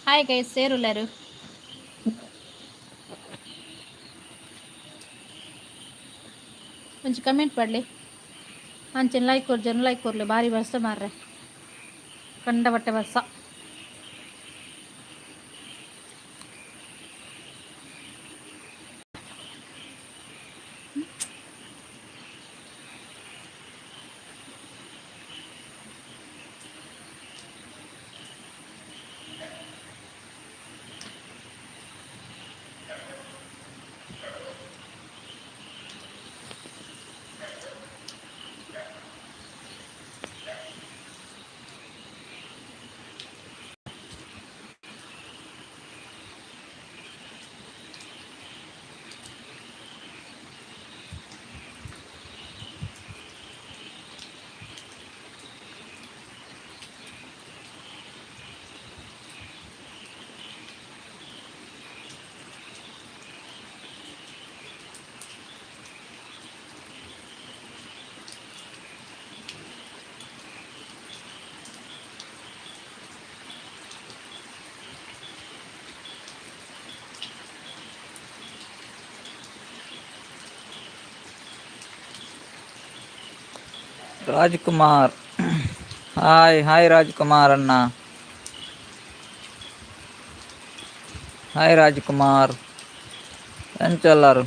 Hi guys ಸೇರುಲ್ಲಾರು ಒಂಚು comment ಪಡಲಿ ಅಂಚೆನ್ ಲೈಕ್ ಕೊರ್ಜನ್ ಲೈಕ್ ಕೊರ್ಲಿ ಭಾರಿ ಬರ್ಸ ಮಾರ್ರೆ ಕಂಡ ಬಟ್ಟೆ ಬರ್ಸ ರಾಜ್‌ಕುಮಾರ್ ಹಾಯ್ ರಾಜ್‌ಕುಮಾರ್ ಅಣ್ಣ ಹಾಯ್ ರಾಜ್‌ಕುಮಾರ್ ಎಂಚೆಲ್ಲರು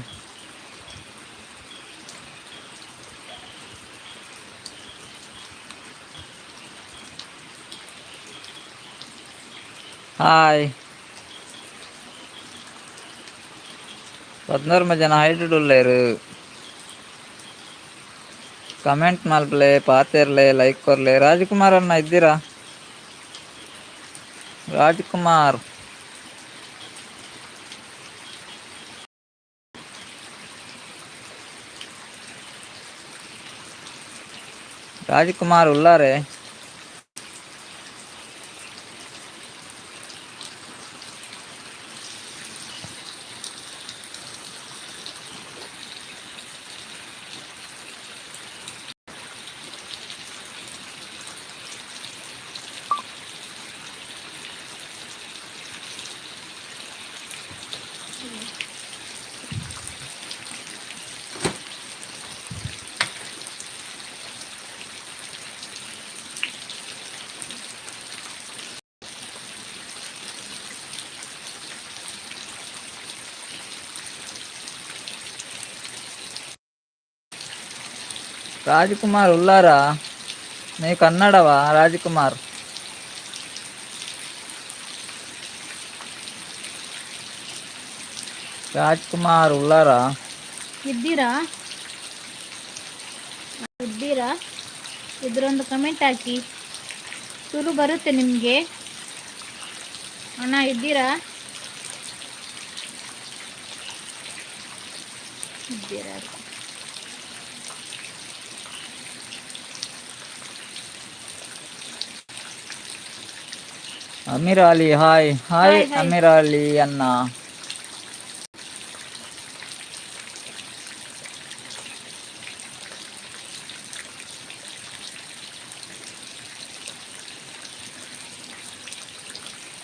ಹಾಯ್ 14 ಜನ ಹೈಟೆಡ್ ಉಳ್ಳೇರು ಕಮೆಂಟ್ ಮಲ್ಪಲೆ ಪಾತೆರ್ಲೆ ಲೈಕ್ ಕೊರ್ಲೆ ರಾಜ್‌ಕುಮಾರ್ ಅಣ್ಣ ಇದ್ದೀರಾ ರಾಜ್‌ಕುಮಾರ್ ರಾಜ್‌ಕುಮಾರ್ ಉಳ್ಳಾರೆ ರಾಜ್‌ಕುಮಾರ್ ಉಳ್ಳಾರಾ ನೀ ಕನ್ನಡವಾ ರಾಜ್‌ಕುಮಾರ್ ರಾಜ್‌ಕುಮಾರ್ ಉಳ್ಳಾರಾ ಇದ್ದೀರಾ ಇದ್ರೊಂದು ಕಮೆಂಟ್ ಹಾಕಿ ತುಳು ಬರುತ್ತೆ ನಿಮಗೆ ಅಣ್ಣ ಇದ್ದೀರಾ ಅಮೀರ್ ಅಲಿ ಹಾಯ್ ಅಮೀರ್ ಅಲಿ ಅಣ್ಣ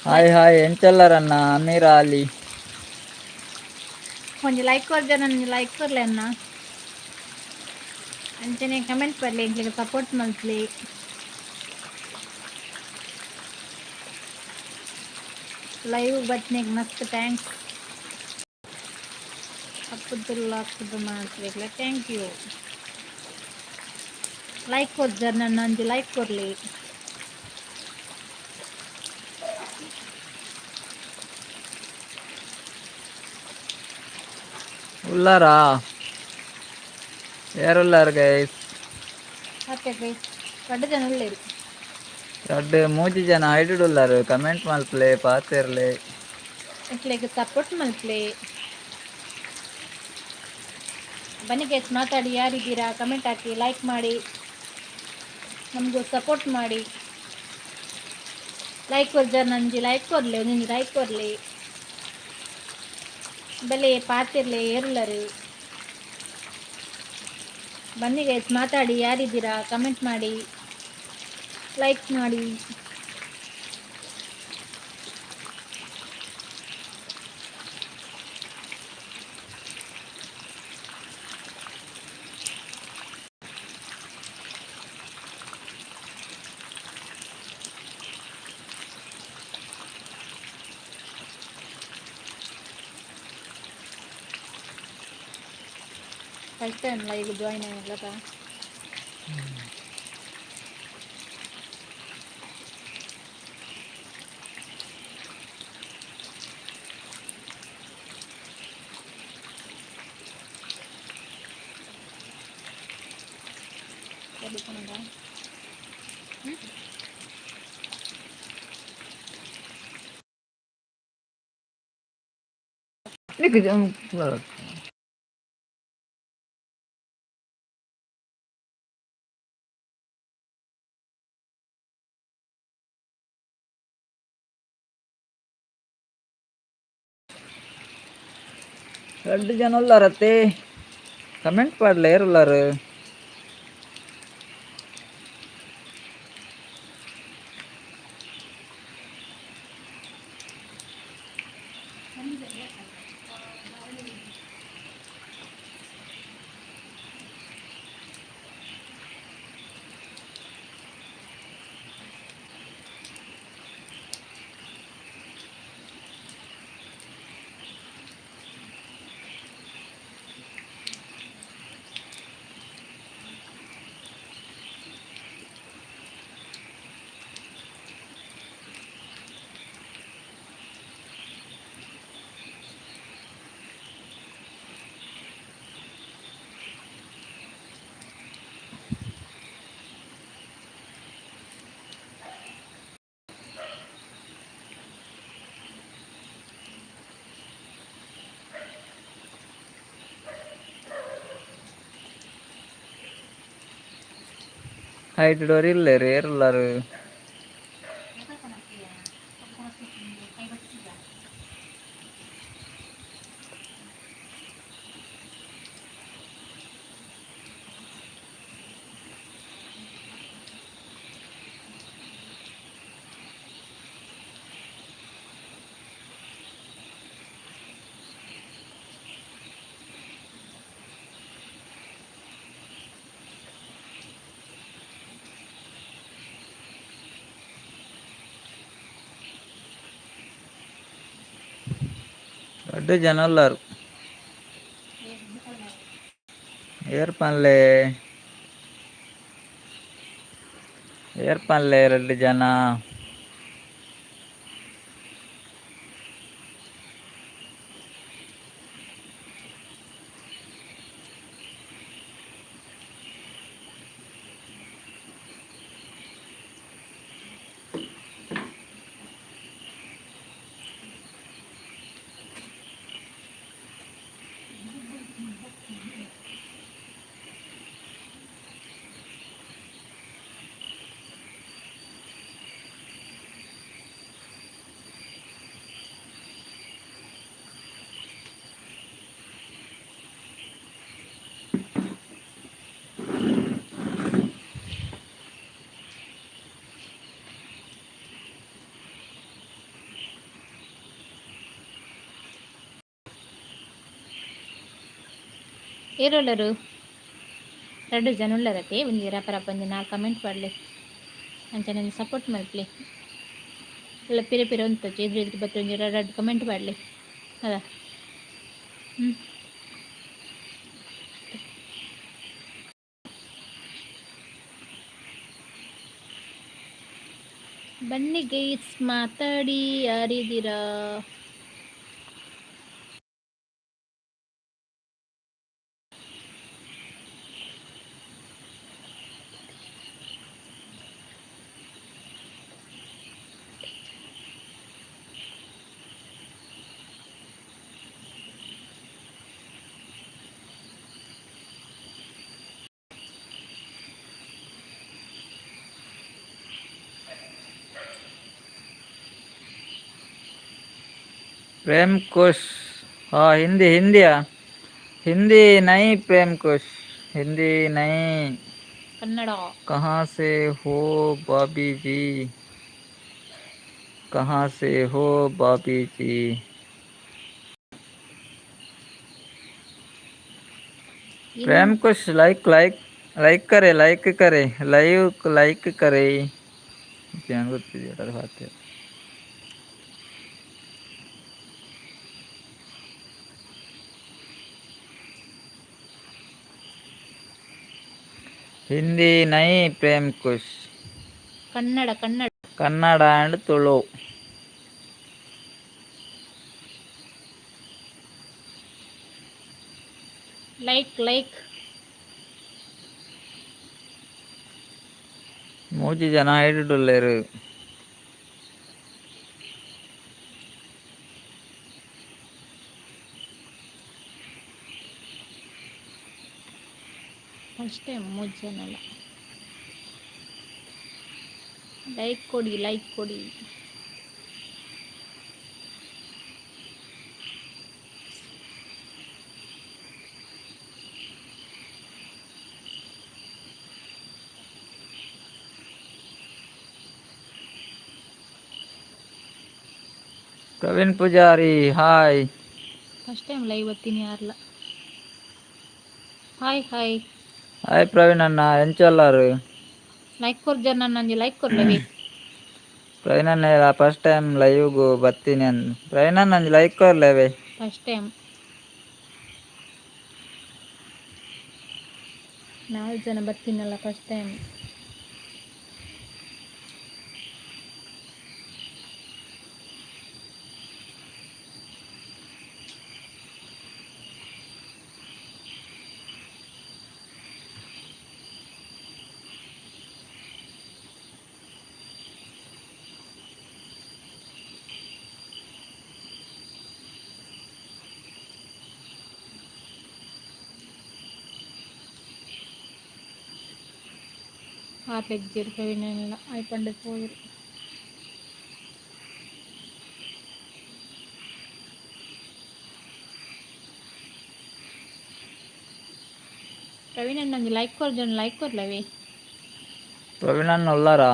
ಹಾಯ್ ಎಂಚೆಲ್ಲರಣ್ಣ ಅಮೀರ್ ಅಲಿ కొంచెం లైక్ కొర్జన లైక్ కొర్లే అన్న అంచనే కమెంట్ పర్లే ఇంట్లోకి సపోర్ట్ మల్స్లే లైవ్ బట్నేకి మస్తు థ్యాంక్స్ అబ్దుల్లా కుదుమాట్లేక్ల థ్యాంక్ యూ ಲೈಕ್ ಕೊರ್ಜನ ನಂಜಿ ಲೈಕ್ ಕೊರ್ಲಿ ಉಳ್ಳಾರಾ ಯಾರುಳ್ಳಾರು ಗೈಸ್ ಓಕೆ ಗೈಸ್ ಕಡ್ಡ ಜನ ಉಳ್ಳೇರು ಎರಡು 3 ಜನ ಹೈಟೆಡ್ ಉಳ್ಳಾರು ಕಮೆಂಟ್ ಮಲ್ಪಲೆ ಪಾತೆರ್ಲೆ ಇಟ್ಲಿಗೆ ಸಪೋರ್ಟ್ ಮಲ್ಪ್ಲೆ ಬನ್ನಿ ಗೈಸ್ ಮಾತಾಡಿ ಯಾರಿದ್ದೀರಾ ಕಮೆಂಟ್ ಹಾಕಿ ಲೈಕ್ ಮಾಡಿ ನಮಗೂ ಸಪೋರ್ಟ್ ಮಾಡಿ ಲೈಕ್ ಕೊರ್ಜ ನಂಜಿ ಲೈಕ್ ಕೊರ್ಲೆ ನಿಂಜಿ ಲೈಕ್ ಕೊರ್ಲಿ ಬಲೆ ಪಾತಿರ್ಲೆ ಏರುಲ್ಲರು ಬನ್ನಿ ಗೈಸ್ ಮಾತಾಡಿ ಯಾರಿದ್ದೀರಾ ಕಮೆಂಟ್ ಮಾಡಿ ಲೈಕ್ ಮಾಡಿ ಫಸ್ಟ್ ಟೈಮ್ ಲೈವ್ ಜಾಯಿನ್ ಆಗ್ಲಕ್ಕ. ரெண்டு ஜனம் உள்ளாரத்தே கமெண்ட் பாடல ஏறுள்ளாரு. ഹൈറ്റിടോര് ഇല്ലേര് ഏറുള്ളാറ്. ரெண்டு ஜனம் உள்ளாரு. ಏರ್ಪನ್ಲೆ ಏರ್ಪನ್ಲೆ ಎರಡು ಜನ. ಏರುಳ್ಳರು ಎರಡು ಜನ ಉಳ್ಳರತ್ತೆ ಒಂದು ರಪರಪ್ಪ ಒಂದು ನಾಲ್ಕು ಕಮೆಂಟ್ ಮಾಡಲಿ ಅಂಚ ನನಗೆ ಸಪೋರ್ಟ್ ಮಾಡಲಿ. ಎಲ್ಲ ಪಿರೆ ಪಿರೆ ಅಂತ ಎದುರು ಬತ್ತು ಒಂದು ಎರಡು ಕಮೆಂಟ್ ಮಾಡಲಿ ಅದ. ಬನ್ನಿ ಗೈಸ್ ಮಾತಾಡಿ ಯಾರಿದ್ದೀರಾ? प्रेम कुश हाँ हिंदी हिंदिया हिंदी नहीं प्रेम कुश हिंदी नहीं. कन्नड़ कहाँ से हो बाबी जी कहाँ से हो बाबी जी. प्रेम कुश लाइक लाइक लाइक करे लाइक करे ध्यान ಗೊತ್ತಿದೆ ಅದರ ಹಾತೆ. ಹಿಂದಿ ನೈ ಪ್ರೇಮ್ ಕುಶ್. ಕನ್ನಡ ಕನ್ನಡ. ಕನ್ನಡ ಆ್ಯಂಡ್ ತುಳು. ಲೈಕ್. ಮೂಜಿ ಜನ ಐಡುಳ್ಳೇರು. ಫಸ್ಟ್ ಟೈಮ್ 3 ಜನ ಅಲ್ಲ. ಲೈಕ್ ಕೊಡಿ. Praveen Poojari hi. First time live ಬರ್ತೀನಿ ಯಾರಲ್ಲ. ಹಾಯ್. ಹಾಯ್ ಪ್ರವೀಣ್ ಅಣ್ಣ ಎಂಚಲ್ಲಾರು. ಲೈಕ್ ಕೊರ್ಜನ ನಂಜಿ ಲೈಕ್ ಕೊರ್ಲವಿ. ಪ್ರವೀಣ್ ಅಣ್ಣ ಫಸ್ಟ್ ಟೈಮ್ ಲೈವ್ಗೂ ಬರ್ತೀನಿ ಪ್ರವೀಣ್ ಅಣ್ಣ ನಂಜಿ ಲೈಕ್ ಕೊರ್ಲೇವೆ. ಫಸ್ಟ್ ಟೈಮ್ 4 ಜನ ಬರ್ತೀನಲ್ಲ ಫಸ್ಟ್ ಟೈಮ್. ఆర్లెగ్జర్ ప్రవీణ్ అయిపండి పోయి. ಪ್ರವೀಣ್ ನಂಗೆ ಲೈಕ್ ಕೊರ್ಲವಿ. ಪ್ರವೀಣ್ ಅಣ್ಣ ಉಳ್ಳಾರಾ.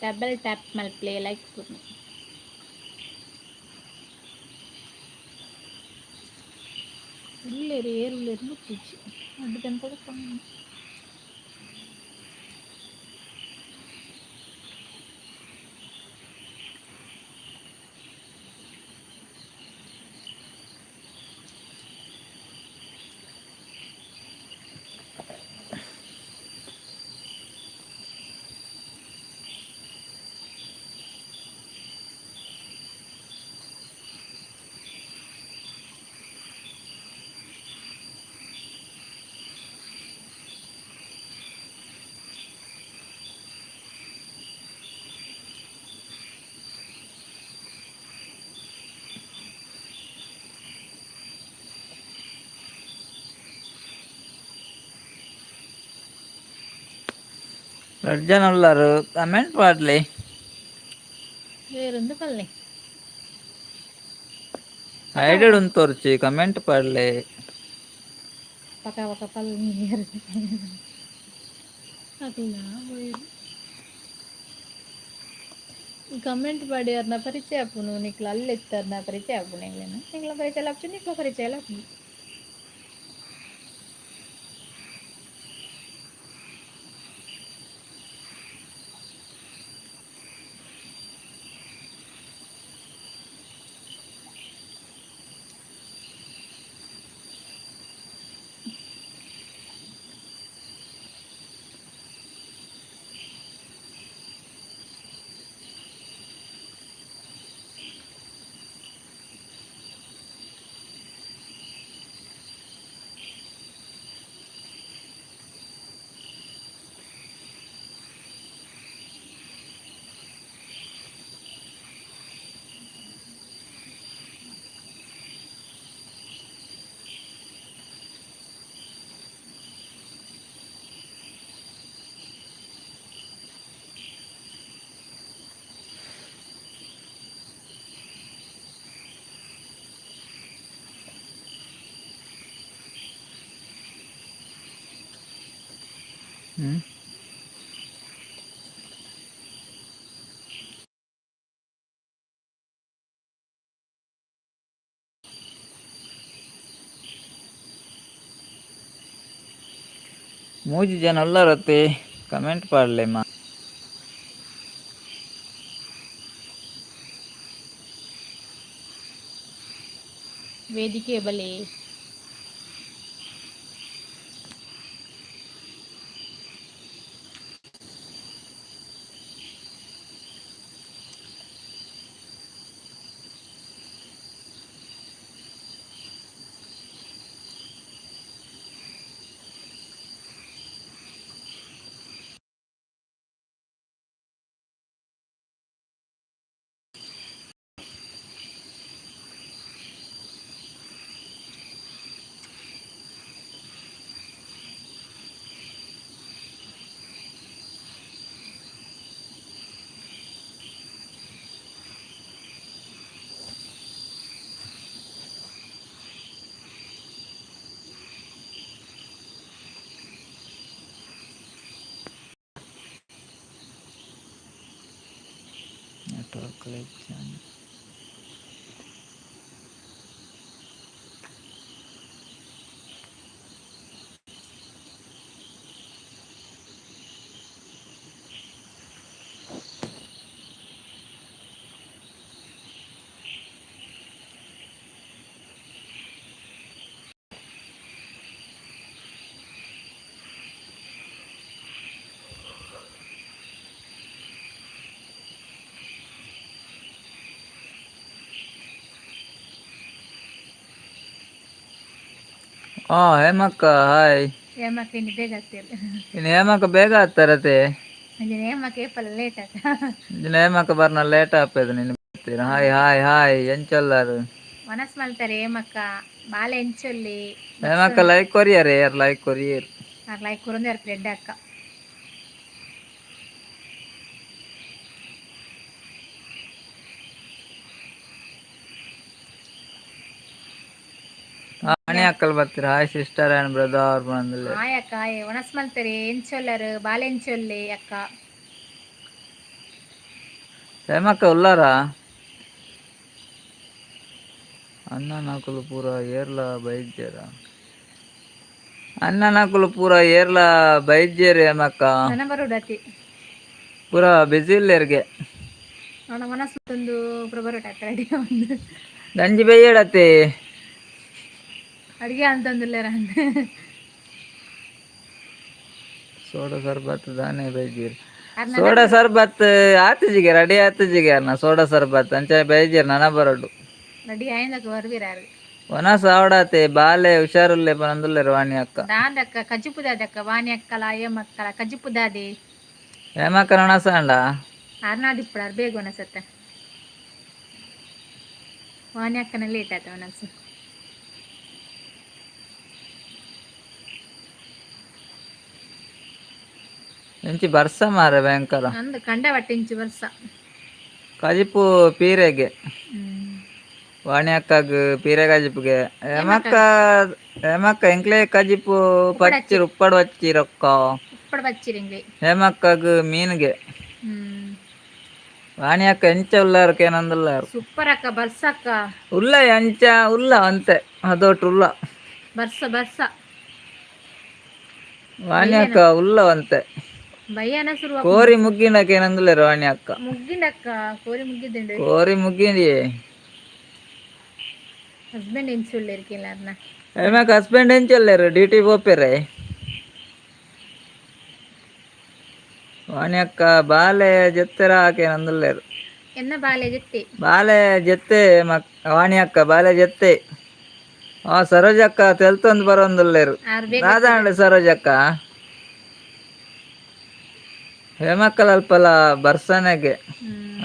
ಡಬಲ್ ಟ್ಯಾಪ್ ಮಲ್ಪ್ಲೆ ಲೈಕ್ ಕೊರ್ನಿ. ಉಳ್ಳೇರು ಏರುಳ್ಳೇರು ಮುಟ್ಟಿಚ್ಚು ಅಡ್ಡು ತಂಪಡ್ಕೊಂಡು. ಜನ ಉಳ್ಳಾರು ಕಮೆಂಟ್ ಮಾಡ್ಲಿ. వేరెందు కల్ని ಐಡಿಡ್ ಒಂದು ತೋರಿಸಿ ಕಮೆಂಟ್ ಪಡ್ಲಿ. పక్క పక్క పల్ని ಅಲ್ಲ ಕಮೆಂಟ್ ಮಾಡಿ ಅವ್ರನ್ನ ಪರಿಚಯ ಆಪುನು ನಿಕ್ಲ ಅಲ್ಲೆತ್ತ ಅವ್ರನ್ನ ಪರಿಚಯ ಆಪುನು ಹೆಂಗ್ಲೇನ ನಿಕ್ಲ ಪರಿಚಯ ಲಾಪ್ಚು ನಿಕ್ಲ ಪರಿಚಯ ಲಾಪುನು. ಮೂಜಿ ಜನ ಉಳ್ಳಾರತ್ತೆ ಕಮೆಂಟ್ ಪಡ್ಲೇಮ್ಮ. ವೇದಿಕೆ ಬಲೆ collection. ಹೇಮಕ್ಕ ಹಾಯ್. ಹೇಮಕ್ಕ ಇನ್ನು ಬೇಗ ಆಗ್ತೀರಿ. ಇನ್ನು ಹೇಮಕ್ಕ ಬೇಗ ಆಗ್ತಾರತೆ. ಹೇಮಕ್ಕ ಏಪಲ್ಲ ಲೇಟ್ ಆತ. ಹೇಮಕ್ಕ ಬರ್ನ ಲೇಟ್ ಆಗ್ತದೆ ನಿನ್ನ ಬರ್ತೀರ. ಹಾಯ್ ಹಾಯ್ ಹಾಯ್ ಎಂಚೊಲ್ಲಾರು ಮನಸ್ ಮಲ್ತಾರೆ ಹೇಮಕ್ಕ ಬಾಲೆ ಎಂಚೊಲ್ಲಿ ಹೇಮಕ್ಕ ಲೈಕ್ ಕೊರಿಯರ್ ಯಾರು ಲೈಕ್ ಕೊರಿಯರ್ ಲೈಕ್ ಕುರಂದ ಯಾರು ಬ್ರೆಡ್ ಅಕ್ಕ ಆಣಿ ಅಕ್ಕಲ್ ಬರ್ತೀರ. ಹಾಯ್ ಸಿಸ್ಟರ್ ಆ್ಯಂಡ್ ಬ್ರದರ್ ಬಂದಿಲ್ಲ. ಹಾಯ್ ಅಕ್ಕ ಒಣಸ್ ಮಲ್ತಾರೆ ಎಂಚೊಲ್ಲರು ಬಾಲೆ ಎಂಚೊಲ್ಲಿ ಅಕ್ಕ ಹೇಮಕ್ಕ ಉಲ್ಲಾರ ಅನ್ನ ನಾಕುಲು ಪೂರ ಏರ್ಲ ಬೈದ್ಯರ ಅನ್ನ ನಾಕುಲು ಪೂರ ಏರ್ಲ ಬೈದ್ಯರು ಹೇಮಕ್ಕ ನನ್ನ ಬರೋಡತಿ ಪೂರ ಬಿಸಿ ಇಲ್ಲೇರ್ಗೆ ಅವನ ಮನಸ್ಸು ಒಂದು ಬರೋಟ ರೆಡಿ ಒಂದು ಗಂಜಿ ಬೈಯಡತ್ತೆ ಅಡುಗೆ ಅಂತಂದಿಲ್ಲಾರ ಅಂತ ಸೋಡಾ ಸರ್ಬತ್ ದಾನೆ ಬೈಜೀರ್ ಸೋಡಾ ಸರ್ಬತ್ ಆತಜಿಗೆ ರೆಡಿ ಆತಜಿಗೆ ಅನ್ನ ಸೋಡಾ ಸರ್ಬತ್ ಅಂಚ ಬೈಜೀರ್ ನನ ಬರೋಡು ರೆಡಿ ಆಯ್ದಕ್ಕ ಬರ್ಬೀರಾರು ಒನ ಸಾವಡಾತೆ ಬಾಲೆ ಹುಷಾರುಲ್ಲೆ ಬಂದುಲ್ಲೆರು ವಾಣಿ ಅಕ್ಕ ದಾದಕ್ಕ ಕಜಿಪುದಾದಕ್ಕ ವಾಣಿ ಅಕ್ಕಲ ಏಮಕ್ಕಲ ಕಜಿಪುದಾದೆ ಹೇಮಕ್ಕ ನೊಣಸಾಂಡ ಆರ್ನಾದಿಪ್ಪಡಾರು ಬೇಗ ಒನಸತ್ತ ವಾಣಿ ಅಕ್ಕನ ಲೇಟ್ ಆಯ್ತು ಒನಸು ಎಂಚಿ ಬರ್ಸ ಮಾರೆ ಭಯಂಕರ ಅಂದು ಕಂಡ ಬಟ್ಟೆ ಇಂಚು ವರ್ಷ ಕಜಿಪು ಪೀರೆಗೆ ವಾಣಿ ಅಕ್ಕಗ್ ಪೀರೆ ಕಜಿಪುಗೆ ಹೇಮಕ್ಕ ಎಂಕ್ಲೆ ಕಜಿಪು ಪಚ್ಚಿರ್ ಉಪ್ಪಡು ಹಚ್ಚಿರೊಕ್ಕ ಉಪ್ಪಡು ಬಚ್ಚಿರಿಂಗ್ಲಿ ಹೇಮಕ್ಕಗ್ ಮೀನ್ಗೆ ವಾಣಿ ಅಕ್ಕ ಎಂಚ ಉಲ್ಲಾರಕ್ಕೆ ಏನಂದುಲ್ಲಾರು ಸೂಪರ್ ಅಕ್ಕ ಬರ್ಸ ಅಕ್ಕ ಉಲ್ಲ ಎಂಚ ಉಲ್ಲ ಅಂತೆ ಅದೊಟ್ಟು ಉಲ್ಲ ಬರ್ಸ ಬರ್ಸ ವಾಣಿ ಅಕ್ಕ ಉಲ್ಲವಂತೆ ಭಯನ ಶುರು ಕೋರಿ ಮುಗ್ಗಿನಕ್ಕೆ ಏನಂದುಲ್ಲೇರು ವಾಣಿ ಅಕ್ಕ ಮುಗ್ಗಿಂಡಕ್ಕ ಕೋರಿ ಮುಗ್ಗಿದ್ದುಂಡು ಕೋರಿ ಮುಗ್ಗಿಂಡಿ ಹಸ್ಬೆಂಡ್ ಎಂಚುಳ್ಳಿ ಇರ್ಕಿಲ್ಲಾರ್ನ ಹೇಮಕ್ಕ ಹಸ್ಬೆಂಡ್ ಎಂಚಲ್ಲೇರು ಡ್ಯೂಟಿ ಹೋಗ್ಪೇರೆ ವಾಣಿ ಅಕ್ಕ ಬಾಲೆ ಜೆತ್ತೆರ ಆಕೇನಂದುಲ್ಲೇರು ಎನ್ನ ಬಾಲೆ ಜೆತ್ತೆ ಬಾಲೆ ಜೆತ್ತೆ ವಾಣಿ ಅಕ್ಕ ಬಾಲೆ ಜೆತ್ತೆ ಸರೋಜಕ್ಕ ತೆಲ್ತೊಂದು ಬರೋಂದುಲ್ಲೇರು ದಾದಾಂಡ ಸರೋಜಕ್ಕ ಹೇಮಕ್ಕಲ ಅಲ್ಪಲ ಬರ್ಸನೆಗೆ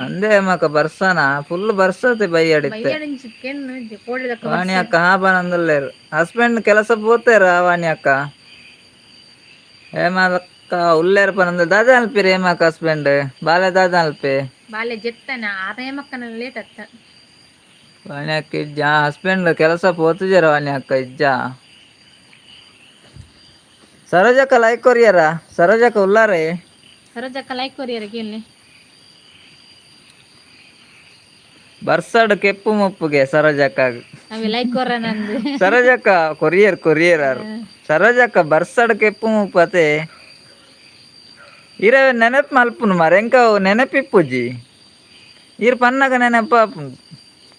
ಅಂದೆ ಹೇಮಕ್ಕ ಬರ್ಸನ ಫುಲ್ ಬರ್ಸತೆ ಬೈಯಡಿತ್ತೆ ವಾಣಿ ಅಕ್ಕ ಹಾಬನಂದುಲ್ಲೇರು ಹಸ್ಬೆಂಡ್ ಕೆಲಸ ಪೋತೇರ ವಾಣಿ ಅಕ್ಕ ಹೇಮಕ್ಕ ಉಲ್ಲೇರು ಪನಂದು ದಾದ ಅಲ್ಪಿರಿ ಹೇಮಕ್ಕ ಹಸ್ಬೆಂಡ್ ಬಾಲೆ ದಾದ ಅಲ್ಪಿ ಬಾಲೆ ಜೆತ್ತನ ಆರ ಹೇಮಕ್ಕನ ಲೇಟ್ ಅತ್ತ ವಾಣಿ ಅಕ್ಕ ಇಜ್ಜ ಹಸ್ಬೆಂಡ್ ಕೆಲಸ ಪೋತುಜರ ವಾಣಿ ಅಕ್ಕ ಇಜ್ಜ ಸರೋಜಕ್ಕ ಲೈಕ್ ಕೊರಿಯರ ಸರೋಜಕ್ಕ ಉಲ್ಲಾರೆ ಸರೋಜಕ್ಕ ಲೈಕ್ ಕೊರಿಯರ ಕೇಳಿ ಬರ್ಸಡ್ ಕೆಪ್ಪು ಮುಪ್ಪುಗೆ ಸರೋಜಕ್ಕ ಲೈಕ್ ಕೊರ ನಂದು ಸರೋಜಕ್ಕ ಕೊರಿಯರ್ ಸರೋಜಕ್ಕ ಬರ್ಸಡ್ ಕೆಪ್ಪು ಮುಪ್ಪತೆ ಇರವೆ ನೆನಪು ಮಲ್ಪುನು ಮಾರ ಎಂಕ ನೆನಪಿಪ್ಪುಜಿ ಇರ್ ಪನ್ನಗ ನೆನಪ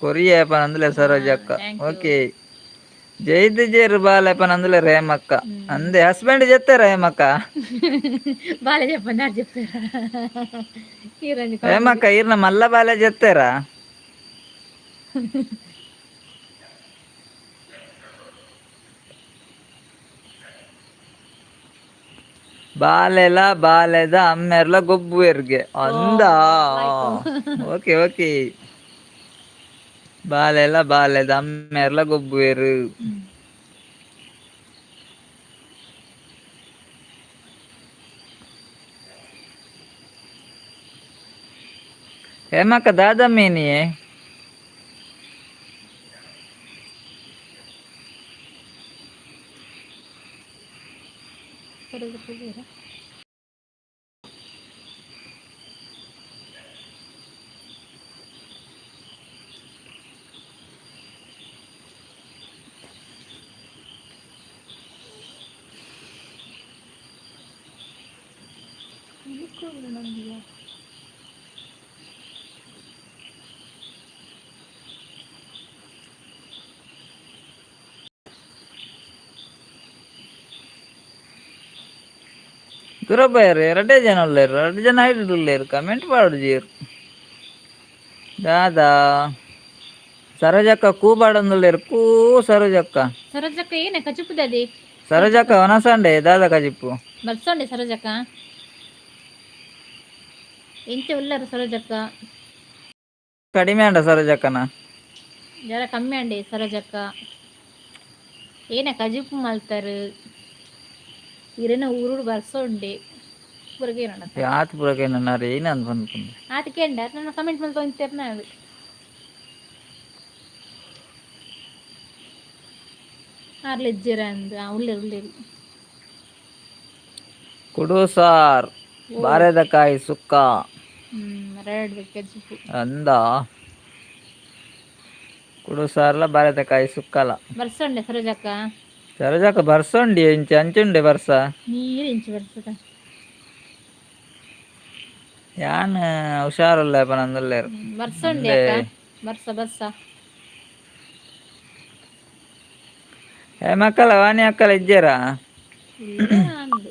ಕೊರಿಯ ಪನಂದುಲೆ ಸರೋಜಕ್ಕ ಓಕೆ ಜೈದ್ ಜೇರು ಬಾಲೆ ಪನಂದುಲೆ ಹೇಮಕ್ಕ ಅಂದೆ ಹಸ್ಬೆಂಡ್ ಜೆತ್ತಾರ ಹೇಮಕ್ಕ ಬಾಲೆ ಜಪ್ಪಂದ ಜಪ್ಪಾರ ಹೇಮಕ್ಕ ಇರ್ನ ಮಲ್ಲ ಬಾಲೆ ಜೆತ್ತಾರ ಬಾಲೆದ ಅಮ್ಮೆರ್ಲ ಗೊಬ್ಬುವೆರ್ಗೆ ಅಂದ ಓಕೆ ಓಕೆ ಬಾಲೆದ ಅಮ್ಮೆರ್ಲ ಗೊಬ್ಬುವೆರು ಹೇಮಕ್ಕ ದಾದ ಮೀನಿಯೇ ದುರಬಯ್ಯರು 2 ಜನ ಉಳ್ಳೇರು 2 ಜನ ಹೈಡ್ ಉಳ್ಳೇರು ಕಮೆಂಟ್ ಪಾಡು ಜೀರು ದಾದಾ ಸರೋಜಕ್ಕ ಕೂಬಾಡೊಂದುಳ್ಳೇರು ಸರೋಜಕ್ಕ ಸರೋಜಕ್ಕ ಏನ ಕಚುಪುದದಿ ಸರೋಜಕ್ಕ ಒನಸಂಡೆ ದಾದಾ ಕಜಿಪ್ಪು ಬರ್ಸಂಡೆ ಸರೋಜಕ್ಕ ಎಂಚ ಉಳ್ಳಾರು ಸರೋಜಕ್ಕ ಕಡಿಮೆ ಅಂಡ ಸರೋಜಕ್ಕನ ಜರ ಕಮ್ಮಿ ಅಂಡೆ ಸರೋಜಕ್ಕ ಏನ ಕಜಿಪ್ಪು ಮಲ್ತಾರು ಇರೇನ ಊರುಡು ಬರ್ಸೋಂಡೆ ಪುರಗೆ ಯಾತ್ ಪುರಗೆ ನನ್ನ ಏನಂತ ಬಂದ್ಕೊಂಡು ಆತಕೇಂಡ ನನ್ನ ಕಮೆಂಟ್ ಮೇಲೆ ತೊಂತೇರ್ನ ಅದು ಆರ್ಲೆಜ್ಜರ ಅಂದು ಉಳ್ಳೇರು ಕುಡು ಸಾರ್ ಬಾರೆದಕಾಯಿ ಸುಕ್ಕ ರೆಡ್ ಕಜಿಪ್ಪು ಅಂದ ಕುಡು ಸಾರ್ಲ ಬಾರೆದಕಾಯಿ ಸುಕ್ಕಲ ಬರ್ಸಂಡೆ ಸರೋಜಕ್ಕ ಸರೋಜಕ್ಕ ಬರ್ಸೊಂಡಿ ಇಂಚ ಅಂಚುಂಡೆ ಬರ್ಸ ನೀರು ಇಂಚು ಬರ್ತದ ಯಾನ್ ಹುಷಾರಲ್ಲ ಪನಂದಲ್ಲೇರು ಬರ್ಸಂಡೆ ಅಕ್ಕ ಬರ್ಸ ಏ ಮಕ್ಕಳ ವಾಣಿ ಅಕ್ಕಲ ಇಜ್ಜಾರ ಅಂದು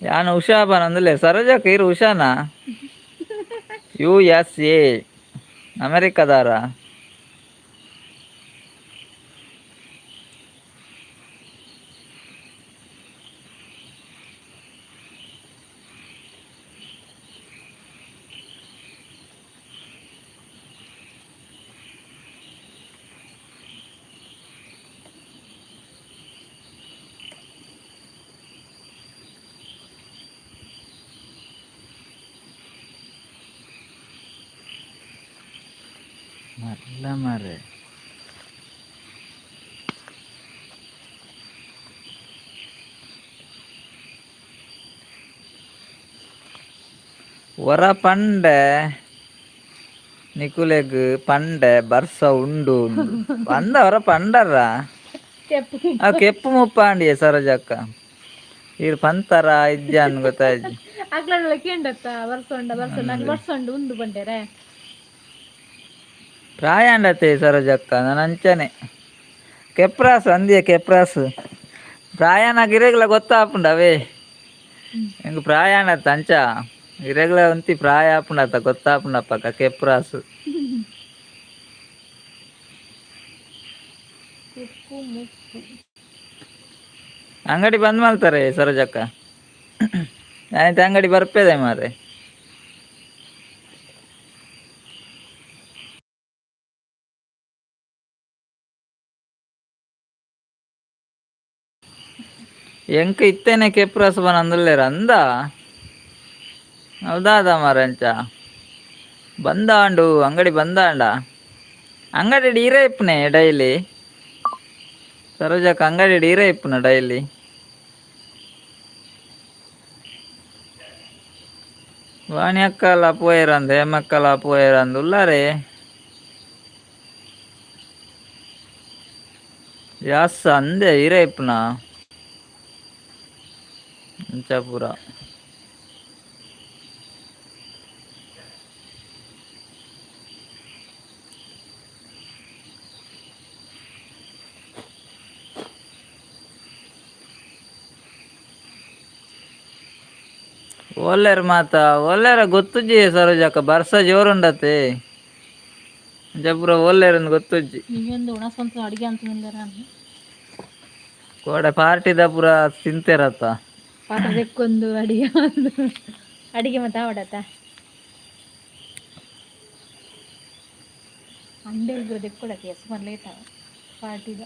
ಯಾನ್ ಉಷಾ ಪನಂದಲ್ಲೇ ಸರೋಜಕ್ಕ ಇರು ಉಷಾನ USA ಅಮೆರಿಕದಾರ ಮಲ್ಲ ಮರೆ ಒರ ಪಂಡೆ ನಿಕುಲೆಗ್ ಪಂಡೆ ಬರ್ಸ ಉಂಡು ಬಂದವರ ಪಂಡರ ಆ ಕೆಪ್ಪು ಮುಪ್ಪ ಅಂಡಿಯ ಸರೋಜಕ್ಕ ಇರು ಪಂತರ ಇಜ್ಜಾನ್ ಗೊತ್ತಾಯ್ತು ಅಕ್ಲ ಕೇಂಡತ್ತ ಬರ್ಸೊಂಡು ಉಂದು ಬಂಡೇರೆ ಪ್ರಾಯ ಅಂಡತೆ ಸರೋಜಕ್ಕ ನಾನು ಅಂಚನೆ ಕೆಪ್ರಾಸ್ ಅಂದಿಯ ಕೆಪ್ರಾಸ್ ಪ್ರಾಯನ ಗಿರೆಗ್ಲ ಗೊತ್ತಾಪುಂಡವೇ ಹೆಂಗ ಪ್ರಾಯ ಅಂಡತ್ತ ಅಂಚ ಗಿರೆಗ್ಲ ಒಂತಿ ಪ್ರಾಯ ಆಪುಂಡತ್ತ ಗೊತ್ತಾಪುಂಡಪ್ಪಕ್ಕ ಕೆಪ್ರಾಸ್ ಅಂಗಡಿ ಬಂದ್ ಮಾಡ್ತಾರೆ ಸರೋಜಕ್ಕ ನಾನಿಂತ ಅಂಗಡಿ ಬರ್ಪೇದೆ ಮಾರೆ ಎಂಕ ಇತ್ತೇನೆ ಕೆಪ್ರಾಸ್ ಬಂದುಲ್ಲೇರ ಅಂದ ಹೌದಾದ ಮಾರಂಚ ಬಂದಾಂಡು ಅಂಗಡಿ ಬಂದಾಂಡ ಅಂಗಡಿ ಡೀರ ಇಪ್ಪನೆ ಡೈಲಿ ಸರೋಜಕ್ಕ ಅಂಗಡಿ ಡೀರ ಇಪ್ಪನ ಡೈಲಿ ವಾಣಿ ಅಕ್ಕಲ ಪೋಯರಂದು ಹೇಮಕ್ಕಲ ಪೋಯರಂದು ಉಲ್ಲಾರೆ ಯಾಸ ಅಂದೆ ಹೀರ ಇಪ್ಪನ ಅಂಚಾಪುರ ಒಲ್ಲೆರ್ ಮಾತ ಒಲ್ಲೆರ ಗೊತ್ತುಜ್ಜಿ ಸರೋಜಕ್ಕ ಬರ್ಸ ಜೋರುಂಡತೆ ಜಪುರ ಒಲ್ಲೆರನ್ನು ಗೊತ್ತುಜ್ಜಿ ಅಡಿಗೆ ಅಂತ ಕೋಡೆ ಪಾರ್ಟಿದ ಪುರ ತಿಂತೇರತ್ತ ಪಾತ್ರ ತೆಕ್ಕೊಂದು ಅಡಿಗೆ ಮತ್ತೆ ಆವಡತ್ತ ಅಂಡೆ ಇಬ್ಬರು ತೆಕ್ಕೊಡಕ್ಕೆ ಸುಮಾರು ಲೇಟ್ ಆಗ ಪಾರ್ಟಿದ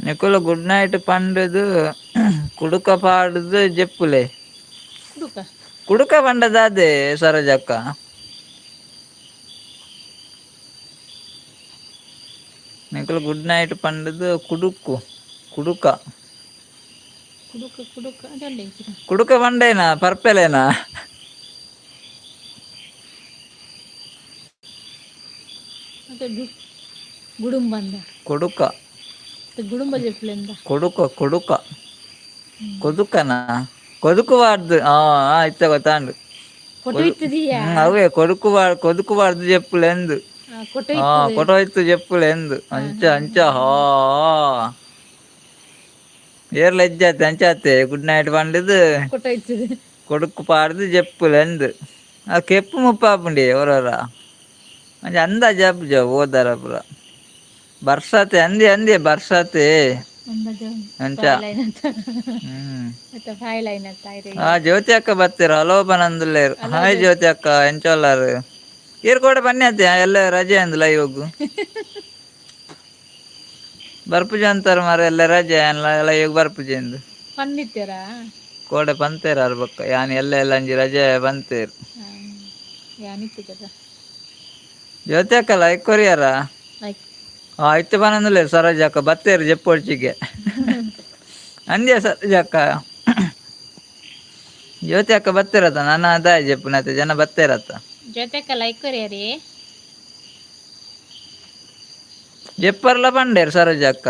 ನಿಕುಲು ಗುಡ್ ನೈಟ್ ಪಂಡದು ಕುಡುಕ ಪಾಡುದು ಜೆಪ್ಪುಲೆ ಕುಡುಕ ಕುಡುಕ ಪಂಡದ ಅದೇ ಸರೋಜಕ್ಕ ನಿಕುಲು ಗುಡ್ ನೈಟ್ ಪಂಡದು ಕುಡುಕು ಕುಡುಕ ಕುಡುಕ ಕುಡುಕ ಅದೆಲ್ಲ ಕುಡುಕ ಪಂಡೇನಾ ಪರ್ಪೆಲೇನಾ ಮತ್ತೆ ಗುಡುಂಬಂದ ಕೊಡುಕ ಗುಡುಂಬ ಜೆಪ್ಲೆಂದ ಕೊಡುಕ ಕೊಡುಕ ಕೊದುಕನಾ ಕೊದುಕುಬಾರ್ದು ಇತ್ತ ಗೊತ್ತಾಂಡು ಫೋಟೋ ಇತ್ತದೀಯಾ ಅವೇ కొదుకుబార్దు చెప్పులు ఎందు ಫೋಟೋ ಇತ್ತದ కొటో ఇత్తు చెప్పులు ఎందు అంచ అంచ హా ఏర్లు ఎజ్జాతి అంచాతే గుడ్ నైట్ పండుದು ಫೋಟೋ ಇತ್ತದ కొడుకు పాడుದು చెప్పులు ఎందు ఆ కెప్పు ముప్పాపుండి ఎవరరా మంచి అందా జబ్బు జబ్బు ఓదారా పురా ಬರ್ಸತೆ ಅಂದಿ ಅಂದಿ ಬರ್ಸತೆ ಅಂಚ ಜ್ಯೋತಿ ಅಕ್ಕ ಬರ್ತೀರ ಅಲೋಪನ ಅಂದುಲ್ಲೇರು ಹಾಯ್ ಜ್ಯೋತಿ ಅಕ್ಕ ಎಂಚೋಲ್ಲಾರು ಈರ್ ಕೂಡ ಬನ್ನಿ ಅತ್ತೆ ಎಲ್ಲ ರಜೆ ಅಂದ್ಲ ಇವಾಗ ಬರ್ಪುಜಿ ಅಂತಾರ ಮರ ಎಲ್ಲ ರಜೆ ಎಲ್ಲ ಇವಾಗ ಬರ್ಪುಜಿ ಎಂದು ಪನ್ನಿತ್ತೀರಾ ಕೋಡೆ ಪಂತೇರ ಅರ್ಬಕ್ಕ ಯಾನ್ ಎಲ್ಲ ಅಂಜಿ ರಜೆ ಬಂತೇರು ಜ್ಯೋತಿ ಅಕ್ಕ ಲೈಕ್ ಕೊರಿಯಾರ ಇತ್ತು ಪನಂದುಲೇ ಸರೋಜ ಅಕ್ಕ ಬತ್ತೇರು ಜೆಪ್ಪೊಡ್ಚಿಗೆ ಅಂದ್ಯ ಸರೋಜ ಅಕ್ಕ ಜ್ಯೋತಿ ಅಕ್ಕ ಬತ್ತೇರತ್ತ ನನ್ನ ಅದಾಯ ಜೆಪ್ಪುನತ್ತೆ ಜನ ಬತ್ತೇರತ್ತ ಜ್ಯೋತಿ ಅಕ್ಕ ಲೈಕ್ ಕೊರಿಯರಿ ಜೆಪ್ಪರ್ಲ ಪಂಡೇರು ಸರೋಜ ಅಕ್ಕ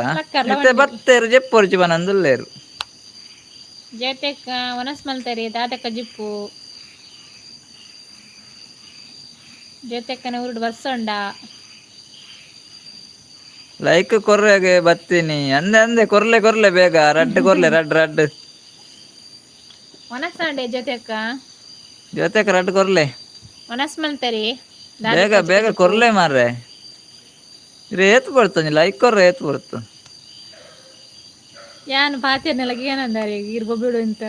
ಮತ್ತೆ ಬತ್ತೇರು ಜೆಪ್ಪೊಡ್ಚಿ ಪನಂದುಲ್ಲೇರು ಜ್ಯೋತಿ ಅಕ್ಕ ವನಸ್ ಮಲ್ತರಿ ದಾದಕ್ಕ ಜಿಪ್ಪು ಜ್ಯೋತಿ ಅಕ್ಕನ ಊರುಡು ಬರ್ಸೊಂಡ ಲೈಕ್ ಕೊರ್ರೆಗೆ ಬತ್ತೀನಿ ಅಂದೆ ಅಂದೆ ಕೊರ್ಲೆ ಬೇಗ ರಡ್ಡು ಕೊರ್ಲೆ ರಡ್ಡು ವನಸ್ಸಂಡೆ ಜ್ಯೋತಿ ಅಕ್ಕ ರಡ್ಡು ಕೊರ್ಲೆ ವನಸ್ ಮಲ್ತರಿ ಬೇಗ ಕೊರ್ಲೆ ಮಾರ್ರೆ ಏತ್ ಬರ್ತದೆ ಲೈಕ್ ಕೊರ್ರೆ ಏತ್ ಬರ್ತು ಯಾನು ಪಾತಿಯನ್ನೆಲ್ಲ ಏನಂದಾರೆ ಇರ್ಬೋಬಿಡು ಅಂತ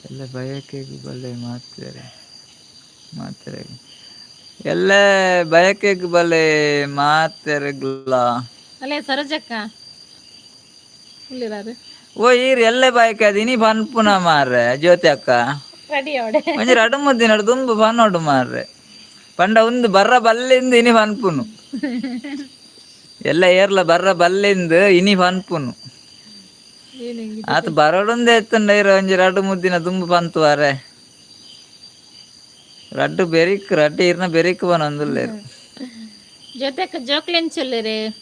ಎಲ್ಲ ಬಯಕೆ ಬಲ್ಲೆ ಮಾತ್ರೆ ಎಲ್ಲ ಬಯಕೆ ಬಲ್ಲೆ ಮಾತೆರೆಗ್ಲ ಅಲ್ಲೇ ಸರೋಜಕ್ಕ ಇಲ್ಲಿರಾರು ಓ ಈರ್ ಎಲ್ಲೆ ಬಯಕೆ ಅದು ಇನಿ ಪನ್ಪುನ ಮಾರ್ರೆ ಜ್ಯೋತಿ ಅಕ್ಕ ರೆಡಿ ಅವಡೆ ಒಂಜಿ ರಡು ಮುದ್ದಿನ ದುಂಬು ಪನ್ನೋಡು ಮಾರ್ರೆ ಪಂಡ ಒಂದು ಬರ್ರ ಬಲ್ಲಿಂದ ಇನಿ ಪನ್ಪುನು ಎಲ್ಲ ಏರ್ಲ ಬರ್ರ ಬಲ್ಲಿಂದ ಇನಿ ಪನ್ಪುನು ಆತ ಬರೋಡೊಂದೇ ಎತ್ತಂಡ ಇರ ಒಂಜಿ ರಡು ಮುದ್ದಿನ ದುಂಬು ಪಂತುವಾರೆ ರಡ್ಡು ಇರ್ನ ಬೆರಿಕ್ ಬನೊಂದುಲ್ಲೇರು ಜೊತೆಕ ಜೋಕ್ಲೆಂಚುಲ್ಲೇರೆ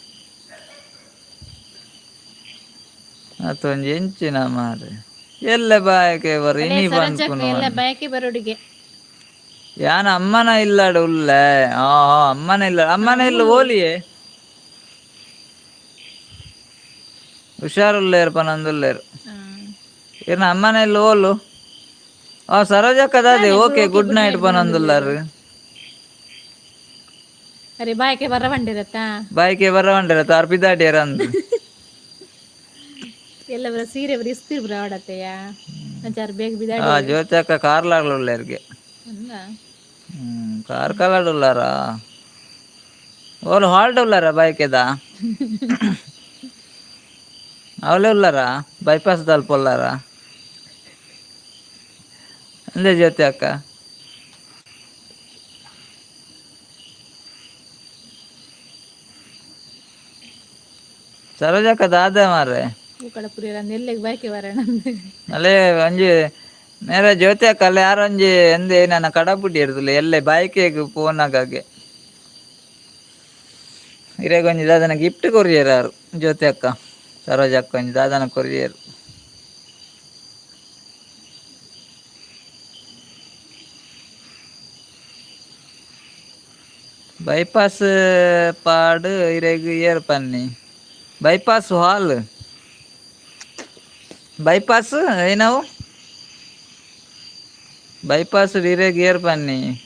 ಆತ ಒಂಜಿ ಎಂಚಿನ ಮಾರೆ ಎಲ್ಲ ಬಾಯಕೆ ಬರ ಇನಿ ಪನ್ಪುನು ಎಲ್ಲ ಬಯಕೆ ಬರೋಡಿಗೆ ಯಾನ ಅಮ್ಮನ ಇಲ್ಲಾಡು ಉಳ್ಳೆ ಅಮ್ಮನ ಇಲ್ಲ ಓಲಿಯೇ ಹುಷಾರುಲ್ಲೇರು ಪನಂದುಲ್ಲೇರು ಇರ್ನ ಅಮ್ಮನ ಇಲ್ಲ ಓಲು ಸರೋಜಕ್ಕದಾದೆ ಓಕೆ ಗುಡ್ ನೈಟ್ ಪನಂದುಲ್ಲಾರು ಅರೆ ಬಾಯ್ಕೆ ಬರವಂಡಿರತ್ತ ಅರ್ಪಿದಾಟಿಯರ ಅಂದು ಎಲ್ಲ ಸೀರೆ ಇಸ್ತಿರ್ ಬ್ರ ಆಡತ್ತೆಯ ಬೇಗ ಬಿದಾಡಿ ಜ್ಯೋತಿ ಅಕ್ಕ ಕಾರ್ಲಾಗ್ಲುಳ್ಳೇರ್ಗೆ ಕಾರ್ ಕಲಾಡುಲ್ಲಾರ ಓಲು ಹಾಲ್ಡ್ ಉಲ್ಲಾರ ಬೈಕೆದ ಅವಲೇ ಉಲ್ಲಾರ ಬೈಪಾಸ್ ತಲುಪುಲ್ಲಾರ ಅಂದೆ ಜ್ಯೋತಿ ಅಕ್ಕ ಸರೋಜಕ್ಕ ದಾದ ಮಾರ್ರೆ ಅಲ್ಲೇ ಒಂಜಿ ನೇರ ಜ್ಯೋತಿ ಅಕ್ಕ ಅಲ್ಲೇ ಯಾರೊಂಜಿ ಎಂದೆ ನನ್ನ ಕಡಪುಟ್ಟಿ ಇರ್ತಲ್ಲ ಎಲ್ಲೇ ಬೈಕಿಗೆ ಫೋನಾಗೆ ಇರೇಗ ಒಂಜಿ ದಾದನ ಗಿಫ್ಟ್ ಕೊರಿಯರ್ ಯಾರು ಜ್ಯೋತಿ ಅಕ್ಕ ಸರೋಜ ಅಕ್ಕ ಒಂಜಿ ದಾದನ ಕೊರಿಯರ್ ಬೈಪಾಸ್ ಪಾಡು ಇರೇಗ ಏರ್ ಪನ್ನಿ ಬೈಪಾಸ್ ಹಾಲ್ ಬೈಪಾಸ್ ಏನವು ಬೈಪಾಸ್ ಇರೇಗ ಏರ್ ಪನ್ನಿ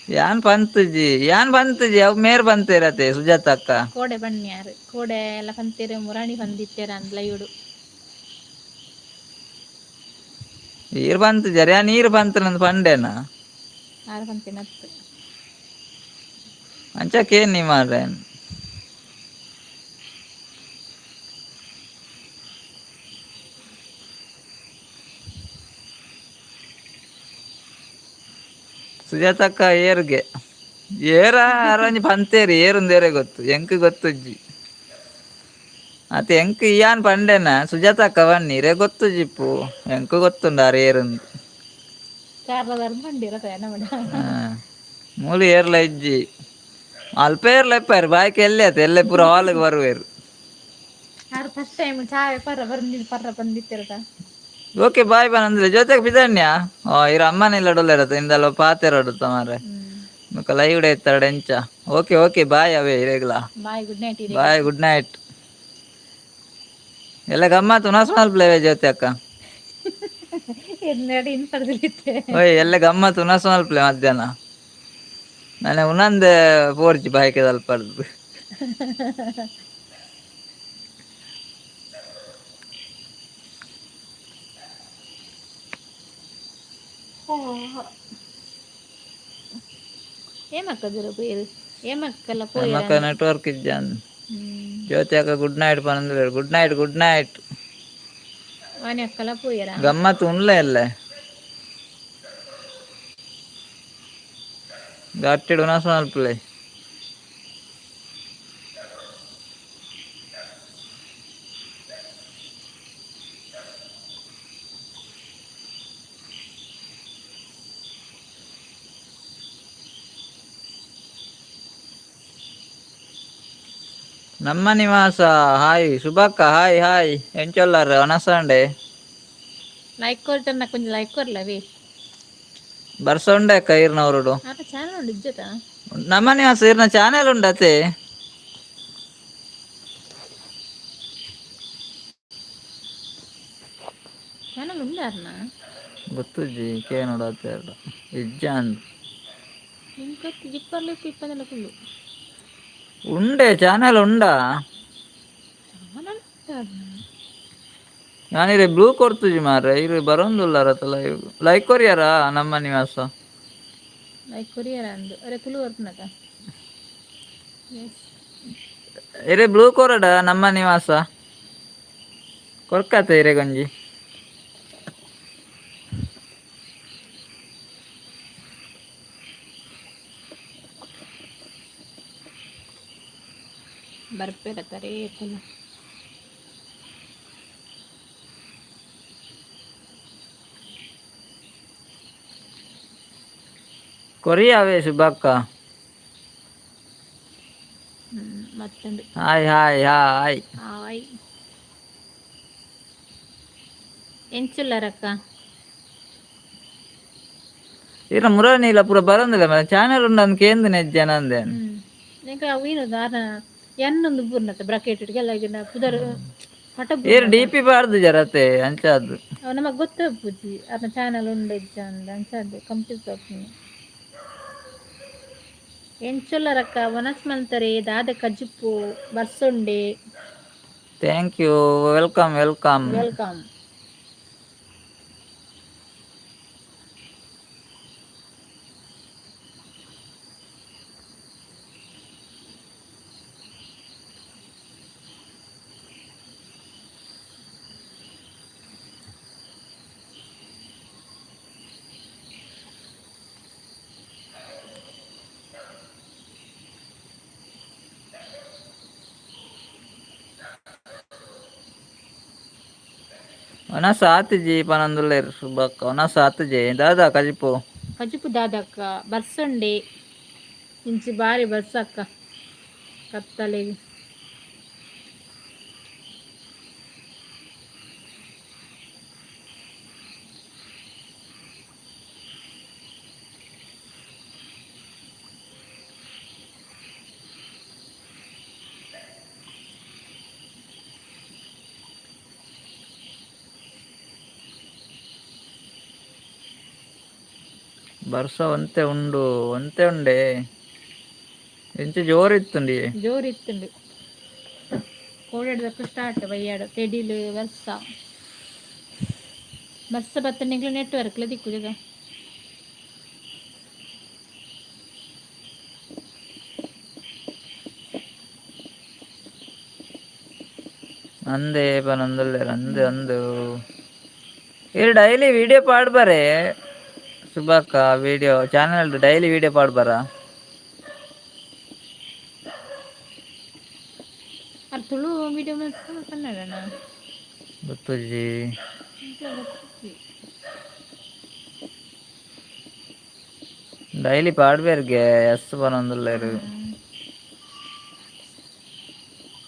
ಯಾನ್ ಪಂತಜಿ ಅವ್ ಮೇರ್ ಬಂತೇರತೆ ಸುಜಾತ ಅಕ್ಕ ಕೋಡೆ ಬನ್ನಿಯಾರು ಕೋಡೆ ಎಲ್ಲ ಪಂತೇರೆ ಮುರಾಣಿ ಬಂದಿತ್ತೇರ ಅಂದ್ಲ ಇಡು ಈರ್ ಬಂತ ಜರ್ಯಾ ನೀರು ಬಂತ ಪಂಡೇನ ಆರು ಪಂತಿನತ್ತು ಅಂಚಕೇನ್ ನೀ ಮಾಡ್ರೆ ಸುಜಾತಕ್ಕ ಏರ್ಗೆ ಏರ ಅರಂಜಿ ಪಂತೇರಿ ಏರುಂದೇರೆ ಗೊತ್ತು ಎಂಕ್ ಗೊತ್ತುಜ್ಜಿ ಅತ್ತೆ ಎಂಕ್ ಇಯಾನ್ ಪಂಡೆನ ಸುಜಾತಕ್ಕ ಬನ್ನೀರೆ ಗೊತ್ತು ಜಿಪ್ಪು ಎಂಕ್ ಗೊತ್ತುಂಡಾರ ಏರುಂದು ಹಾ ಮೂಲು ಏರ್ಲ ಇಜ್ಜಿ ಅಲ್ಪ ಏರ್ಲ ಇಪ್ಪಾರು ಬಾಯ್ಕ ಎಲ್ಲೇ ಆತ ಎಲ್ಲೆ ಪೂರ ಹಾಲ್ಗೆ ಬರುವೇರು ಫಸ್ಟ್ ಟೈಮ್ ಚಾವೆ ಪರ್ರ ಬಂದಿತ್ತಿರದ ಓಕೆ ಬಾಯ್ ಬಾ ಅಂದ್ರೆ ಜೊತೆಗೆ ಬಿದಣ್ಯ ಇರ ಅಮ್ಮನ ಇಲ್ಲ ಡೊಲ್ಲ ಇರತ್ತೆ ಇಂದಲ್ಲ ಪಾತೆರಡುತ್ತ ಮಾರೆ ಲೈವ್ ಎತ್ತಾಡ ಎಂಚ ಓಕೆ ಓಕೆ ಬಾಯ್ ಅವೇ ಇರೇಗ್ಲಾ bye good night bye good night ಎಲ್ಲ ಗಮ್ಮತ್ ಹುನಸ್ ಪ್ಲೇವೆ ಜ್ಯೋತಿ ಅಕ್ಕ ಎನ್ನಡ ಇನ್ ಪಡೆದಿತ್ತೆ ಓಯ್ ಎಲ್ಲ ಗಮ್ಮತ್ ಹುನಸ್ ಮಲ್ಪ್ಲೆ ಮಧ್ಯಾಹ್ನ ನಾನೆ ಉನ್ನೊಂದು ಪೋರ್ಚಿ ಬಾಯ್ಕ ಸ್ವಲ್ಪಡ್ದು ఏమక్కదురు పేరు ఏమక్కల ಮಕ್ಕ పోయారు ನೆಟ್ವರ್ಕ್ ಇಜ್ಜಾನ್ ಜ್ಯೋತಿ ಅಕ್ಕ ಗುಡ್ ನೈಟ್ ಪನಂದ್ರೆ good night good night Vani ಅಕ್ಕಲ పోయారా ಗಮ್ಮತ್ ಉಣ್ಲೆ ಅಲ್ಲೇ ಗಟ್ಟಿಡು ಹುನಸ್ ಮಲ್ಪ್ಲೆ ನಮ್ಮ ನಿವಾಸ ಹಾಯ್ ಶುಭಕ್ಕ ಹಾಯ್ ಹಾಯ್ ಎಂಚೊಲ್ಲಾರ ಅನಸಂಡೆ లైక్ కొట్టన్న నాకు కొంచెం లైక్ కొరలవి ಬರ್ಸ ಉಂಡೆ ಅಕ್ಕ ಈರ್ನವರುಡು ಆತ ಚಾನಲ್ ಉಂಡು ಇಜ್ಜತ ನಮ್ಮ ನಿವಾಸ ಈರ್ನ ಚಾನೆಲ್ ಉಂಡತೆ ಚಾನಲ್ ఉండారనా ಗೊತ್ತುಜ್ಜಿ ಕೇ ನೋಡತ್ತೆ ಇಜ್ಜಾನ್ ఇంకా జిప్పర్లు ఇప్పందుల ఫుల్ ಉಂಡೆ ಚಾನೆಲ್ ಉಂಡಾ ಚಾನಲ್ ఉండారనా ನಾನಿರೆ ಬ್ಲೂ ಕೊಡ್ತುಜಿ ಮಾರ್ರೆ ಇರು ಬರೋಂದುಲ್ಲಾರತ್ತ ಲೈಕ್ ಕೊರಿಯಾರ ನಮ್ಮ ನಿವಾಸ ಲೈಕ್ ಕೊರಿಯರ ಅಂದು ಅರೆ ಕುಲು ವರ್ಪನಕ ಇರೆ ಬ್ಲೂ ಕೊರಡ ನಮ್ಮ ನಿವಾಸ ಕೊರ್ಕತ್ತೆ ಇರೆ ಗಂಜಿ ಬರ್ಪೇರತ್ತಾರೆ ಕುಲ ಕೊರಿಯಾವೇ ಶುಭಕ್ಕ ಮತ್ತೊಂದು ಹಾಯ್ ಹಾಯ್ ಹಾಯ್ ಹಾಯ್ ಎಂಚುಲ್ಲರಕ್ಕ ಇರ ಮುರಾನಿಲ ಪೂರ ಬರೋಂದಿಲ್ಲ ಚಾನೆಲ್ ಉಂಡು ಕೇಂದು ನೆಜ್ಜನ ಅಂದೆ ఇంకా వీరు దాన ఎన్నుంది బుర్నత బ్రాకెట్ ಎಲ್ಲ ಪುದರ್ ಪಟ ಏರ್ ಡಿ ಪಿ ಬಾರ್ದು ಜರತೆ ಅಂಚಾದು ನಮಗ್ ಗೊತ್ತಾಗ್ಬುಜಿ ಅದ ಚಾನಲ್ ಉಂಡು ಇಜ್ಜ ಅಂದ ಅಂಚಾದು ಕಂಪ್ಯೂಸ್ ಆಪುನಿ ಎಂಚೊಲ್ಲರಕ್ಕ ವನಸ್ ಮಂತರೆ ದಾದ ಕಜ್ಜಿಪ್ಪು ಬರ್ಸೊಂಡೆ thank you welcome welcome welcome ಒನ ಸಾತ್ ಜಿ ಪನಂದುಲ್ಲೇರ್ ಸುಬ್ಬಕ್ಕ ಒನ ಸಾತ್ ಜಿ ದಾದಾ ಕಜಿಪು ಕಜ್ಜಿಪ್ಪು ದಾದಕ್ಕ ಬರ್ಸೊಂಡೆ ಇಂಚಿ ಬಾರಿ ಬರ್ಸಕ್ಕ ಕತ್ತಲೆಗೆ ಬರ್ಸ ಒಂತೆ ಉಂಡು ಒಂತೆ ಉಂಡೆ ಎಂಚ ಜೋರಿತ್ತುಂಡಿ ಜೋರಿತ್ತುಂಡು ಕೋಡೆಡ್ದಕ್ಕ ಸ್ಟಾರ್ಟ್ ಬಯ್ಯಾಡು ತೆಡಿಲು ಬರ್ಸ ಬರ್ಸ ಬತ್ತನಿಗ್ಲು ನೆಟ್ವರ್ಕ್ಲ ದಿಕ್ಕು ಜಗ ಅಂದೆ ಪನಂದುಲ್ಲೇರ್ ಅಂದೆ ಅಂದು ಇರು ಡೈಲಿ ವಿಡಿಯೋ ಪಾಡ್ಬಾರೆ ಸುಬಾಕ ವಿಡಿಯೋ ಚಾನಲ್ ಡೈಲಿ ವಿಡಿಯೋ ಪಾಡ್ಬಾರ ಅದು ತುಳು ವಿಡಿಯೋ ಕನ್ನಡನ ಗೊತ್ತಜ್ಜಿ ಡೈಲಿ ಪಾಡ್ಬೇರ್ಗೆ ಎಸ್ ಬರೋಂದುಲ್ಲೇರು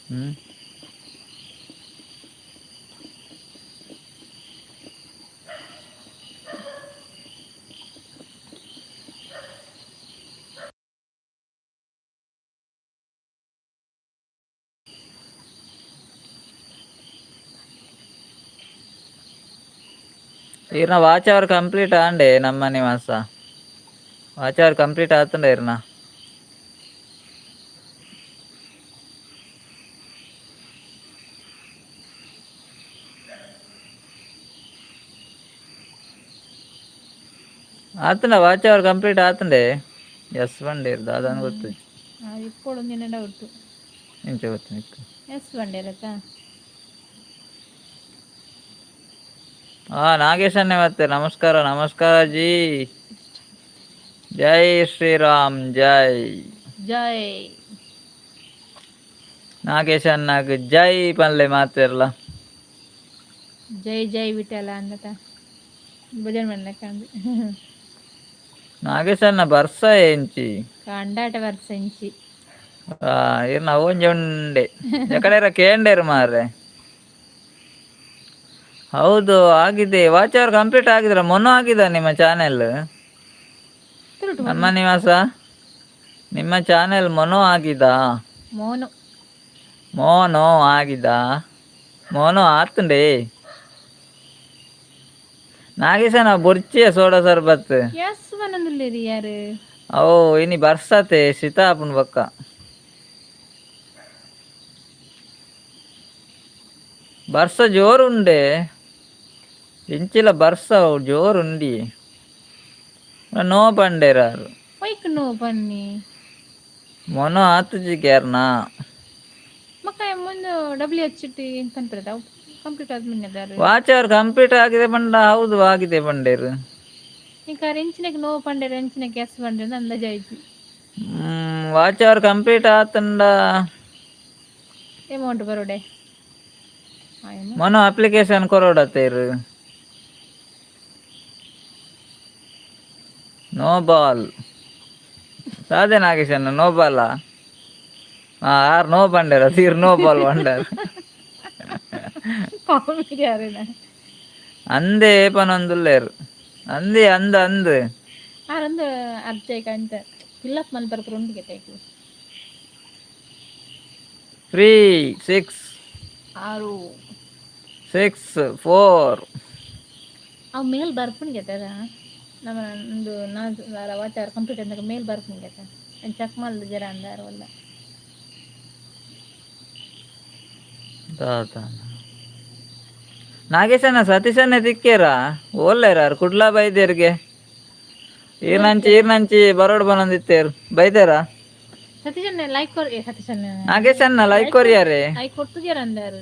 ಹ್ಮ್ ఈయన వాచ్ అవర్ కంప్లీట్ అండి నమ్మ నివాస వాచ్ అవర్ కంప్లీట్ అవుతుండే ఇర్నా ಆತಂಡ ವಾಚ್ ಅವರ್ ಕಂಪ್ಲೀಟ್ ಆತಂಡೆ ಎಸ್ ಬಂಡೆ ದಾದಾನು ಗೊತ್ತು ఇప్పుడు నిన్న డౌట్ ಇಂಚೆ ಗೊತ್ತು ನಿಕ್ಕು ಎಸ್ ಬಂಡಿರತ್ತ ನಾಗೇಶ್ ಅನ್ನೆ ಮತ್ತೆ ನಮಸ್ಕಾರ ನಮಸ್ಕಾರ ಜಿ ಜೈ ಶ್ರೀರಾಮ್ ಜೈ ಜೈ ನಾಗೇಶ್ ಅಣ್ಣಗೆ ಜೈ ಪನ್ಲೆ ಮಾತಿರಲ್ಲ ಜೈ ಜೈ ವಿಠಲ ಅನ್ನತ ಭಜನ್ ಮಾಡ್ಲಕ್ಕ ಅಂದು ನಾಗೇಶ್ ಅಣ್ಣ ಬರ್ಸ ಎಂಚಿ ಕಂಡಾಟ ವರ್ಷಂಚಿ ಇರ್ನ ಒಂಜಿ ಉಂಡೆ ಎಕಡೆರ ಕೇಂಡೇರು ಮಾರ್ರೆ ಹೌದು ಆಗಿದೆ ವಾಚ್ ಅವರ್ ಕಂಪ್ಲೀಟ್ ಆಗಿದ್ರ ಮೊನ್ನೆ ಆಗಿದೆ ನಿಮ್ಮ ಚಾನೆಲ್ ನಮ್ಮ ನಿವಾಸ ನಿಮ್ಮ ಚಾನೆಲ್ ಮೊನೋ ಆಗಿದಾ ಮೋನು ಮೋನೋ ಆಗಿದಾ ಮೋನೋ ಆತುಂಡೆ ನಾಗೇಶನ ಬೊರ್ಚಿಯ ಸೋಡಾ ಸರ್ಬತ್ ಎಸ್ ಬನ್ನಂದುಲ್ಲೇರಿ ಯಾರು ಓ ಇನಿ ಬರ್ಸತೆ ಸೀತಾಪುನ್ ಬಕ್ಕ ಬರ್ಸ ಜೋರುಂಡೆ ಇಂಚಿಲ ಬರ್ಸ ಜೋರುಂಡಿ ನೋ ಪಂಡೇರಾರು ವೈಕ್ ನೋ ಬನ್ನಿ ಮೊನೋ ಆತುಜಿ ಕೇರ್ನಾ ಮಕ್ಕ ಮುಂದೆ ಡಬ್ಲ್ಯೂ ಎಚ್ ಟಿ ಕನ್ಪಿರದ ಕಂಪ್ಲೀಟ್ ಆದ್ಮೇಲೆ ವಾಚ್ ಅವರ್ ಕಂಪ್ಲೀಟ್ ಆಗಿದೆ ಬಂಡ ಹೌದು ಆಗಿದೆ ಬಂಡೇರು ಈಗ ರೆಂಚಿನಕ್ಕೆ ನೋ ಪಂಡೆ ರೆಂಚಿನಕ್ಕೆ ಎಸ್ ಬಂಡೆ ಅಂದಾಜ ಆಯ್ತು ವಾಚ್ ಅವರ್ ಕಂಪ್ಲೀಟ್ ಆತಂಡ ಅಮೌಂಟ್ ಬರೋಡೆ ಮೊನೋ ಅಪ್ಲಿಕೇಶನ್ ಕೊರೋಡತ್ತೇರು ನೋ ಬಾಲ್ ಸಾಧೆ ನಾಗೇಶನ್ ನೋ ಬಾಲ ಆರ್ ನೋ ಬಂಡೇರ ತೀರ್ ನೋ ಬಾಲ್ ಬಂಡಾರ ಕಾಮಿಡಿ ಯಾರೇನ ಅಂದೇ ಪನೊಂದುಲ್ಲೇರು ಅಂದಿ ಅಂದ್ ಆರೊಂದು ಅರ್ಜೈಕ ಅಂತ ಫಿಲ್ಲಪ್ ಮಲ್ ಬರ್ಕರು ಉಂಟು ಗೆಟ್ಟಾಯ್ತು 3 6 ಆರು 6 4 ಅವು ಮೇಲ್ ಬರ್ಪುನ್ ಗೆಟ್ಟದ ನಮ್ಮ ಒಂದು ವಾಚ್ ಅವರ್ ಕಂಪ್ಲೀಟ್ ಅಂದಾಗ ಮೇಲ್ ಬರ್ಪುನ್ ಗೆಟ್ಟ ಚೆಕ್ ಮಲ್ದು ಜರ ಅಂದಾರ ಒಲ್ಲ ನಾಗೇಶನ ಸತೀಶನ್ನೇ ತಿಕ್ಕೇರ ಓಲ್ಲೇರಾರು ಕುಡ್ಲಾ ಬೈದೇರ್ಗೆ ಈರ್ನಂಚಿ ಬರೋಡ್ ಬನೊಂದಿತ್ತೇರು ಬೈದೇರ ಸತೀಶನ್ನ ಲೈಕ್ ಕೊರಿ ಸತೀಶನ್ನ ನಾಗೇಶನ್ನ ಲೈಕ್ ಕೊರಿಯಾರೆ ಲೈಕ್ ಕೊಟ್ಟು ಜರ ಅಂದಾರು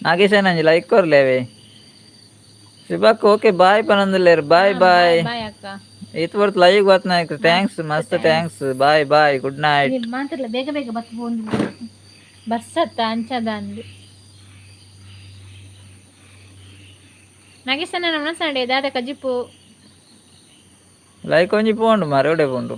ನಾಗೇಶನ್ನ ಲೈಕ್ ಕೊರ್ಲೇವೆ ಶಿಬಕ್ ಓಕೆ ಬಾಯ್ ಪನೊಂದುಲ್ಲೇರು ಬಾಯ್ ಬಾಯ್ ಬಾಯ್ ಅಕ್ಕ ಇತ್ ಬರ್ತ್ ಲೈವ್ ಗೊತ್ತ ನಾಯ್ಕ ಥ್ಯಾಂಕ್ಸ್ ಮಸ್ತ್ thanks bye bye good night ಮಾತಿಲ್ಲ ಬೇಗ ಬೇಗ ಬತ್ ಬಂದು ಬರ್ಸತ್ತ ಅಂಚದ ಅಂದು ನಾಗೇಶನ ನಮ್ಮ ಸಂಡೆ ದಾದ ಕಜಿಪ್ಪು ಲೈಕ್ ಒಂಜಿ ಪೋಂಡು ಮರೋಡೆ ಪೋಂಡು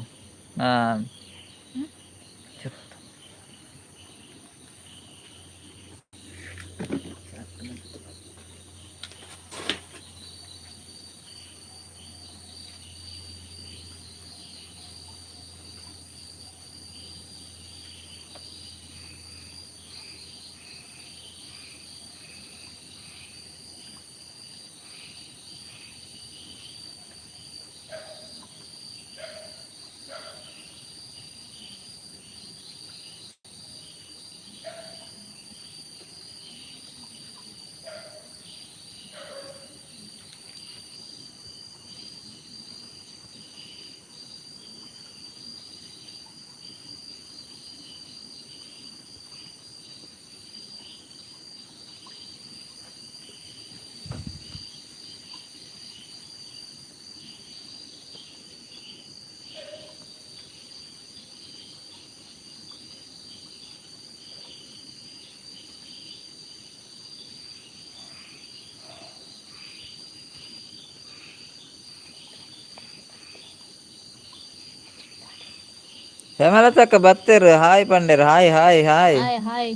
ಹೇಮಲತಕ್ಕ ಬತ್ತೇರು ಹಾಯ್ ಪಂಡೇರು hi hi hi hi hi.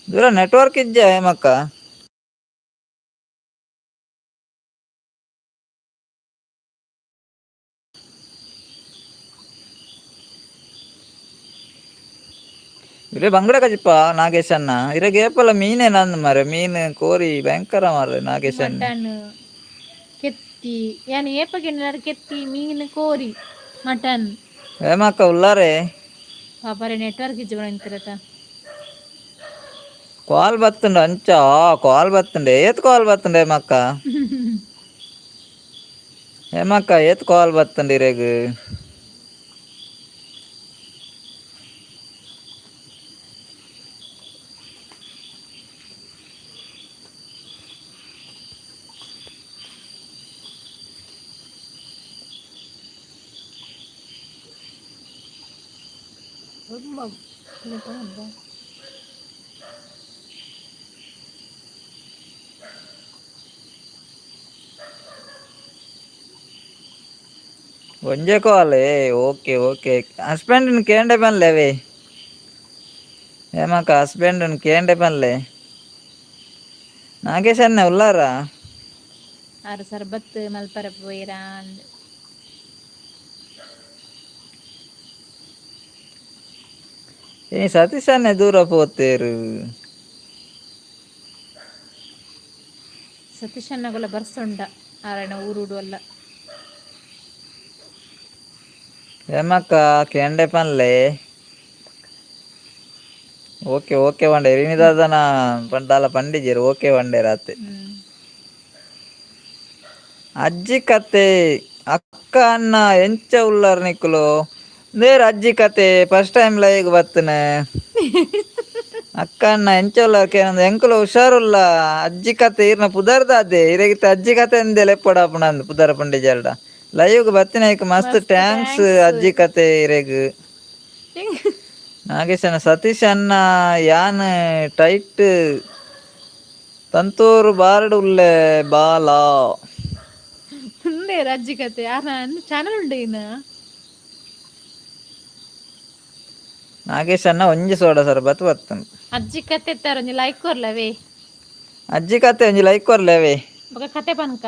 ದೂರ ನೆಟ್ವರ್ಕ್ ಇಜ್ಜ ಹೇಮಕ್ಕ. ಇರೇ ಬಂಗಡ ಕಜಿಪ್ಪ ನಾಗೇಶ್ ಅಣ್ಣ ಇರಾಗ ಏಪಲ್ಲ ಮೀನೇ ನಂದು ಮಾರೆ ಮೀನು ಕೋರಿ ಭಯಂಕರ ಮಾರ ನಾಗೇಶ್ ಅಣ್ಣ. ಮಟನ್ ಕೆತ್ತಿ ಯಾನು ಏಪಗಿನ ಕೆತ್ತಿ ಮೀನು ಕೋರಿ ಮಟನ್ ಹೇಮಕ್ಕ ಉಲ್ಲಾರೆ ಪಾಪರೆ ನೆಟ್ವರ್ಕ್ ಇಜ್ಜಿ ಬಣ್ತಿರತ್ತ. ಕಾಲ್ ಬತ್ತುಂಡು ಅಂಚ ಕಾಲ್ ಬತ್ತುಂಡು ಏತ್ ಕಾಲ್ ಬತ್ತುಂಡು ಹೇಮಕ್ಕ. ಹೇಮಕ್ಕ ಏತ್ ಕಾಲ್ ಬತ್ತುಂಡು ಇರೆಗ್. ಒಂಜೆ ಕಾಲ್ ಓಕೆ ಓಕೆ ಹಸ್ಬೆಂಡ್ ಕೇಂಡೆ ಪನ್ಲೆವೆ ಹೇಮಕ್ಕ ಹಸ್ಬೆಂಡ್ ಕೇಂಡೆ ಪನ್ಲೆ ನಾಗೇಶ್ ಅಣ್ಣ ಉಲ್ಲಾರ. ಆರು ಸರ್ಬತ್ ಮಲ್ಪರ ಪೋಯಿರಾಂಡ್ ಏ ಸತೀಶ್ ಅಣ್ಣ ದೂರ ಪೋತೇರು. ಸತೀಶ್ ಅಣ್ಣಗುಲ ಬರ್ಸುಂಡ ಆರಣ ಊರುಡು ಅಲ್ಲ. ಹೇಮಕ್ಕ ಕೇಂಡೆ ಪನ್ಲೆ ಓಕೆ ಓಕೆ ಪಂಡೆ ಇರಿನಿದಾದನ ಪಂಡಾಲ ಪಂಡಿಜೆರ್ ಓಕೆ ಪಂಡೆ ರಾತೆ. ಅಜ್ಜಿ ಕತೆ ಅಕ್ಕ ಅಣ್ಣ ಎಂಚ ಉಲ್ಲಾರ ನಿಕ್ಕುಲು ದೇರ್ ಅಜ್ಜಿ ಕತೆ ಫಸ್ಟ್ ಟೈಮ್ ಲೈಗ್ ಬತ್ತನೆ. ಅಕ್ಕ ಅಣ್ಣ ಎಂಚ ಉಲ್ಲಾರ ಕೇನಂದ ಎಂಕುಲು ಹುಷಾರುಲ್ಲ ಅಜ್ಜಿ ಕತೆ ಇರ್ನ ಪುದರ್ದಾದೆ ಇರಗಿತ್ತ ಅಜ್ಜಿ ಕತೆ ಎಂದೆಲ್ಲ ಎಪ್ಪಡಾಪುಂಡು ಪುದರ ಪಂಡಿಜಲ್ಡ ಲೈವ್ಗ್ ಬತ್ತಿನೈಕ್ ಮಸ್ತ್ ಟ್ಯಾಂಕ್ಸ್ ಅಜ್ಜಿ ಕತೆ ಇರೆಗ್. ನಾಗೇಶ್ ಅಣ್ಣ ಸತೀಶ್ ಅಣ್ಣ ಯಾನ್ ಟೈಟ್ ತಂತೂರು ಬಾರ್ಡ್ ಉಲ್ಲೆ ಬಾಲ ఉండే రజ్జి కతే ఛానల్ ఉండే ఈయన. ನಾಗೇಶ್ ಅಣ್ಣ ಒಂಜಿ ಸೋಡ ಸರ್ಬತ್ ಬತ್ತುಂಡು. ಅಜ್ಜಿ ಕತೆ ಎತ್ತಾರ ಒಂಜಿ ಲೈಕ್ ಕೊರ್ಲವೇ ಅಜ್ಜಿ ಕತೆ ಒಂಜಿ ಲೈಕ್ ಕೊರ್ಲೆವೆ ಬೊಕ ಕತೆ ಪನ್ಕ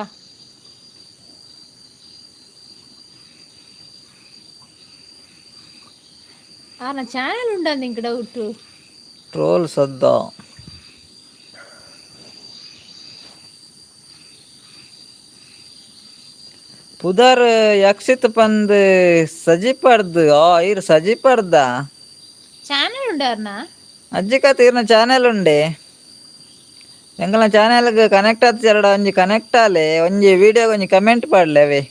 ಆನ ఛానల్ ఉండంది ఇంక డౌట్ ಟ್ರೋಲ್ ಸದ್ದ ಪುದರ್ ಯಕ್ಷಿತ್ ಪಂದ್ ಸಜಿಪರ್ದು ಇರ್ ಸಜಿಪರ್ದ ఛానల్ ఉండారనా ಅಜ್ಜಿ ಕತೆ ಇರ್ನ ಚಾನೆಲ್ ಉಂಡೆ ಎಂಕಲ್ನ ಚಾನೆಲ್ಗ್ ಕನೆಕ್ಟ್ ಆತುಜೆರಡ ಒಂಜಿ ಕನೆಕ್ಟ್ ಆಲೆ ಒಂಜಿ ವೀಡಿಯೋಗ್ ಒಂಜಿ ಕಮೆಂಟ್ ಪಾಡ್ಲೆ ಅವೆ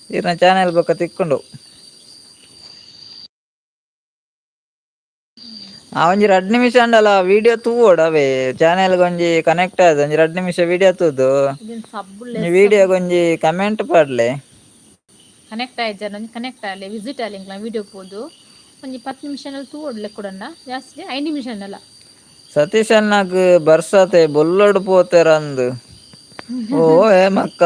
ಇರ್ನ ಚಾನೆಲ್ ಬೊಕ ತಿಕ್ಕುಂಡು. ಆ ಒಂಜಿ 2 ನಿಮಿಷ ಅಂಡಲ ವೀಡಿಯೋ ತೂವೋಡು ಅವೆ ಚಾನೆಲ್ಗ್ ಒಂಜಿ ಕನೆಕ್ಟ್ ಆದ್ ಒಂಜಿ 2 ನಿಮಿಷ ವೀಡಿಯೋ ತೂದು ವೀಡಿಯೋಗ್ ಒಂಜಿ ಕಮೆಂಟ್ ಪಾಡ್ಲೆ ಕನೆಕ್ಟ್ ಆಯ್ತು ಒಂಜಿ ಕನೆಕ್ಟ್ ಆಲೆ ವಿಸಿಟ್ ಆಲೆ ಇಂಕ್ಲ ವೀಡಿಯೋ ಪೋದು ಒಂಜಿ 10 ನಿಮಿಷ ತೂವೋಡು ಲೆಕ್ಕುಡನ್ನ ಜಾಸ್ತಿ 5 ನಿಮಿಷ ಅನ್ನಲ. ಸತೀಶ್ ಅಣ್ಣಗ್ ಬರ್ಸತೆ ಬೊಲ್ಲೊಡು ಪೋತೆರಂದ್ ಓ ಹೇಮಕ್ಕ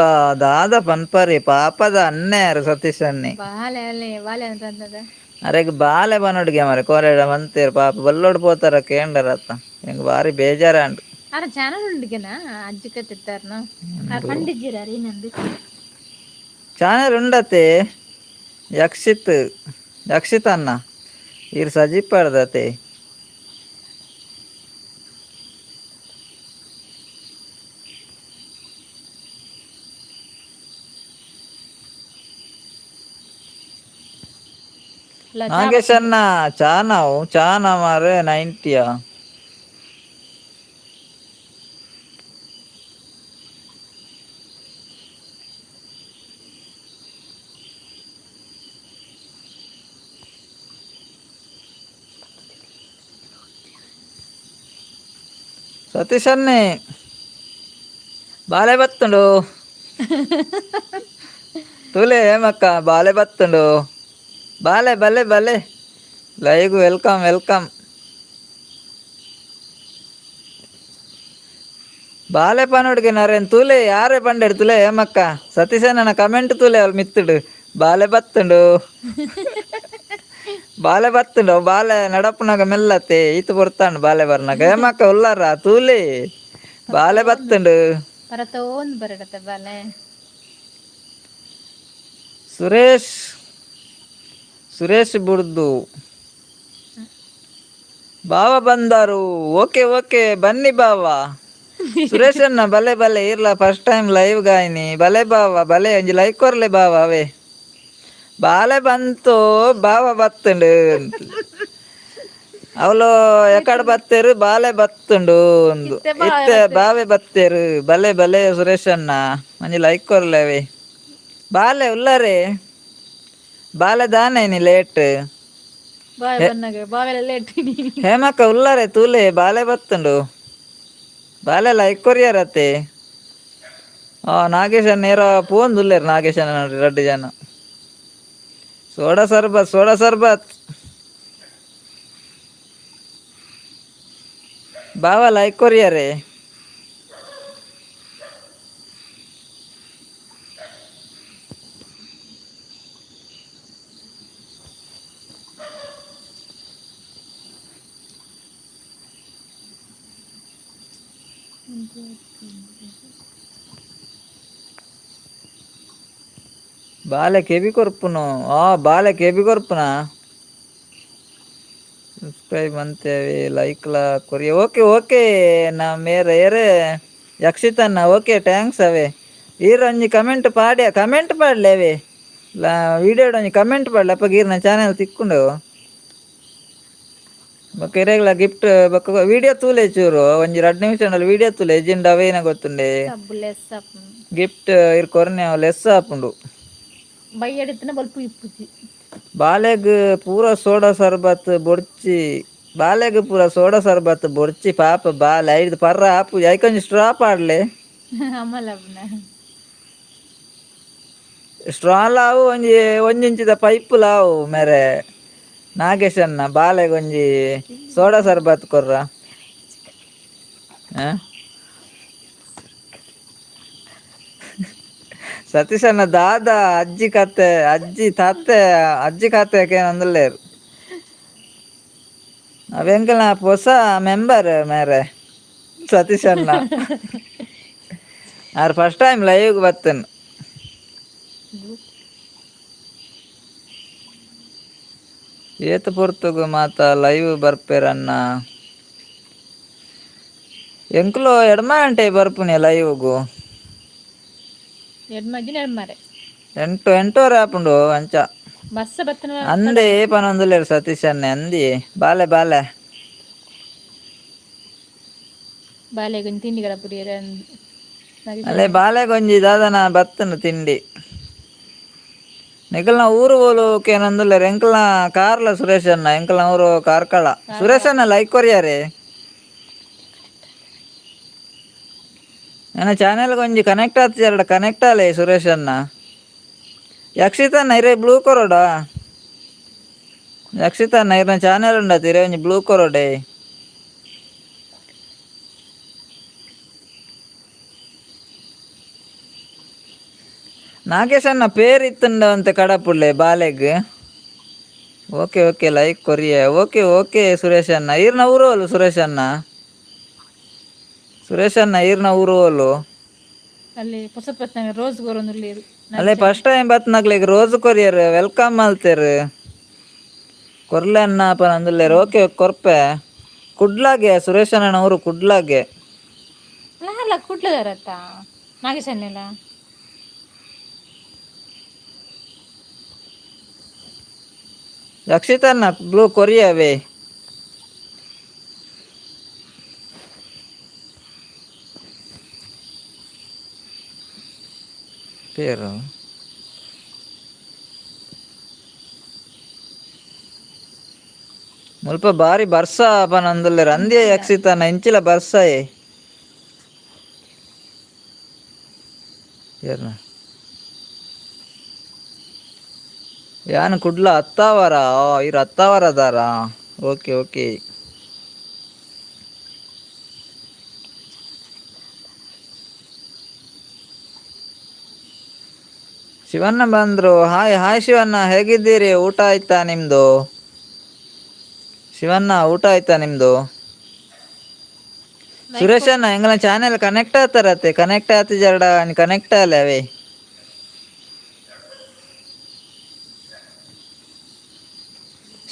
ದಾದ ಪನ್ಪರಿ ಪಾಪದ ಅನ್ನೆಯಾರು ಸತೀಶ್ ಅನ್ನಿ ಬಾಲೆ ಅಲೆ ಬಾಲೆ ಅಂತಂದದ ಅರೆಗ್ ಬಾಲೆ ಬನೊಡ್ಗೆ ಮರೆ ಕೊರೆಡ ಮಂತೆರ್ ಪಾಪ ಬೊಲ್ಲೊಡು ಪೋತಾರ ಕೇಂಡರತ್ತ ಎಂಗ್ ಬಾರಿ ಬೇಜಾರಂಡ್. ಆರ ఛానಲ್ ఉండిಗೆನಾ ಅಜ್ಜಿ ಕತೆ ಎತ್ತಾರನ ಆರ ಪಂಡಿಜ್ಜಿರ ಏನಂದು ಚಾನೆಲ್ ಉಂಡತೆ ಯಕ್ಷಿತ್ ಅಣ್ಣ ಇರ್ ಸಜಿಪರ್ದತೆ ನಾಗೇಶ್ ಅಣ್ಣ ಚಾನ ಮಾರೆ 90 ಸತೀಶ್ ಅನ್ನೆ ಬಾಲೆ ಬತ್ತುಂಡು ತುಲೆ ಹೇಮಕ್ಕ ಬಾಲೆ ಬತ್ತುಂಡು ಬಾಲೆ ಬಲ್ಲೆ ಬಲ್ಲೆ ಲೈವ್ ವೆಲ್ಕಮ್ ವೆಲ್ಕಮ್ ಬಾಲೆ ಪನೋಡ್ಗೆ ನರೇನ್ ತೂಲೆ ಯಾರೇ ಪಂಡೆಡ್ ತುಲೆ ಹೇಮಕ್ಕ ಸತೀಶ್ ಅಣ್ಣನ ಕಮೆಂಟ್ ತೂಲೆ ಅವ್ರು ಮಿತ್ತುಡು ಬಾಲೆ ಬತ್ತುಂಡು ಬಾಲೆ ಬತ್ತುಂಡು ಅವು ಬಾಲೆ ನಡಪುನಾಗ ಮೆಲ್ಲತ್ತೆ ಈತು ಬರ್ತಾಂಡು ಬಾಲೆ ಬರ್ನಾಗ ಏಮಕ್ಕ ಉಲ್ಲಾರ ತೂಲಿ ಬಾಲೆ ಬತ್ತುಂಡು. ಪರತೋಂದು ಬರಡತ ಬಾಲೆ ಸುರೇಶ್ ಬುಡ್ದು ಬಾವ ಬಂದರು. ಓಕೆ ಓಕೆ ಬನ್ನಿ ಬಾವ. ಸುರೇಶ್ ಅಣ್ಣ ಬಲೆ ಬಲೆ ಇರ್ಲ ಫಸ್ಟ್ ಟೈಮ್ ಲೈವ್ ಗಾಯ್ನಿ ಬಲೆ ಬಾವ ಬಲೆ ಒಂಜಿ ಲೈಕ್ ಕೊರ್ಲೆ ಬಾವ ಅವೇ ಬಾಲೆ ಬಂತು ಬಾವ ಬತ್ತುಂಡು ಅವಳು ಎಕಡೆ ಬತ್ತೇರು ಬಾಲೆ ಬತ್ತುಂಡು ಒಂದು ಇತ್ತೆ ಬಾವೆ ಬತ್ತೇರು ಬಲೆ ಬಲೆ ಸುರೇಶ್ ಅಣ್ಣ ಒಂಜಿ ಲೈಕ್ ಕೊರ್ಲೆವೆ ಬಾಲೆ ಉಲ್ಲರೆ ಬಾಲೆ ದಾನೇನಿ ಲೇಟ್ ಹೇಮಕ್ಕ ಉಲ್ಲರೆ ತೂಲೆ ಬಾಲೆ ಬತ್ತುಂಡು ಬಾಲೆ ಲೈಕ್ ಕೊರಿಯರತ್ತೆ ನಾಗೇಶನ್ ನೇರ ಪೋಂದುಲ್ಲೇರು ನಾಗೇಶನ್ ನೋಡ್ರಿ 2 ಜನ ಸೋಡಾ ಸರ್ಬತ್ ಬಾವ ಲೈಕ್ ಕೊರಿಯರೆ ಬಾಲೆ ಕೆಬಿ ಕೊರ್ಪುನು ಬಾಲೆ ಕೆಬಿ ಕೊರ್ಪುನ ಸಬ್ಸ್ಕ್ರೈಬ್ ಅಂತೇವೆ ಲೈಕ್ ಲ ಕೊರಿಯ ಓಕೆ ಓಕೆ ನಾ ಮೇರೆ ಏರೆ ಯಕ್ಷಿತನ್ನ ಓಕೆ ಟ್ಯಾಂಕ್ಸ್ ಅವೇ ಈರ್ ಒಂಜಿ ಕಮೆಂಟ್ ಪಾಡ್ಲೆ ಅವೇ ವಿಡಿಯೋ ಒಂಜಿ ಕಮೆಂಟ್ ಪಾಡ್ಲೆ ಅಪ್ಪ ಗೀರ್ನ ಚಾನೆಲ್ ತಿಕ್ಕುಂಡು ಬೊಕ್ಕ ಇರೆಗ್ಲ ಗಿಫ್ಟ್ ಬೊಕ್ಕ ವಿಡಿಯೋ ತೂಲೆ ಚೂರು ಒಂಜಿ 2 ನಿಮಿಷ ವಿಡಿಯೋ ತೂಲೆ ಎಜಿಂಡ ಅವೇನ ಗೊತ್ತುಂಡೆ ಗಿಫ್ಟ್ ಇರ್ ಕೊರ್ನೆ ಲೆಸ್ ಆಪುಂಡು ಬಾಲೆಗ್ ಪೂರ ಸೋಡಾ ಸರ್ಬತ್ ಬೊಡ್ಚಿ ಪಾಪ ಬಾಲೆ ಐದು ಪರ್ರ ಆಪು ಐಕೊಂಜಿ ಸ್ಟ್ರಾ ಪಾಡ್ಲೆ ಸ್ಟ್ರಾ ಲಾವು ಒಂಜಿಂಚಿದ ಪೈಪ್ ಲಾವು ಮೇರೆ ನಾಗೇಶನ್ನ ಬಾಲೆಗ್ ಒಂಜಿ ಸೋಡಾ ಸರ್ಬತ್ ಕೊರ್ರ ಸತೀಶ್ ಅಣ್ಣ ದಾದ ಅಜ್ಜಿ ಕತೆ ಅಂದಲ್ಲೇರು ಅವೆಂಕಲ್ನ ಹೊಸ ಮೆಂಬರ್ ಮೇರೆ ಸತೀಶ್ ಅಣ್ಣ ಫಸ್ಟ್ ಟೈಮ್ ಲೈವ್ ಬತ್ತನ್ ಏತು ಪೊರ್ತುಗು ಮಾತ ಲೈವ್ ಬರ್ಪೇರನ್ನ ಎಂಕ್ಲು ಎಡ್ಮ ಗಂಟೆ ಬರ್ಪುನೆ ಲೈವ್ಗು ಎಂಟುವರೆ ಆಪುಂಡು ಅಂಚ ಅಂದೆ ಪನೊಂದುಲ್ಲೇರು ಸತೀಶ್ ಅಣ್ಣ ಅಂದಿ ಬಾಲೆ ಅಲ್ಲೇ ಬಾಲೆಗೊಂಜಿ ದಾದನ ಬತ್ತನು ತಿಂಡಿ ಎಂಕಲ್ನ ಊರು ಓಲು ಕೇನೊಂದುಲ್ಲೇರು ಎಂಕಲ್ನ ಕಾರ್ಲ ಸುರೇಶ್ ಅಣ್ಣ ಎಂಕಲ್ನ ಊರು ಕಾರ್ಕಳ ಸುರೇಶ್ ಅಣ್ಣ ಲೈಕ್ ಕೊರಿಯಾರೆ ನನ್ನ ಚಾನೆಲ್ಗೆ ಒಂಜಿ ಕನೆಕ್ಟ್ ಆತ ಕನೆಕ್ಟ್ ಆಲೆ ಸುರೇಶ್ ಅಣ್ಣ ಯಕ್ಷಿತನ್ನ ಇರೇ ಬ್ಲೂ ಕೊರೋಡ ಯಕ್ಷಿತನ್ನ ಇರ ಚಾನೆಲ್ ಉಂಡತಿ ಇರೇ ಒಂಜಿ ಬ್ಲೂ ಕೊರೋಡೆ ನಾಗೇಶ್ ಅಣ್ಣ ಪೇರ್ ಇತ್ತುಂಡವಂತೆ ಕಡಪುಳ್ಳೆ ಬಾಲೆಗ್ ಓಕೆ ಓಕೆ ಲೈಕ್ ಕೊರಿಯ ಓಕೆ ಓಕೆ ಸುರೇಶ್ ಅಣ್ಣ ಈರ್ನ ಊರು ಅಲ್ಲ ಸುರೇಶ್ ಅಣ್ಣ ಈರ್ನ ಊರು ಅಲ್ಲು ಅಲ್ಲೇ ಫಸ್ಟ್ ಟೈಮ್ ಬತ್ನಾಗ್ಲಿಗೆ ರೋಸ್ ಕೊರಿಯರ್ ವೆಲ್ಕಮ್ ಮಲ್ತೇರು ಕೊರ್ಲೆ ಅಣ್ಣ ಪನಂದುಲ್ಲೇರು ಓಕೆ ಕೊರ್ಪೆ ಕುಡ್ಲಾಗೆ ಸುರೇಶ್ ಅಣ್ಣನ ಊರು ಕುಡ್ಲಾಗೆ ಯಕ್ಷಿತನ್ನ ಬ್ಲೂ ಕೊರಿಯವೇ ಪೇರು ಮುಲ್ಪ ಬಾರಿ ಬರ್ಸ ಪನಂದುಲ್ಲೇರು ಅಂದೇ ಯಕ್ಷಿತನ್ನ ಇಂಚಿಲ ಬರ್ಸಾಯೇ ಯಾನ್ ಕುಡ್ಲ ಹತ್ತಾವರ ಇರು ಹತ್ತಾವರ ಅದಾರ ಓಕೆ ಓಕೆ ಶಿವಣ್ಣ ಬಂದ್ರು ಹಾಯ್ ಶಿವಣ್ಣ ಹೇಗಿದ್ದೀರಿ ಊಟ ಆಯ್ತಾ ನಿಮ್ದು ಶಿವಣ್ಣ ಊಟ ಆಯ್ತಾ ನಿಮ್ದು? ಲೈಕ್ ಸುರೇಶ್ ಅಣ್ಣ ಎಂಗಲ ಚಾನೆಲ್ ಕನೆಕ್ಟ್ ಆತಾರತ್ತೆ ಕನೆಕ್ಟ್ ಆತ ಜರಡ ಕನೆಕ್ಟ್ ಅಲ್ಲ ಅವೇ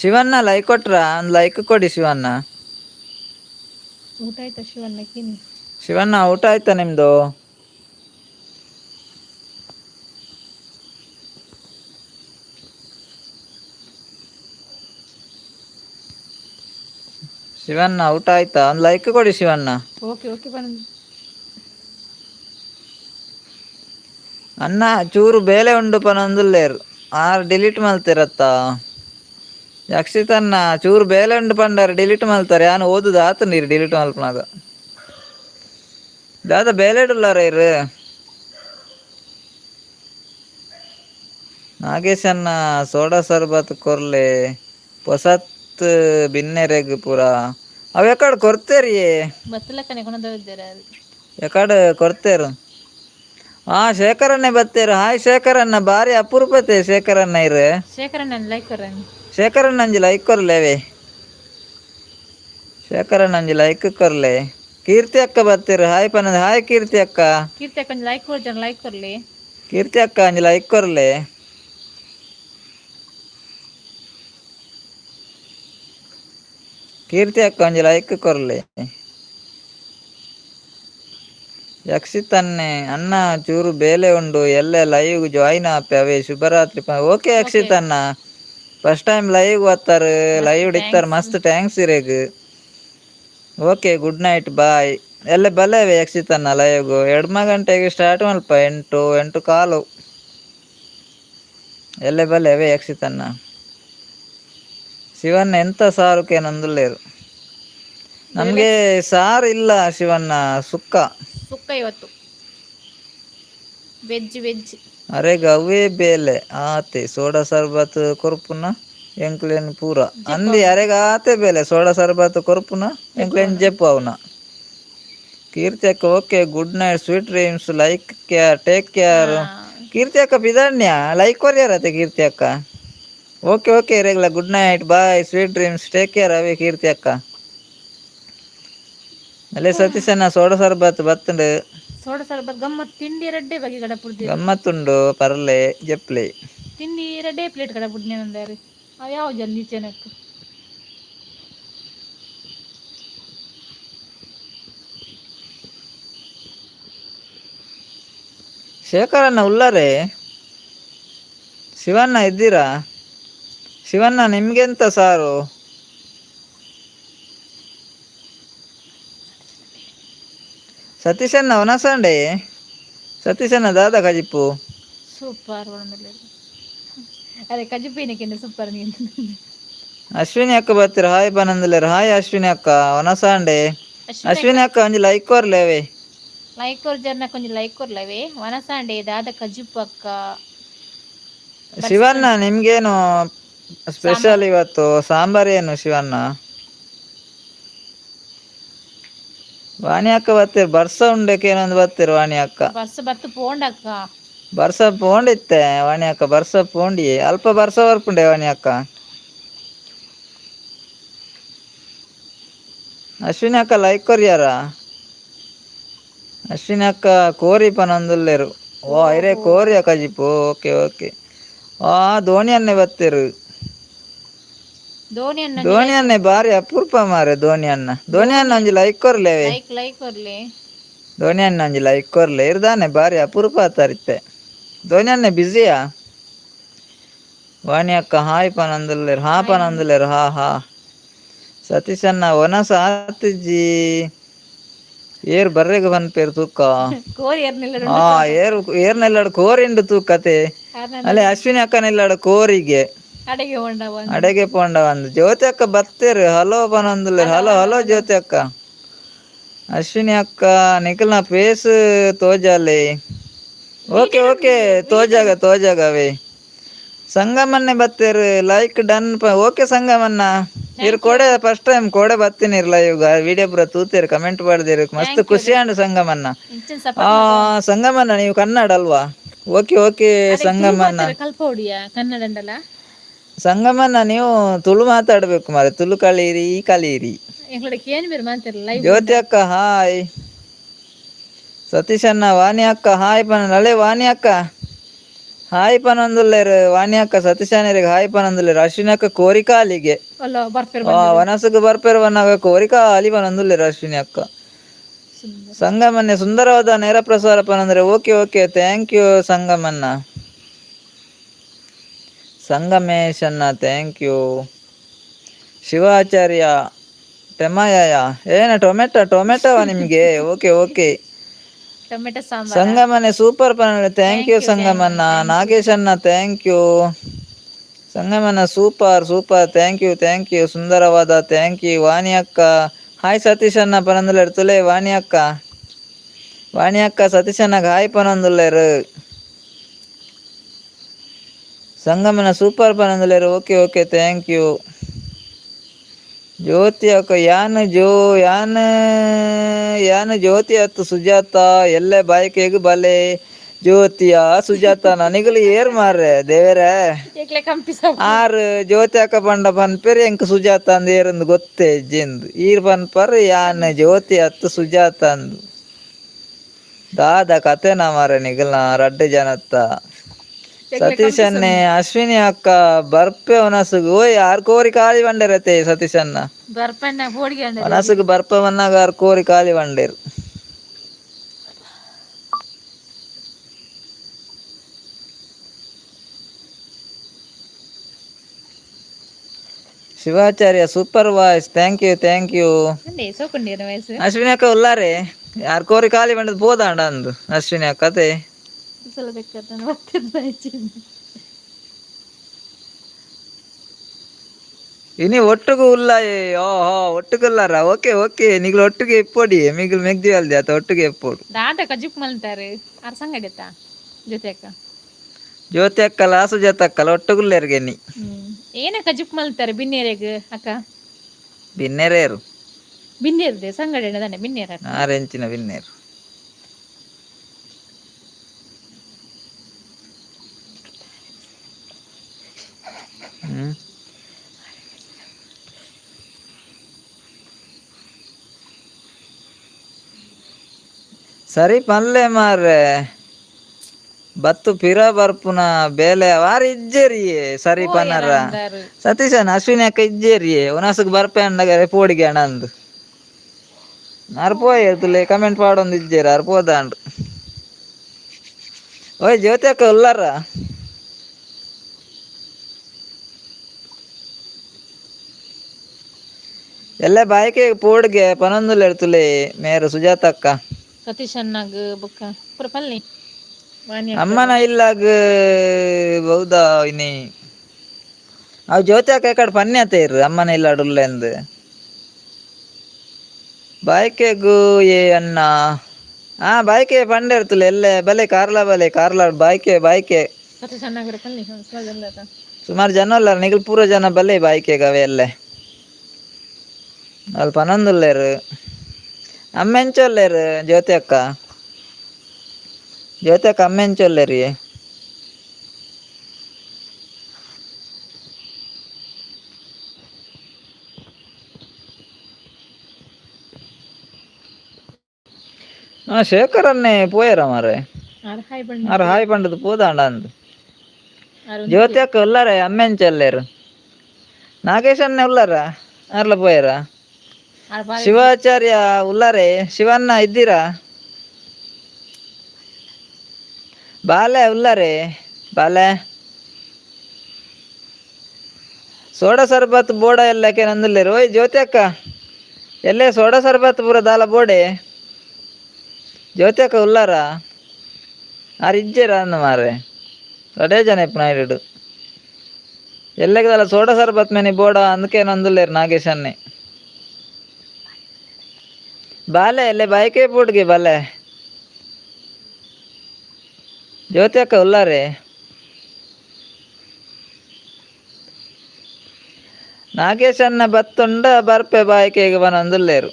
ಶಿವಣ್ಣ ಲೈಕ್ ಕೊಟ್ರ ಒಂದು ಲೈಕ್ ಕೊಡಿ ಶಿವಣ್ಣ. ಊಟ ಆಯ್ತಾ ಶಿವಣ್ಣಕ್ಕಿನಿ? ಶಿವಣ್ಣ ಊಟ ಆಯ್ತಾ ನಿಮ್ದು? ಶಿವಣ್ಣ ಊಟ ಆಯ್ತಾ ಒಂದು ಲೈಕ್ ಕೊಡಿ ಶಿವಣ್ಣ. ಓಕೆ ಓಕೆ ಬನ್ನಿ. ಅನ್ನ ಚೂರು ಬೇಲೆ ಉಂಡು ಪನೊಂದುಲ್ಲೇರು ಆರು ಡಿಲೀಟ್ ಮಲ್ತಿರತ್ತ. ಯಕ್ಷಿತನ್ನ ಚೂರು ಬೇಲೆ ಉಂಡು ಪಂಡಾರ ಡಿಲೀಟ್ ಮಲ್ತಾರೆ ಯಾನು ಓದುದು ಆತ ನೀರು ಡಿಲೀಟ್ ಮಲ್ಪನಾಗ ದಾದ ಬೇಲೆಡುಲ್ಲಾರ ಇರು. ನಾಗೇಶ್ ಅನ್ನ ಸೋಡಾ ಸರ್ಬತ್ ಕೊರ್ಲೆ ಪೊಸತ್ ಬಿನ್ನೆರೆಗ್ ಪೂರ ಅವು ಯಾಕಡೆ ಕೊರ್ತೇರಿ ಬತ್ತಲಕ್ಕನೆ ಕೊನದಿದ್ದಾರೆ ಯಾಕಡೆ ಕೊರ್ತೇರು. ಹಾ ಶೇಖರನ್ನೇ ಬತ್ತೇರು. ಹಾಯ್ ಶೇಖರನ್ನ ಬಾರಿ ಅಪರೂಪತೆ ಶೇಖರನ್ನ ಇರು. ಶೇಖರಣ್ಣ ಲೈಕ್ ಶೇಖರನ್ನ ಅಂಜಿ ಲೈಕ್ ಕೊರ್ಲೇವೆ. ಶೇಖರನ್ನ ಅಂಜಿ ಲೈಕ್ ಕೊರ್ಲೆ. ಕೀರ್ತಿ ಅಕ್ಕ ಬತ್ತೇರು. ಹಾಯ್ ಪನ್ನದ ಹಾಯ್ ಕೀರ್ತಿ ಅಕ್ಕ. ಕೀರ್ತಿ ಅಕ್ಕ ಲೈಕ್ ಕೊಡ್ಜನ ಲೈಕ್ ಕೊರ್ಲಿ. ಕೀರ್ತಿ ಅಕ್ಕ ಅಂಜಿ ಲೈಕ್ ಕೊರ್ಲೆ. ಕೀರ್ತಿ ಅಕ್ಕ ಒಂಜಿ ಲೈಕ್ ಕೊರ್ಲೆ. ಯಕ್ಷಿತನ್ನೆ ಅನ್ನ ಚೂರು ಬೇಲೆ ಉಂಡು ಎಲ್ಲ ಲೈವ್ ಜಾಯಿನ್ ಆಪೆ ಅವೇ ಶುಭರಾತ್ರಿ. ಓಕೆ ಯಕ್ಷಿತನ್ನ ಫಸ್ಟ್ ಟೈಮ್ ಲೈವ್ ಬತ್ತಾರು ಲೈವ್ ಇಡ್ತಾರ ಮಸ್ತ್ ಥ್ಯಾಂಕ್ಸ್ ಇರೇಗ್. Okay good night bye. ಎಲ್ಲ ಬಲೇವೆ ಯಕ್ಷಿತನ್ನ ಲೈವ್ಗು 2 ಗಂಟೆಗೆ ಸ್ಟಾರ್ಟ್ ಮಲ್ಪ 8 ಕಾಲು ಎಲ್ಲ ಬಲೇವೆ ಯಕ್ಷಿತನ್ನ. ಶಿವಣ್ಣ ಎಂತ ಸಾರುಕೆ ನಂದುಲ್ಲೇರು. ನಮಗೆ ಸಾರು ಇಲ್ಲ ಶಿವಣ್ಣ ಸುಕ್ಕ ಇವತ್ತು ವೆಜ್ ಅರೆ ಗವ್ವೇ ಬೇಲೆ ಆತೆ ಸೋಡಾ ಸರ್ಬತ್ ಕೊರ್ಪುನ ಎಂಕ್ಲೇನ್ ಪೂರ ಅಂದಿ ಅರೆಗ ಆತೆ ಬೇಲೆ ಸೋಡಾ ಸರ್ಬತ್ ಕೊರ್ಪುನ ಎಂಕ್ಲೇನ್ ಜೆಪ್ಪು ಅವನ. ಕೀರ್ತಿ ಅಕ್ಕ okay good night sweet dreams like care take care. Keerthi ಅಕ್ಕ ಬಿದಣ್ಯ ಲೈಕ್ ಕೊರ್ಯಾರತ್ತೆ ಕೀರ್ತಿ ಅಕ್ಕ. ಓಕೆ ಓಕೆ ರೆಗ್ಲ good night bye sweet dreams take care ಅವೇ ಕೀರ್ತಿ ಅಕ್ಕ. ಅಲ್ಲೇ ಸತೀಶಣ್ಣ ಸೋಡಾ ಸರ್ಬತ್ ಬತ್ತುಂಡು. ಸೋಡಾ ಸರ್ಬತ್ ಗಮ್ಮತ್ ತಿಂಡಿ ರಡ್ಡೆ ಬಗೆ ಕಡ ಪುಡ್ದೆ ಗಮ್ಮತ್ತುಂಡು ಪರ್ಲೆ ಜಪ್ಲೆ ತಿಂಡಿ ರಡ್ಡೆ ಪ್ಲೇಟ್ ಕಡ ಪುಡ್ನೆ ಅಂದಾರೆ ಅವು ಯಾವ ಜಲ್ ನೀಚೆನಕ್ಕೆ. ಶೇಖರಣ್ಣ ಉಳ್ಳಾರೆ ಶಿವಣ್ಣ ಇದ್ದೀರಾ? ಶಿವಣ್ಣ ನಿಮ್ಗೆಂತ ಸಾರು? ಸತೀಶಣ್ಣ ಒನಸಂಡೆ ಸತೀಶಣ್ಣ ದಾದ ಕಜಿಪ್ಪು ಸೂಪರ್ ಅರೆ ಕಜಿಪಿನಕ್ಕಿಂತ ಸೂಪರ್ ನೀನು. ಅಶ್ವಿನಿ ಅಕ್ಕ ಬರ್ತೀರ ಹಾಯ್ ಬನಂದಲೇರು. ಹಾಯ್ ಅಶ್ವಿನಿ ಅಕ್ಕ ಒನಸಂಡೆ. ಅಶ್ವಿನಿ ಅಕ್ಕ ಒಂಜಿ ಲೈಕ್ ಕೊರ್ಲೇವೆ. ಲೈಕ್ ಕೊರ್ಜರ್ನ ಕೊಂಚ ಲೈಕ್ ಕೊರ್ಲವೆ ಒನಸಂಡೆ ದಾದ ಕಜಿಪ್ಪು ಅಕ್ಕ. ಶಿವಣ್ಣ ನಿಮ್ಗೇನು ಸ್ಪೆಷಲ್ ಇವತ್ತು ಸಾಂಬಾರ್ ಏನು ಶಿವಣ್ಣ? ವಾಣಿ ಅಕ್ಕ ಬರ್ತೀರಿ ಬರ್ಸ ಉಂಡಕ್ಕೆ ಏನೊಂದು ಬರ್ತೀರಿ ವಾಣಿ ಅಕ್ಕ. ಬರ್ಸ ಬತ್ತು ಪೋಂಡಕ್ಕ ಬರ್ಸ ಪೋಂಡಿತ್ತೆ ವಾಣಿ ಅಕ್ಕ ಬರ್ಸ ಪೋಂಡಿ ಅಲ್ಪ ಬರ್ಸ ಬರ್ಪುಂಡೆ ವಾಣಿ ಅಕ್ಕ. ಅಶ್ವಿನಿ ಅಕ್ಕ ಲೈಕ್ ಕೊರ್ಯಾರ. ಅಶ್ವಿನಿ ಅಕ್ಕ ಕೋರಿ ಪನೊಂದುಲ್ಲೇರು. ಓ ಐರೆ ಕೋರಿ ಅಕ್ಕ ಜಿಪ್ಪು ಓಕೆ ಓಕೆ. ಧೋನಿ ಅನ್ನೇ ಬತ್ತೇರು. ಧೋನಿ ಅನ್ನೇ ಬಾರಿ ಅಪೂರ್ಪ ಮಾರೆ ಧೋನಿ ಅನ್ನ. ಧೋನಿ ಅನ್ನ ಒಂಜಿ ಲೈಕ್ ಕೊರ್ಲೇವೆ. ಲೈಕ್ ಕೊರ್ಲೆ ಧೋನಿ ಅನ್ನ ಒಂಜಿ ಲೈಕ್ ಕೊರ್ಲೆ ಇರ್ದಾನೆ ಬಾರಿ ಅಪೂರ್ಪ ಆತಾರಿತ್ತೆ. ಧೋನಿ ಅನ್ನೇ ಬಿಸಿಯಾ? ವಾಣಿ ಅಕ್ಕ ಹಾಯ್ ಪನೊಂದುಲ್ಲೇರು. ಹಾ ಪನೊಂದುಲ್ಲೇರು ಹಾ ಹಾ. ಸತೀಶ್ ಅನ್ನ ಒನಸ ಆತಿಜ್ಜಿ ಏರ್ ಬರ್ರೆಗ್ ಬನ್ಪೇರು ತೂಕ. ಏರ್ನೆಲ್ಲಾಡು ಕೋರಿಂಡು ತೂಕತೆ ಅಲ್ಲೇ ಅಶ್ವಿನಿ ಅಕ್ಕನೆಲ್ಲಾಡು ಕೋರಿಗೆ ಅಡೆಗೆ ಪೋಂಡ ಒಂದು. ಜ್ಯೋತಿ ಅಕ್ಕ ಬತ್ತೇರು ಹಲೋ ಪನೊಂದುಲ್ಲೇರು. ಹಲೋ ಹಲೋ ಜ್ಯೋತಿ ಅಕ್ಕ. ಅಶ್ವಿನಿ ಅಕ್ಕ ನಿಖಿಲ್ನ ಫೇಸ್ ತೋಜಾಲೆ. ಓಕೆ ಓಕೆ ತೋಜಾಗವೇ. ಸಂಗಮನ್ನೇ ಬತ್ತೇರು ಲೈಕ್ ಡನ್ ಓಕೆ ಸಂಗಮನ್ನ ಇರ್ ಕೊಡೆ ಫಸ್ಟ್ ಟೈಮ್ ಕೊಡೆ ಬತ್ತೀನಿ ಲೈವ್ ವಿಡಿಯೋ ಪೂರ ತೂತೇರು ಕಮೆಂಟ್ ಮಾಡ್ದೇರು ಮಸ್ತ್ ಖುಷಿ ಆಂಡು ಸಂಗಮನ್ನ. ನೀವು ಕನ್ನಡ ಅಲ್ವಾ? ಓಕೆ ಓಕೆ ಸಂಗಮನ್ನ ಕನ್ನಡ ಸಂಗಮನ್ನ ನೀವು ತುಳು ಮಾತಾಡ್ಬೇಕು ಮಾರೆ, ತುಳು ಕಲೀರಿ. ಏನು ಬೇರೆ ಮಾತಾಡಲ್ಲ ಲೈವ್ ಜ್ಯೋತಿ ಅಕ್ಕ ಹಾಯ್, ಸತೀಶ್ ಅಣ್ಣ ವಾಣಿ ಅಕ್ಕ ಹಾಯ್ ಪನಲೆ ವಾಣಿ ಅಕ್ಕ ಹಾಯ್ ಪನೊಂದುಲ್ಲೇರು ವಾಣಿ ಅಕ್ಕ ಸತೀಶ್ ಅಣ್ಣರಿಗೆ ಹಾಯ್ ಪನೊಂದುಲ್ಲೇರು ಅಶ್ವಿನಿ ಅಕ್ಕ ಕೋರಿಕಾಲಿಗೆ ಅಲ್ಲ ಬರ್ಪೇರು ವನಸಗ ಬರ್ಪೇರು ವನ್ನಾಗ ಕೋರಿಕಾಲಿ ಪನೊಂದುಲ್ಲೇರು ಅಶ್ವಿನಿ ಅಕ್ಕ. ಸಂಗಮನ್ಯ ಸುಂದರವಾದ ನೇರ ಪ್ರಸಾರ ಪನಂದ್ರೆ ಓಕೆ ಥ್ಯಾಂಕ್ ಯು ಸಂಗಮನ್ನ. ಸಂಗಮೇಶನ್ನ ಥ್ಯಾಂಕ್ ಯು. ಶಿವಾಚಾರ್ಯ ಟೆಮಯ ಏನ ಟೊಮೆಟೋವ ನಿಮಗೆ ಓಕೆ. ಟೊಮೆಟೊ ಸಾಂಬಾರ್ ಸಂಗಮನೆ ಸೂಪರ್ ಪನಲೆ ಥ್ಯಾಂಕ್ ಯು ಸಂಗಮನ್ನ. ನಾಗೇಶ್ ಅನ್ನ ಥ್ಯಾಂಕ್ ಯು. ಸಂಗಮನ ಸೂಪರ್ ಥ್ಯಾಂಕ್ ಯು ಸುಂದರವಾದ ಥ್ಯಾಂಕ್ ಯು. ವಾಣಿ ಅಕ್ಕ ಹಾಯ್ ಸತೀಶ್ ಅನ್ನ ಪನಂದುಲೇರು ತುಲೆ ವಾಣಿ ಅಕ್ಕ ಸತೀಶ್ ಅಣ್ಣಗೆ ಹಾಯ್ ಪನಂದುಲ್ಲೇರು. ಸಂಗಮನ ಸೂಪರ್ ಪನಂದುಲೇರು ಓಕೆ ಥ್ಯಾಂಕ್ ಯು. ಜ್ಯೋತಿ ಅಕ್ಕ ಯಾನು ಜ್ಯೋತಿ ಅತ್ತು ಸುಜಾತ ಎಲ್ಲೆ ಬಾಯ್ಕೆಗ್ ಬಲೆ ಜ್ಯೋತಿಯ ಸುಜಾತ ನನಗಲು ಏರ್ ಮಾರ್ರೆ ದೇವರೇ ಆರು ಜ್ಯೋತಿ ಅಕ್ಕ ಪಂಡ ಪನ್ಪೇರು ಎಂಕ್ ಸುಜಾತ ಅಂದ್ ಏರಂದು ಗೊತ್ತೇ ಜೆಂದು ಈರ್ ಪನ್ಪರ್ ಯಾನ್ ಜ್ಯೋತಿ ಅತ್ತು ಸುಜಾತ ಅಂದು ದಾದ ಕತೆನ ಮಾರೆ ನಿಗಲ್ನ ರಡ್ಡು ಜನತ್ತ. ಸತೀಶ್ ಅನ್ನೆ ಅಶ್ವಿನಿ ಅಕ್ಕ ಬರ್ಪೆ ಒನಸುಗು ಓಯ್ ಆರ್ ಕೋರಿ ಕಾಲಿ ಬಂಡೇರತೆ ಸತೀಶ್ ಅನ್ನ ಒನಸುಗು ಬರ್ಪೆ ವನ್ನಾಗ ಆರ್ ಕೋರಿ ಕಾಲಿ ಬಂಡೇರು. Shivacharya super voice thank you. Ashwini ಅಕ್ಕ ಉಲ್ಲಾರೆ ಯಾರ್ ಕೋರಿ ಕಾಲಿ ಬಂಡದ್ ಬೋದಾಂಡ ಅಂದು ಅಶ್ವಿನಿ ಅಕ್ಕ ಕತೆ ಇನಿ ಒಟ್ಟಿಗೂ ಉಲ್ಲಾಯೇ ಒಟ್ಟಿಗುಲ್ಲಾರ ಓಕೆ ನಿಗ್ಲು ಒಟ್ಟಿಗೆ ಇಪ್ಪೊಡಿ ಮಿಗ್ಲು ಮೆಗ್ದಿ ಅಲ್ದೆ ಆತ ಒಟ್ಟಿಗೆ ಇಪ್ಪೋಡು ಕಜಿಪ್ ಮಲ್ತಾರೆ ಆರ್ ಸಂಗಡಿತ ಜ್ಯೋತಿ ಅಕ್ಕಲ ಸುಜಾತ ಅಕ್ಕಲ ಒಟ್ಟುಗುಲ್ಲೇರ್ಗೆನಿ ಏನ ಕಜಿಪ್ ಮಲ್ತಾರೆ ಬಿನ್ನೇರೆಗ್ ಅಕ್ಕ ಬಿನ್ನೇರೇರು ಬಿನ್ನೇರ್ದೆ ಸಂಗಡಿ ತಾನೆ ಬಿನ್ನೇರ ಆರೆಂಚಿನ ಬಿನ್ನೇರು. ಸರಿ ಪನ್ಲೆ ಮಾರ್ರೆ ಬತ್ತು ಪಿರ ಬರ್ಪುನ ಬೇಲೆ ವಾರ ಇಜ್ಜೇರಿಯೇ ಸರಿ ಪನ್ನರ ಸತೀಶನ್ ಅಶ್ವಿನಿ ಅಕ್ಕ ಇಜ್ಜೇರಿಯೇ ಒನಸಗ್ ಬರ್ಪೆ ಅಂಡಗರೆ ಪೋಡಿಗೆ ಅಣ್ಣ ಅಂದು ಅರ್ಪೋಯ್ ತುಲೆ ಕಮೆಂಟ್ ಪಾಡೊಂದು ಇಜ್ಜೇರ ಅರ್ಪೋದಾಂಡ್ರು. ಓಯ್ ಜ್ಯೋತಿ ಅಕ್ಕ ಉಲ್ಲಾರ ಎಲ್ಲ ಬಾಯ್ಕೆ ಪೋಡ್ಗೆ ಪನೊಂದುಲ್ಲೆ ತುಲೆ ಮೇರು ಸುಜಾತ ಅಕ್ಕ ಸತೀಶ್ ಅಣ್ಣಗ್ ಬುಕ್ಕ ಪುರ ಪಲ್ನಿ ಅಮ್ಮನ ಇಲ್ಲಾಗ ಬೌದಾ ಇನಿ ಅವ್ ಜ್ಯೋತಿ ಅಕ್ಕ ಕಡೆ ಪನ್ಯತೆ ಇರು ಅಮ್ಮನ ಇಲ್ಲಾಡುಲ್ಲೆ ಅಂದ್ ಬಾಯ್ಕೆಗು ಏ ಅನ್ನ ಬಾಯ್ಕೆ ಪಂಡೆ ಇರ್ತಲೆ ಎಲ್ಲೆ ಬಲೆ ಕಾರ್ಲ ಬಾಯ್ಕೆ ಸುಮಾರು ಜನ ಅಲ್ಲ ನಿಗಲ್ ಪೂರ ಜನ ಬಲೆ ಬಾಯ್ಕೆಗ ಅವೆ ಎಲ್ಲೆ ಅಲ್ಲಿ ಪನೊಂದುಲ್ಲೇರು ಅಮ್ಮೆಂಚೊಲ್ಲೇರು ಜ್ಯೋತಿ ಅಕ್ಕ ಅಮ್ಮೆಂಚೊಲ್ಲೇರಿ ಶೇಖರ್ ಅನ್ನೆ ಪೋಯರ ಮಾರೆ ಆರು ಹಾಯ್ ಪಂಡದು ಪೋದಾಂಡ ಅಂದು ಜ್ಯೋತಿ ಅಕ್ಕ ಉಲ್ಲಾರೆ ಅಮ್ಮೆಂಚಲ್ಲೇರು ನಾಗೇಶ್ ಅನ್ನೆ ಉಲ್ಲಾರ ಆರ್ಲ ಪೋಯರ ಶಿವಾಚಾರ್ಯ ಉಲ್ಲಾರೆ ಶಿವಣ್ಣ ಇದ್ದೀರಾ ಬಾಲೆ ಉಲ್ಲಾರೆ ಬಾಲೆ ಸೋಡಾ ಸರ್ಬತ್ ಬೋಡ ಎಲ್ಲಕ್ಕೆ ನಂದುಲ್ಲೇರು ಓಯ್ ಜ್ಯೋತಿ ಅಕ್ಕ ಎಲ್ಲೇ ಸೋಡಾ ಸರ್ಬತ್ ಪೂರ ದಾಲ ಬೋಡೆ ಜ್ಯೋತಿ ಅಕ್ಕ ಉಲ್ಲಾರ ಆರು ಇಜ್ಜೇರ ಅಂದ ಮಾರೆ ಅಡೇ ಜನ ಇಪ್ಪು ನಾಯ್ಡು ಎಲ್ಲಗದಲ್ಲ ಸೋಡಾ ಸರ್ಬತ್ ಮೇನಿ ಬೋಡ ಅಂದಕ್ಕೆ ನಂದುಲ್ಲೇರು ನಾಗೇಶ್ ಅನ್ನೆ ಬಾಲೆ ಎಲ್ಲೇ ಬಾಯ್ಕೆ ಪೋಡ್ಗೆ ಬಾಲೆ ಜ್ಯೋತಿ ಅಕ್ಕ ಉಲ್ಲಾರೆ ನಾಗೇಶ್ ಅನ್ನ ಬತ್ತುಂಡ ಬರ್ಪೆ ಬಾಯ್ಕೆಗೆ ಬನಂದುಲ್ಲೇರು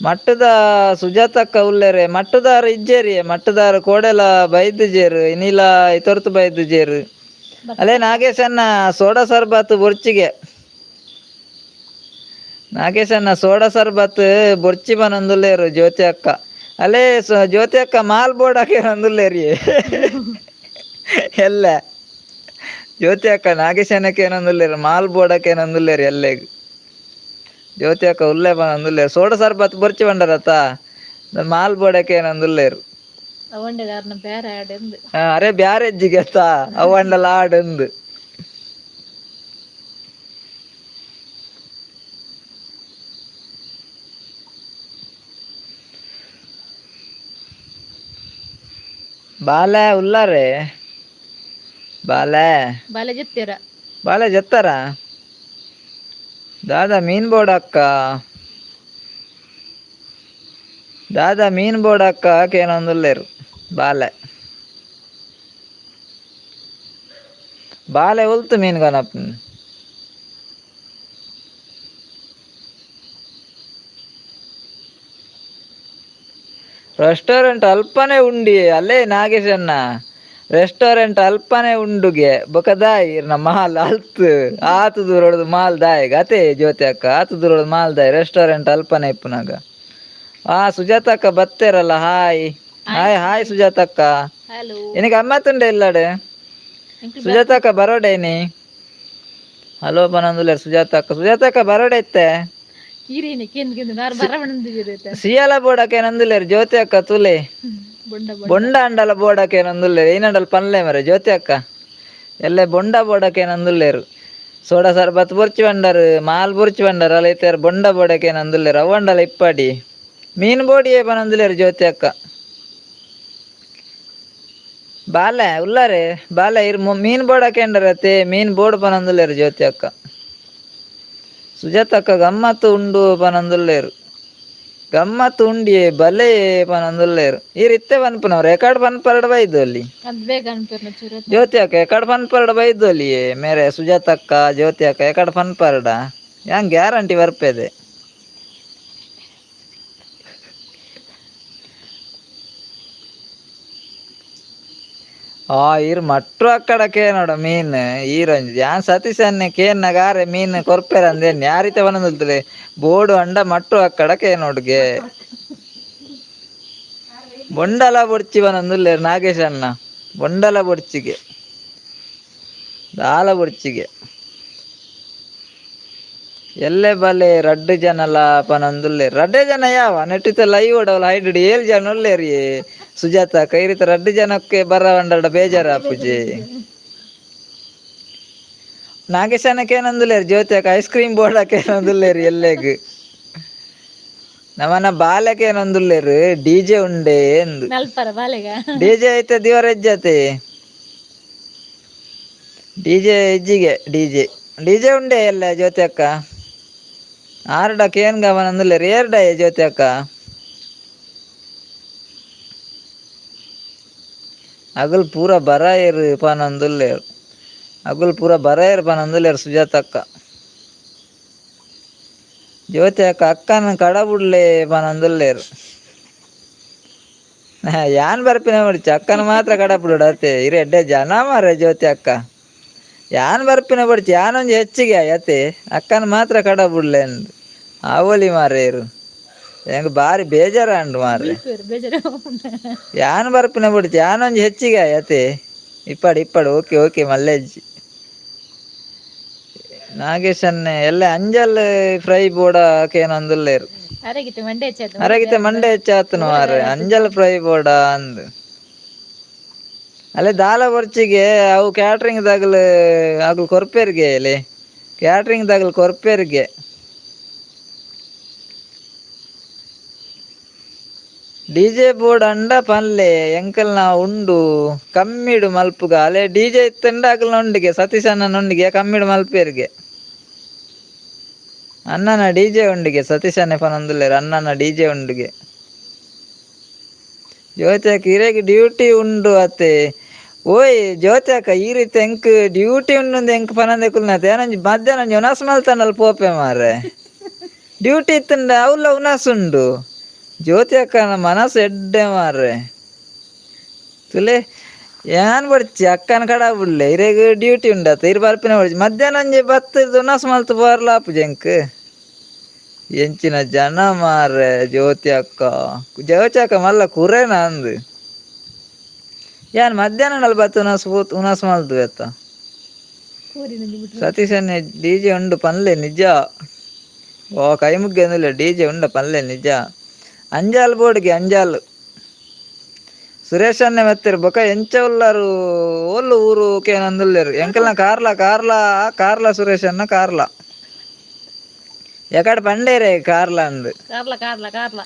ಮಟ್ಟದ ಸುಜಾತಕ್ಕ ಉಲ್ಲೇರೆ ಮಟ್ಟದಾರ ಇಜ್ಜೇರಿ ಮಟ್ಟದಾರ ಕೋಡೆಲ ಬೈದ್ ಜೇರು ಇನ್ನಿಲ ಇತೊರ್ತು ಬೈದ್ ಜೇರು ಅಲ್ಲೇ ನಾಗೇಶನ್ನ ಸೋಡಾ ಸರ್ಬತ್ ಬೊರ್ಚಿಗೆ ನಾಗೇಶನ್ನ ಸೋಡಾ ಸರ್ಬತ್ ಬೊರ್ಚಿ ಬನೊಂದುಲ್ಲೇರು ಜ್ಯೋತಿ ಅಕ್ಕ ಅಲ್ಲೇ ಜ್ಯೋತಿ ಅಕ್ಕ ಮಾಲ್ ಬೋರ್ಡ್ ಹಾಕಿ ನಂದುಲ್ಲೇರಿ ಎಲ್ಲ ಜ್ಯೋತಿ ಅಕ್ಕ ನಾಗೇಶನಕ್ಕೆ ಏನಂದುಲ್ಲೇರು ಮಾಲ್ ಬೋರ್ಡಕ್ಕೆ ಏನಂದುಲ್ಲೇರಿ ಎಲ್ಲೆಗ್ ಜ್ಯೋತಿ ಅಕ್ಕ ಉಲ್ಲೆ ಬಂದುಲ್ಲೇರು ಸೋಡ ಸರ್ಬತ್ ಬೊರ್ಚಿ ಬಂಡರತ್ತ ಮಾಲ್ ಬೋಡಕ್ಕೆ ಏನಂದುಲ್ಲೇರು ಅರೆ ಬ್ಯಾರೆ ಎಜ್ಜಿಗೆ ಅತ್ತ ಅವಂಡಲ ಆಡಂದು ಬಾಲೆ ಉಲ್ಲಾರೆ ಬಾಲೆ ಬಾಲೆ ಜತ್ತಾರ ದಾದಾ ಮೀನ್ ಬೋರ್ಡ್ ಅಕ್ಕ ದಾದಾ ಮೀನ್ ಬೋರ್ಡ್ ಅಕ್ಕ ಏನೊಂದುಲ್ಲೇರು ಬಾಲೆ ಬಾಲೆ ಉಲ್ತು ಮೀನ್ ಗನಪ್ ರೆಸ್ಟೋರೆಂಟ್ ಅಲ್ಪನೆ ಉಂಡಿ ಅಲ್ಲೇ ನಾಗೇಶನ್ನ ರೆಸ್ಟೋರೆಂಟ್ ಅಲ್ಪನೆ ಉಂಡುಗೆ ಬೊಕದಾಯಿ ಮಾಲ್ ಅಲ್ತ್ ಆತು ದೂರೊಡ್ದು ಮಾಲ್ ದಾಯಗ್ ಅತೆ ಜ್ಯೋತಿ ಅಕ್ಕ ಆತು ದೂರೊಡ್ದು ಮಾಲ್ ದಾಯ್ ರೆಸ್ಟೋರೆಂಟ್ ಅಲ್ಪನೆ ಇಪ್ಪುನಾಗ ಸುಜಾತ ಅಕ್ಕ ಬತ್ತೇರಲ್ಲ ಹಾಯ್ ಹಾಯ್ ಹಾಯ್ ಸುಜಾತ ಅಕ್ಕ ನಿನಗೆ ಗಮ್ಮತ್ತುಂಡೆ ಇಲ್ಲಾಡೆ ಸುಜಾತ ಅಕ್ಕ ಬರೋಡೇನಿ ಹಲೋ ಪನಂದುಲೆ ಸುಜಾತ ಅಕ್ಕ ಬರೋಡೆ ಇತ್ತೆ ಸಿಯಾಲ ಬೋಡಕ್ಕೆ ನಂದುಲೇರು ಜ್ಯೋತಿ ಅಕ್ಕ ತುಲೆ ಬೊಂಡ ಅಂಡಲ ಬೋಡಕ್ಕೆ ನಂದುಲ್ಲೇರು ಏನಂಡಲ್ ಪನ್ಲೆ ಮರೆ ಜ್ಯೋತಿ ಅಕ್ಕ ಎಲ್ಲೆ ಬೊಂಡ ಬೋಡಕ್ಕೆ ನಂದುಲ್ಲೇರು ಸೋಡಾ ಸರ್ಬತ್ ಬೊರ್ಚಿ ಬಂಡಾರು ಮಾಲ್ ಬೊರ್ಚಿ ಬಂಡಾರು ಅಲ್ಲ ಇತ್ತರ ಬೊಂಡ ಬೋಡಕ್ಕೆ ನಂದುಲ್ಲೇರು ಅವಂಡಲ ಇಪ್ಪಾಡಿ ಮೀನ್ ಬೋಡಿಯೇ ಪನಂದುಲೇರು ಜ್ಯೋತಿ ಅಕ್ಕ ಬಾಲೆ ಉಲ್ಲಾರೆ ಬಾಲೆ ಇರ್ ಮೀನ್ ಬೋಡಕ್ಕೆ ಎಂಡರತೆ ಮೀನ್ ಬೋರ್ಡ್ ಪನಂದುಲ್ಲೇರು ಜ್ಯೋತಿ ಅಕ್ಕ ಸುಜಾತ ಅಕ್ಕ ಗಮ್ಮತ್ತು ಉಂಡು ಪನಂದುಲ್ಲೇರು ಗಮ್ಮತ್ತು ಉಂಡಿ ಬಲೆ ಪನಂದುಲ್ಲೇರು ಇತ್ತೆ ಪನ್ಪುನವ್ ರೆಕಾರ್ಡ್ ಪನ್ಪರ್ಡ್ ಬೈದು ಅಲ್ಲಿ ಜ್ಯೋತಿ ಅಕ್ಕ ಎಕಡ್ ಪನ್ಪರ್ಡ್ ಬೈದು ಅಲ್ಲಿ ಮೇರೆ ಸುಜಾತ ಅಕ್ಕ ಜ್ಯೋತಿ ಅಕ್ಕ ಎಕಡ್ ಪನ್ಪರ್ಡ ಯಾನ್ ಗ್ಯಾರಂಟಿ ಬರ್ಪೆದೆ ಈರ್ ಮಟ್ರು ಅಕ್ಕಡಕ್ಕೆ ನೋಡ ಮೀನ್ ಈರಂಜ್ ಯಾನ್ ಸತೀಶನ್ನೆ ಕೇನ್ನ ಗಾರೆ ಮೀನ್ ಕೊರ್ಪೆರ ಅಂದೇನ್ ಯಾರಿತ ಬಂದಲ್ತಲೆ ಬೋಡು ಅಂಡ ಮಟ್ರು ಅಕ್ಕಡಕ್ಕೆ ನೋಡ್ಗೆ ಬೊಂಡಲ ಬೊಡ್ಚಿ ಬಂದುಲ್ಲೇರು ನಾಗೇಶ್ ಅಣ್ಣ ಬೊಂಡಲ ಬೊಡ್ಚಿಗೆ ದಾಲ ಬೊಡ್ಚಿಗೆ ಎಲ್ಲೆ ಬಲೆ ರಡ್ಡು ಜನಲ ಪನಂದುಲ್ಲೇರು ರಡ್ಡೆ ಜನ ಯಾವ ನೆಟ್ಟಿತ ಲೈವ್ ಓಡವಲ್ಲ ಹೈಡ್ 7 ಜನ ಉಳ್ಳೇರಿ ಸುಜಾತ ಕೈರಿತ ರಡ್ಡು ಜನಕ್ಕೆ ಬರವಂಡ ಬೇಜಾರ ಪೂಜೆ ನಾಗೇಶನಕ್ಕೆ ಏನಂದುಲ್ಲೇರು ಜ್ಯೋತಿ ಅಕ್ಕ ಐಸ್ ಕ್ರೀಮ್ ಬೋರ್ಡಕ್ಕೆ ಏನಂದುಲ್ಲೇರು ಎಲ್ಲೆಗ್ ನಮ್ಮನ ಬಾಲಕ್ಕೆ ಏನಂದುಲ್ಲೇರು ಡಿಜೆ ಉಂಡೆ ಎಂದು ಡಿಜೆ ಐತೆ ದಿವರ ಹೆಜ್ಜತೆ ಡಿಜೆ ಹೆಜ್ಜಿಗೆ ಡಿಜೆ ಉಂಡೆ ಎಲ್ಲ ಜ್ಯೋತಿ ಅಕ್ಕ ಆರ್ಡಕ್ಕೆ ಏನ್ ಗಮನ ಅಂದುಲ್ಲೇರು ಏರ್ಡ ಜ್ಯೋತಿ ಅಕ್ಕ ಅಗಲ್ ಪೂರ ಬರ ಏರು ಪನಂದುಲ್ಲೇರು ಅಗುಲ್ ಪೂರ ಬರ ಏರು ಪನಂದುಲ್ಲೇರು ಸುಜಾತ ಅಕ್ಕ ಜ್ಯೋತಿ ಅಕ್ಕ ಅಕ್ಕನ ಕಡಬುಡ್ಲೆ ಪನಂದುಲ್ಲೇರು ಯಾನ್ ಬರ್ಪಿನ ಬಿಡ್ಚಿ ಅಕ್ಕನ ಮಾತ್ರ ಕಡಬುಡು ಅತ್ತೆ ಇರು ಎಡ್ಡೆ ಜನ ಮಾರ ಜ್ಯೋತಿ ಅಕ್ಕ ಯಾನ್ ಬರ್ಪಿನ ಬಿಡ್ಚಿ ಯಾನೊಂದು ಹೆಚ್ಚಿಗೆ ಅತ್ತೆ ಅಕ್ಕನ ಮಾತ್ರ ಕಡಬುಡ್ಲೆ ಅಂದು ಆವೋಲಿ ಮಾರೇರು ಹೆಂಗ ಬಾರಿ ಬೇಜಾರ ಅಂಡು ಮಾರ್ರೆ ಯಾನ್ ಬರ್ಪಿನ ಬಿಡ್ತಿ ಯಾನೊಂದು ಹೆಚ್ಚಿಗೆ ಅತ್ತೆ ಇಪ್ಪಡು ಓಕೆ ಮಲ್ಲೆಜ್ಜಿ ನಾಗೇಶನ್ನೆ ಎಲ್ಲ ಅಂಜಲ್ ಫ್ರೈ ಬೋಡಕ್ಕೆ ಏನಂದುಲ್ಲೇರು ಅರಗಿತೆ ಮಂಡೆ ಹೆಚ್ಚಾತನು ಮಾರ್ರೆ ಅಂಜಲ್ ಫ್ರೈ ಬೋಡ ಅಂದು ಅಲ್ಲೇ ದಾಲ ಬೊರ್ಚಿಗೆ ಅವು ಕ್ಯಾಟ್ರಿಂಗ್ ದಾಗಲು ಅಗಲು ಕೊರ್ಪೇರ್ಗೆ ಅಲ್ಲಿ ಕ್ಯಾಟ್ರಿಂಗ್ ದಾಗಲು ಕೊರ್ಪೇರ್ಗೆ ಡಿಜೆ ಬೋರ್ಡ್ ಅಂಡ ಪನ್ಲೆ ಎಂಕಲ್ ನಾ ಉಂಡು ಕಮ್ಮಿಡು ಮಲ್ಪುಗ ಅಲೆ ಡಿಜೆ ಇತ್ತಂಡ ಅಕಲ್ ನೊಂಡಿಗೆ ಸತೀಶ್ ಅಣ್ಣ ನೊಂಡಿಗೆ ಕಮ್ಮಿಡು ಮಲ್ಪೇರ್ಗೆ ಅಣ್ಣನ ಡಿಜೆ ಉಂಡಿಗೆ ಸತೀಶ್ ಅಣ್ಣ ಪನಂದುಲ್ಲೇರು ಅಣ್ಣನ ಡಿಜೆ ಉಂಡಿಗೆ ಜ್ಯೋತಿ ಅಕ್ಕ ಇರೆಗ್ ಡ್ಯೂಟಿ ಉಂಡು ಅತ್ತೆ ಓಯ್ ಜ್ಯೋತಿ ಅಕ್ಕ ಈ ರೀತಿ ಎಂಕ್ ಡ್ಯೂಟಿ ಉಂಡು ಎಂಕ್ ಪನಂದೆ ಕುಲ್ನತೆ ಏನಂಜಿ ಮಧ್ಯಾಹ್ನ ಉನಾಸ್ ಮಲ್ತನಲ್ ಪೋಪೆ ಮಾರ್ರೆ ಡ್ಯೂಟಿ ಇತ್ತಂಡ ಅವ್ಲ ಉನಾಸ್ ಉಂಡು ಜ್ಯೋತಿ ಅಕ್ಕನ ಮನಸ್ಸು ಎಡ್ಡೆ ಮಾರ್ರೆ ತುಲೆ ಏನ್ ಬಡ್ಚಿ ಅಕ್ಕನ ಕಡ ಬಿಡ್ಲೆ ಇರೆಗ್ ಡ್ಯೂಟಿ ಉಂಡತ ಇರ್ ಬರ್ಪಿನ ಬಡ್ಚಿ ಮಧ್ಯಾಹ್ನ ಒಂಜಿ ಬತ್ತದ ನಸ್ ಮಲ್ತು ಬರ್ಲಾಪು ಜಂಕ್ ಎಂಚಿನ ಜನ ಮಾರ್ರೆ ಜ್ಯೋತಿ ಅಕ್ಕ ಮಲ್ಲ ಕುರೇನ ಅಂದ್ ಯಾನ್ ಮಧ್ಯಾಹ್ನ ಬತ್ತ ಉನಾಸ್ ಮಲ್ತು ಎತ್ತ ಸತೀಶನ್ನೆ ಡಿಜೆ ಉಂಡು ಪನ್ಲೆ ನಿಜ ಓ ಕೈ ಮುಗ್ಗಂದಿಲ್ಲ ಡಿಜೆ ಉಂಡ ಪನ್ಲೆ ನಿಜ ಅಂಜಾಲ್ ಬೋಡ್ಗೆ ಅಂಜಾಲ್ ಸುರೇಶ್ ಅನ್ನ ಮೆತ್ತರ್ ಬೊಕ ಎಂಚ ಉಲ್ಲಾರು ಓಲ್ ಊರು ಕೇನಂದುಲ್ಲೇರು ಎಂಕಲ್ನ ಕಾರ್ಲ ಸುರೇಶ್ ಅನ್ನ ಕಾರ್ಲ ಎಕಡೆ ಪಂಡೇರೆ ಕಾರ್ಲ ಅಂದ್ ಕಾರ್ಲ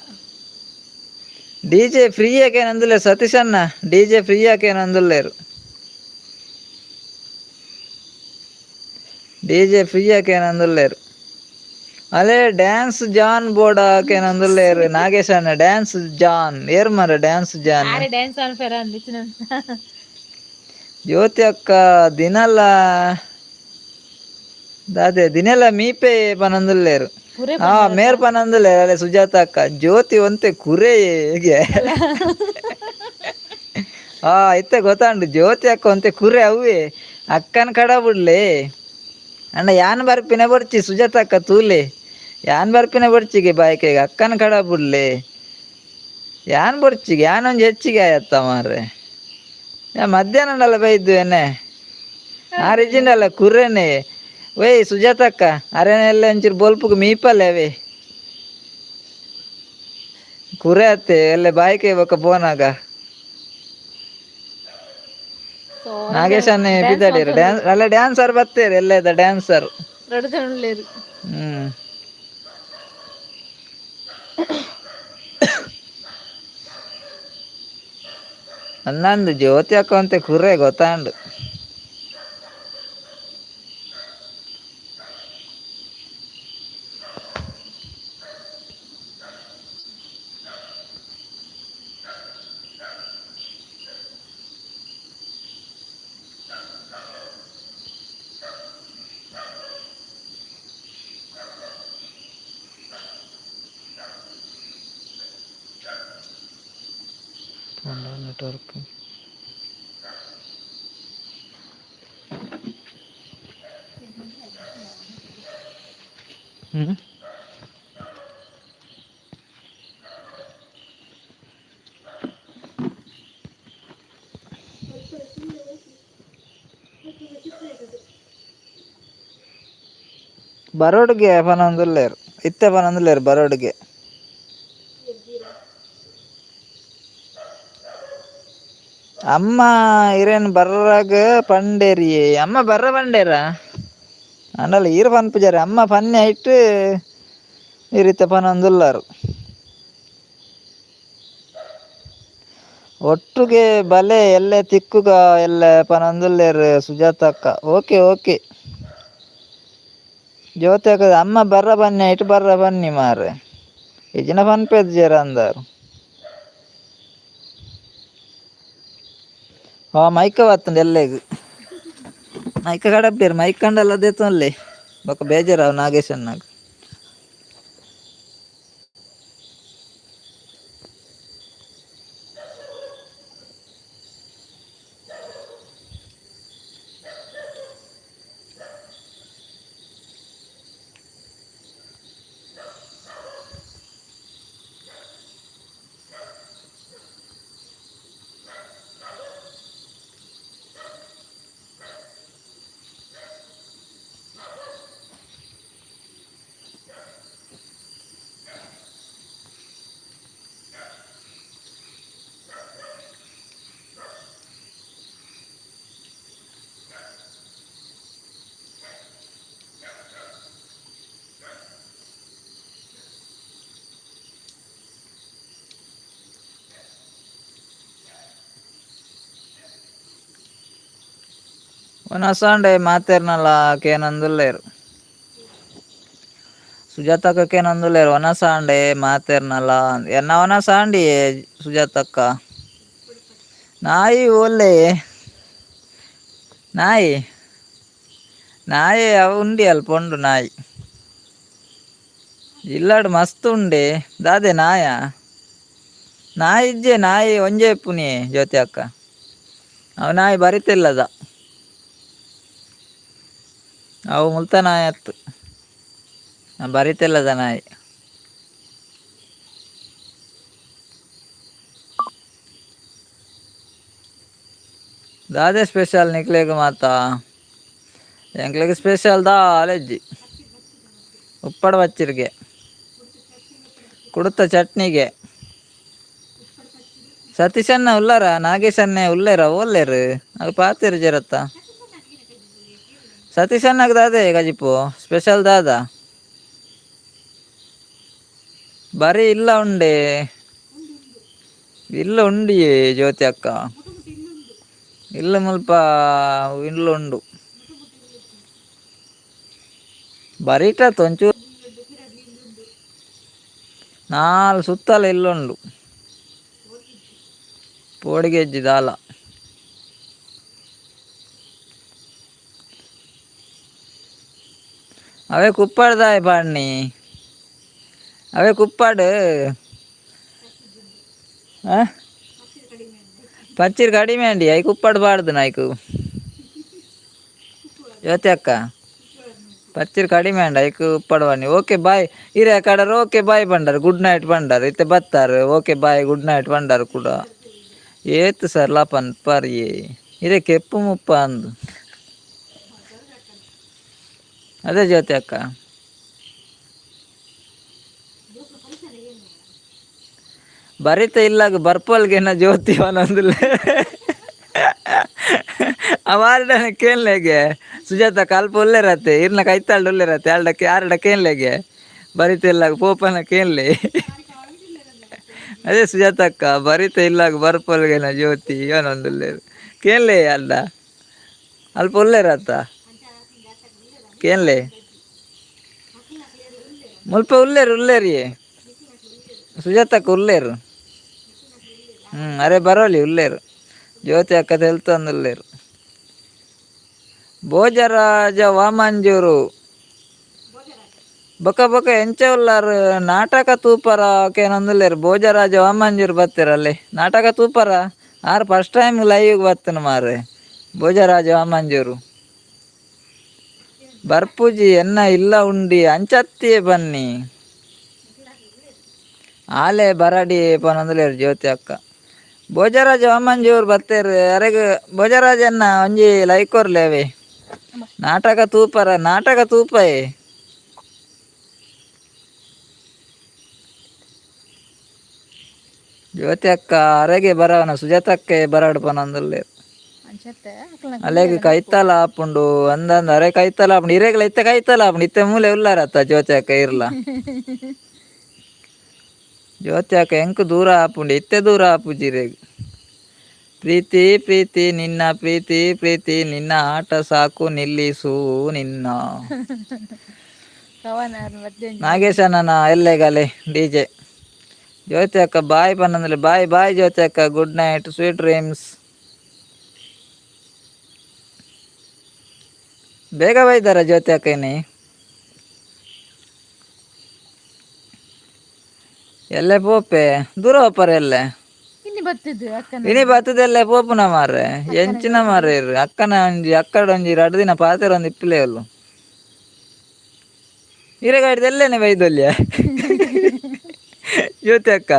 ಡಿಜೆ ಫ್ರೀ ಆಕೇನಂದುಲ್ಲೇರು ಸತೀಶ್ ಅನ್ನ ಡಿಜೆ ಫ್ರೀ ಆಕೇನಂದುಲ್ಲೇರು ಡಿಜೆ ಫ್ರೀ ಆಕೇನಂದುಲ್ಲೇರು ಅಲೆ ಡ್ಯಾನ್ಸ್ ಜಾನ್ ಬೋರ್ಡ್ ಆಕೇನಂದುಲ್ಲೇರು ನಾಗೇಶ್ ಅನ್ನ ಡ್ಯಾನ್ಸ್ ಜಾನ್ ಏರ್ ಮರ ಡ್ಯಾನ್ಸ್ ಜಾನ್ ಜ್ಯೋತಿ ಅಕ್ಕ ದಿನಲ್ಲ ದಾದೆ ದಿನೆಲ್ಲ ಮೀಪೆ ಪನಂದುಲ್ಲೇರು ಮೇರ್ ಪನಂದುಲ್ಲೇರು ಅಲೆ ಸುಜಾತ ಅಕ್ಕ ಜ್ಯೋತಿ ಒಂತೆ ಕುರೆ ಹೇಗೆ ಇತ್ತೆ ಗೊತ್ತಾಂಡು ಜ್ಯೋತಿ ಅಕ್ಕ ಒಂತೆ ಕುರೆ ಅವ್ವೆ ಅಕ್ಕನ ಕಡ ಬಿಡ್ಲೆ ಅಂಡ ಯಾನ್ ಬರ್ಪಿನ ಬರ್ಚಿ ಸುಜಾತ ಅಕ್ಕ ತೂಲೆ ಯಾನ್ ಬರ್ಪಿನ ಬರ್ಚಿಗೆ ಬಾಯ್ಕೆಗೆ ಅಕ್ಕನ ಕಡ ಬಿಡ್ಲೆ ಯಾನ್ ಬರ್ಚಿಗೆ ಯಾನ್ ಒಂಜಿ ಹೆಚ್ಚಿಗೆ ಆಯತ್ತ ಮಾರ್ರೆ ಮಧ್ಯಾಹ್ನ ಬೈದ್ದು ಎನ್ನೆ ಆ ರಿಜಿಂಡಲ್ಲ ಕುರ್ರೆನೆ ಒಯ್ ಸುಜಾತ ಅಕ್ಕ ಅರೆನೆ ಎಲ್ಲ ಒಂಚೂರು ಬೋಲ್ಪುಗು ಮೀಪಲ್ಲೆ ಅವೇ ಕುರೆ ಅತ್ತೆ ಎಲ್ಲ ಬಾಯ್ಕೆ ಬೊಕ ಪೋನಾಗ ನಾಗೇಶ್ ಅನ್ನೆ ಬಿದ್ದಾಡಿರು ಡ್ಯಾನ್ಸ್ ಅಲ್ಲ ಡ್ಯಾನ್ಸರ್ ಬತ್ತೇರು ಎಲ್ಲ ಇದ್ದ ಡ್ಯಾನ್ಸರ್ ಅನ್ನಂದು ಜ್ಯೋತಿ ಅಕ್ಕ ಅಂತೆ ಕುರೆ ಗೊತ್ತಾಂಡು ನೆಟ್ವರ್ಕ್ ಬರೋಡ್ಗೆ ಪನೊಂದುಲ್ಲೇರು ಇತ್ತೆ ಪನೊಂದುಲ್ಲೇರು ಬರೋಡ್ಗೆ ಅಮ್ಮ ಇರೇನ್ ಬರ್ರಾಗ ಪಂಡೇರಿ ಅಮ್ಮ ಬರ್ರ ಪಂಡೇರ ಅಂಡಲ್ಲ ಈರು ಪನ್ಪುಜಾರೆ ಅಮ್ಮ ಪನ್ನೆ ಇಟ್ಟು ಇರಿತ್ತೆ ಪನೊಂದುಲ್ಲಾರು ಒಟ್ಟುಗೆ ಬಲೆ ಎಲ್ಲೆ ತಿಕ್ಕುಗ ಎಲ್ಲ ಪನೊಂದುಲ್ಲೇರು ಸುಜಾತ ಅಕ್ಕ ಓಕೆ ಜ್ಯೋತಿ ಅಕ್ಕ ಅಮ್ಮ ಬರ್ರ ಬನ್ನಿ ಇಟ್ಟು ಬರ್ರ ಬನ್ನಿ ಮಾರ್ರೆ ಇಜಿನ ಪನ್ಪೇದ್ ಜೇರ ಅಂದಾರು ಮೈಕ ಬತ್ತಂಡು ಎಲ್ಲೆಗ್ ಮೈಕ ಕಡಪೇರು ಮೈಕ್ ಕಂಡಲ್ಲ ದೇತೊನ್ಲೆ ಬೊಕ ಬೇಜಾರಾವ್ ನಾಗೇಶ್ ಅನ್ನಾಗ ಒನಸಂಡೆ ಮಾತೇರ್ನಲ್ಲ ಕೇನಂದುಲ್ಲೇರು ಸುಜಾತಕ್ಕೇನಂದುಲ್ಲೇರು ಒನಸಾಂಡೆ ಮಾತೇರ್ನಲ್ಲ ಎನ್ನ ಒನಸಾಂಡಿ ಸುಜಾತಕ್ಕ ನಾಯಿ ಒಲ್ಲೆ ನಾಯಿ ಅವ ಉಂಡಿ ಅಲ್ಪ ಉಂಡು ನಾಯಿ ಇಲ್ಲಾಡು ಮಸ್ತ್ ಉಂಡೆ ದಾದೆ ನಾಯ ನಾಯಿ ಇಜ್ಜೆ ನಾಯಿ ಒಂಜೇ ಪುನಿ ಜ್ಯೋತಿ ಅಕ್ಕ. ಅವು ನಾಯಿ ಬರಿತಿಲ್ಲದ ಅವು ಮುಲ್ತ ನಾಯಿ ಅತ್ತು ಬರಿತಿಲ್ಲದ ನಾಯಿ. ದಾದೆ ಸ್ಪೆಷಲ್ ನಿಕ್ಲೆಗ್ ಮಾತಾ ಎಂಕ್ಲೆಗ್ ಸ್ಪೆಷಲ್ ದಾಲೆಜ್ಜಿ ಉಪ್ಪಡ ಬಚ್ಚಿರ್ಗೆ ಕುಡುತ ಚಟ್ನಿಗೆ. ಸತೀಶ್ ಅಣ್ಣ ಉಳ್ಳಾರ ನಾಗೇಶ್ ಅಣ್ಣ ಉಳ್ಳೇರ ಓಲ್ಲೇರು ಅದು ಪಾತೆರು ಜರತ್ತ. ಸತೀಶ್ ಅಣ್ಣಗೆ ದಾದೆ ಗಜಿಪು ಸ್ಪೆಷಲ್ ದಾದ ಬರೀ ಇಲ್ಲ ಉಂಡೆ ಇಲ್ಲ ಉಂಡಿ ಜ್ಯೋತಿ ಅಕ್ಕ ಇಲ್ಲ ಮುಲ್ಪ ಇಲ್ಲ ಉಂಡು ಬರೀಟ ತೊಂಚೂರು ನಾಲ್ ಸುತ್ತಲ ಇಲ್ಲುಂಡು ಪೋಡಿಗೆಜ್ಜಿ ದಾಲ. ಅವೇ ಕುಪ್ಪಾಡ್ದಾಯ್ ಪಾಡ್ನಿ ಅವೇ ಕುಪ್ಪಾಡು ಪಚ್ಚಿರ್ ಕಡಿಮೆ ಅಂಡಿ ಅಯ್ಯ ಕುಪ್ಪಾಡು ಪಾಡ್ದು ನಾಯ್ಕು ಜ್ಯೋತಿ ಅಕ್ಕ ಪಚ್ಚಿರ್ ಕಡಿಮೆ ಅಂಡ ಐಕ್ ಉಪ್ಪಡು ಬನ್ನಿ. ಓಕೆ ಬಾಯ್ ಇರೇ ಕಡರ್ ಓಕೆ ಬಾಯ್ ಬಂಡಾರು ಗುಡ್ ನೈಟ್ ಬಂಡಾರು ಇತ್ತೆ ಬತ್ತಾರು ಓಕೆ ಬಾಯ್ ಗುಡ್ ನೈಟ್ ಬಂಡಾರು ಕೂಡ ಏತ್ ಸರ್ ಲಾಪನ್ ಪರಿ ಇದೇ ಕೆಪ್ಪು ಮುಪ್ಪ ಅಂದು ಅದೇ ಜ್ಯೋತಿ ಅಕ್ಕ. ಬರಿತ ಇಲ್ಲಾಗ ಬರ್ಪಲ್ಗೆನ ಜ್ಯೋತಿ ಅವನೊಂದಿಲ್ಲ ಅವಾರ್ಡನ ಕೇಳಲೆಗೆ ಸುಜಾತ ಕಲ್ಪ ಒಳ್ಳೆರತ್ತೆ ಇರ್ನ ಕೈತಾಳ್ದು ಒಳ್ಳೆರತ್ತೆ ಅಲ್ಡಕ್ಕೆ ಆರಡಕ್ಕೆ ಏನ್ಲೆಗೆ ಬರಿತ ಇಲ್ಲಾಗ ಪೋಪನ ಕೇಳಲಿ ಅದೇ ಸುಜಾತ ಅಕ್ಕ ಬರಿತ ಇಲ್ಲಾಗ ಬರ್ಪಲ್ಗೆನ ಜ್ಯೋತಿ ಇವನೊಂದಿಲ್ಲೇರು ಕೇಳಲಿ ಅಲ್ಡ ಅಲ್ಪ ಒಳ್ಳೆರತ್ತ ಕೇಳಲಿ ಮುಲ್ಪ ಉಳ್ಳೇರು ಉಳ್ಳೇರಿ ಸುಜಾತಕ್ಕ ಉಳ್ಳೇರು ಅರೆ ಬರೋಲಿ ಉಳ್ಳೇರು ಜ್ಯೋತಿ ಅಕ್ಕ ತೆಲ್ತಂದು ಉಳ್ಳೇರು. ಭೋಜರಾಜ ವಾಮಂಜೂರು ಬೊಕ ಬೊಕ ಎಂಚ ಉಲ್ಲಾರು ನಾಟಕ ತೂಪರ ಕೇನೊಂದುಲ್ಲೇರು ಭೋಜರಾಜ ವಾಮಂಜೂರು ಬತ್ತಿರಲ್ಲಿ ನಾಟಕ ತೂಪರ ಆರು ಫಸ್ಟ್ ಟೈಮ್ ಲೈವ್ ಬತ್ತನು ಮಾರೆ ಭೋಜರಾಜ ವಾಮಂಜೂರು ಬರ್ಪೂಜಿ ಎನ್ನ ಇಲ್ಲ ಉಂಡಿ ಅಂಚತ್ತಿಯೇ ಬನ್ನಿ ಆಲೆ ಬರಡಿ ಪನೊಂದುಲೇರು ಜ್ಯೋತಿ ಅಕ್ಕ. ಭೋಜರಾಜ ವಾಮಂಜೂರು ಬತ್ತೇರು ಅರೆಗ್ ಭೋಜರಾಜನ್ನ ಒಂಜಿ ಲೈಕೋರ್ಲೇವೆ ನಾಟಕ ತೂಪರ ನಾಟಕ ತೂಪಯೇ ಜ್ಯೋತಿ ಅಕ್ಕ ಅರೆಗೆ ಬರವನ ಸುಜಾತಕ್ಕೆ ಬರಾಡು ಪನೊಂದುಲ್ಲೇರು ಅಲೆಗ್ ಕೈತಲ ಆಪುಂಡು ಅಂದಂದ ಅರೆ ಕೈತಲ ಆಪುಂಡು ಇರೆಗ್ಲ ಇತ್ತೆ ಕೈತಲ ಆಪುಂಡು ಇತ್ತೆ ಮೂಲೆ ಉಲ್ಲಾರತ್ತ ಜ್ಯೋತಿ ಅಕ್ಕ ಇರ್ಲ ಜ್ಯೋತಿ ಅಕ್ಕ ಎಂಕ್ ದೂರ ಆಪುಂಡು ಇತ್ತೆ ದೂರ ಆಪುಜಿರೆಗ್ ಪ್ರೀತಿ ಪ್ರೀತಿ ನಿನ್ನ ಪ್ರೀತಿ ಪ್ರೀತಿ ನಿನ್ನ ಆಟ ಸಾಕು ನಿಲ್ಲಿಸು ನಿನ್ನ ನಾಗೇಶನ ಎಲ್ಲೆಗಲೆ ಡಿಜೆ ಜ್ಯೋತಿ ಅಕ್ಕ ಬಾಯ್ ಪನ್ನಂದ್ರೆ ಬಾಯ್ ಬಾಯ್ ಜ್ಯೋತಿ ಅಕ್ಕ ಗುಡ್ ನೈಟ್ ಸ್ವೀಟ್ ಡ್ರೀಮ್ಸ್. ಬೇಗ ಬೈದಾರ ಜ್ಯೋತಿ ಅಕ್ಕ ಇನ್ನಿ ಎಲ್ಲೆ ಪೋಪೆ ದೂರ ಹೋಪಾರ ಎಲ್ಲೆ ಇನಿ ಬತ್ತದೆಲ್ಲ ಪೋಪುನ ಮಾರ್ರೆ ಎಂಚಿನ ಮಾರ್ರೆ ಇರು ಅಕ್ಕನ ಒಂಜಿ ಅಕ್ಕಡ ಒಂಜಿ 2 ದಿನ ಪಾತೆರ ಒಂದು ಇಪ್ಪಲೇ ಉಲ್ಲು ಇರೆಗಾಡಿದೆಲ್ಲೇನೆ ಬೈದೊಲ್ಯ ಜ್ಯೋತಿ ಅಕ್ಕ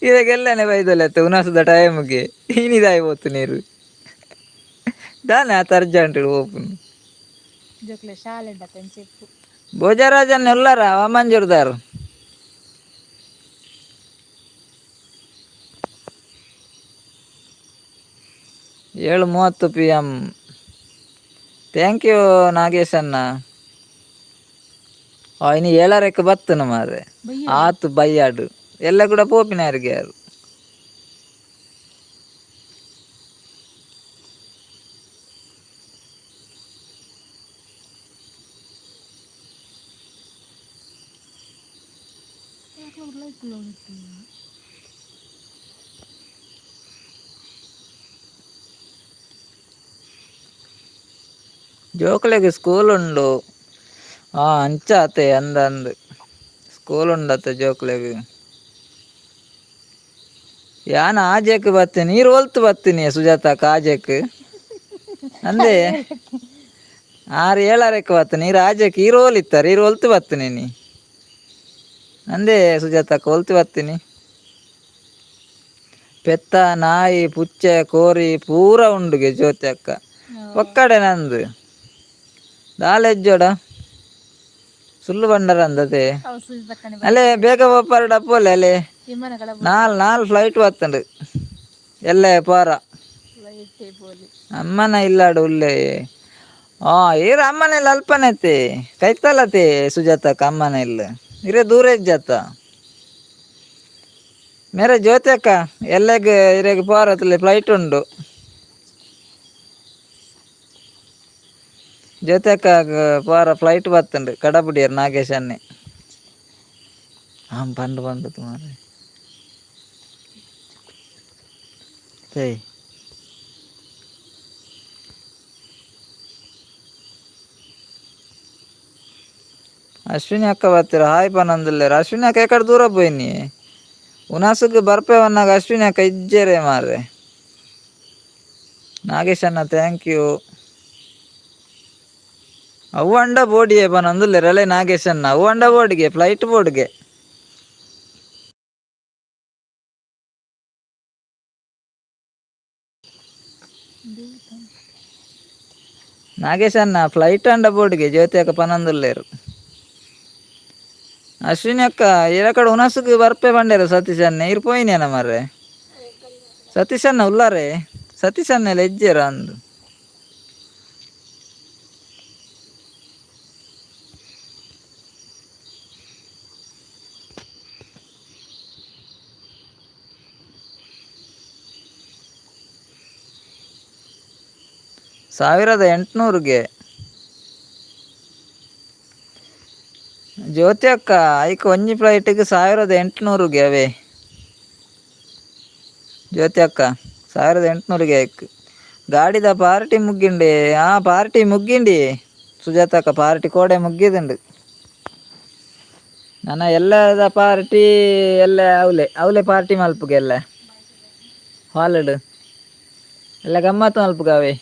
ಇರೆಗೆಲ್ಲೇನೆ ಬೈದೊಲ್ಯ ಅತ್ತ ಉನಾಸದ ಟೈಮ್ಗೆ ಇನಿದಾಯಿ ಹೋತು ನೀರು ದಾನೆ ಆತ ಅರ್ಜೆಂಟ್ ಓಪುನು ಭೋಜರಾಜನ್ ಉಲ್ಲಾರ ವಾಮಂಜೂರ್ದಾರ್ 7:30 PM. ಥ್ಯಾಂಕ್ ಯು ನಾಗೇಶ್ ಅಣ್ಣ. ಇನ್ನು 7:00ಕ್ಕೆ ಬತ್ತನು ಮಾರೆ ಆತು ಬೈಯಾಡು ಎಲ್ಲ ಕೂಡ ಪೋಪಿನಾರಿಗೆ ಯಾರು ಜೋಕ್ಲೆಗೆ ಸ್ಕೂಲ್ ಉಂಡು ಅಂಚಾತೆ ಅಂದ ಸ್ಕೂಲ್ ಉಂಡತ್ತೆ ಜೋಕ್ಲೆಗೆ ಯಾನ್ ಆಜೆಕ್ ಬತ್ತೀನಿ ನೀರು ಒಲ್ತು ಬತ್ತೀನಿ ಸುಜಾತಕ್ಕ ಆಜೆಕ್ ಅಂದೆ 6-7 ಬತ್ತ ನೀರು ಆಜೆಕ್ ಈರು ಓಲಿತ್ತಾರೆ ಈರು ಒಲ್ತು ಬತ್ತೀನಿ ನೀ ಅಂದೆ ಸುಜಾತಕ್ಕ ಒಲ್ತು ಬತ್ತೀನಿ ಪೆತ್ತ ನಾಯಿ ಪುಚ್ಚೆ ಕೋರಿ ಪೂರ ಉಂಡುಗೆ ಜ್ಯೋತಿ ಅಕ್ಕ ಒಕ್ಕಡೆ ನಂದು ದಾಲೆಜ್ಜೋಡ ಸುಳ್ಳು ಬಂಡರ ಅಂದತೆ ಅಲ್ಲೇ ಬೇಗ ಒಪ್ಪರ ಡಪ್ಪೋಲೆ ಅಲ್ಲೇ 4 ಫ್ಲೈಟ್ ಬತ್ತಂಡು ಎಲ್ಲ ಪೋರ ಅಮ್ಮನ ಇಲ್ಲಾಡು ಉಲ್ಲೆ ಈರ ಅಮ್ಮನೆಲ್ಲ ಅಲ್ಪನೈತೆ ಕೈತಲ್ಲತೆ ಸುಜಾತಕ್ಕ ಅಮ್ಮನ ಇಲ್ಲ ಇರೇ ದೂರ ಇಜ್ಜತ್ತ ಮೇರೆ ಜ್ಯೋತಿ ಅಕ್ಕ ಎಲ್ಲಗೆ ಇರೆಗೆ ಪೋರತ್ಲೆ ಫ್ಲೈಟ್ ಉಂಡು ಜ್ಯೋತಿ ಅಕ್ಕ ಪೋರ ಫ್ಲೈಟ್ ಬತ್ತಂಡು ಕಡಪುಡಿಯರ್ ನಾಗೇಶ್ ಅನ್ನೆ ಬಂದು ಮಾರೆ ಸರಿ ಅಶ್ವಿನಿ ಅಕ್ಕ ಬರ್ತೀರ ಹಾಯ್ ಪನಂದಿಲ್ಲೇರ ಅಶ್ವಿನಿ ಅಕ್ಕ ಎಕಡೆ ದೂರ ಪೋಯ್ನಿ ಉನಾಸುಗೆ ಬರ್ಪೇವನ್ನಾಗ ಅಶ್ವಿನಿ ಅಕ್ಕ ಇಜ್ಜೇರೆ ಮಾರ್ರೆ ನಾಗೇಶ್ ಅಣ್ಣ ಥ್ಯಾಂಕ್ ಯು ಅವು ಅಂಡ ಬೋಡಿಯೇ ಪನಂದಿಲ್ಲೇರ ಅಲ್ಲೇ ನಾಗೇಶ್ ಅಣ್ಣ ಅವು ಅಂಡ ಬೋಡಿಗೆ ಫ್ಲೈಟ್ ಬೋರ್ಡ್ಗೆ ನಾಗೇಶ್ ಅಣ್ಣ ಫ್ಲೈಟ್ ಅಂಡ ಬೋರ್ಡ್ಗೆ ಜ್ಯೋತಿ ಅಕ್ಕ ಪನಂದಿಲ್ಲೇರು ಅಶ್ವಿನಿ ಅಕ್ಕ ಇರ ಕಡೆ ಹುನಸುಗೆ ಬರ್ಪೆ ಬಂಡೇರು ಸತೀಶ್ ಅಣ್ಣ ಇರು ಪೋಯಿನೇನ ಮಾರ್ರೆ ಸತೀಶ್ ಅಣ್ಣ ಉಲ್ಲಾರೆ ಸತೀಶ್ ಅಣ್ಣ ಎಲ್ಲ ಇಜ್ಜೇರ ಅಂದು $1800 ಜ್ಯೋತಿ ಅಕ್ಕ ಐಕ್ ಒಂಜಿ ಫ್ಲೈಟಿಗೆ 1800 ಅವೇ ಜ್ಯೋತಿ ಅಕ್ಕ 1800 ಐಕ್ ಗಾಡಿದ ಪಾರ್ಟಿ ಮುಗ್ಗಿಂಡಿ ಪಾರ್ಟಿ ಮುಗ್ಗಿಂಡಿ ಸುಜಾತ ಅಕ್ಕ ಪಾರ್ಟಿ ಕೋಡೆ ಮುಗ್ಗಿದುಂಡು ನನ್ನ ಎಲ್ಲದ ಪಾರ್ಟಿ ಎಲ್ಲ ಅವಲೆ ಪಾರ್ಟಿ ಮಲ್ಪುಗೆ ಎಲ್ಲ ಹಾಲಿಡ್ ಎಲ್ಲ ಗಮ್ಮತ್ತು ಮಲ್ಪುಗಾವೆ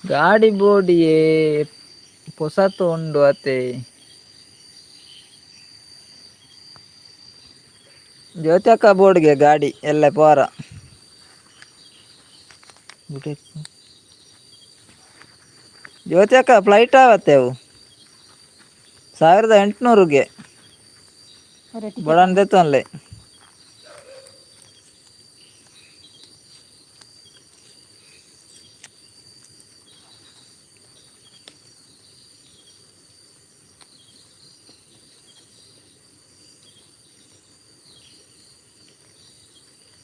ಗಾಡಿ ಬೋಡಿಯೇ ಪೊಸತು ಉಂಡು ಅತ್ತೆ ಜ್ಯೋತಿ ಅಕ್ಕ ಬೋರ್ಡ್ಗೆ ಗಾಡಿ ಎಲ್ಲ ಪೋರ ಜ್ಯೋತಿ ಅಕ್ಕ ಫ್ಲೈಟ್ ಆವತ್ತೆ ಅವು 1800 ಬಡನ್ ದೆತ್ತೊನ್ಲೆ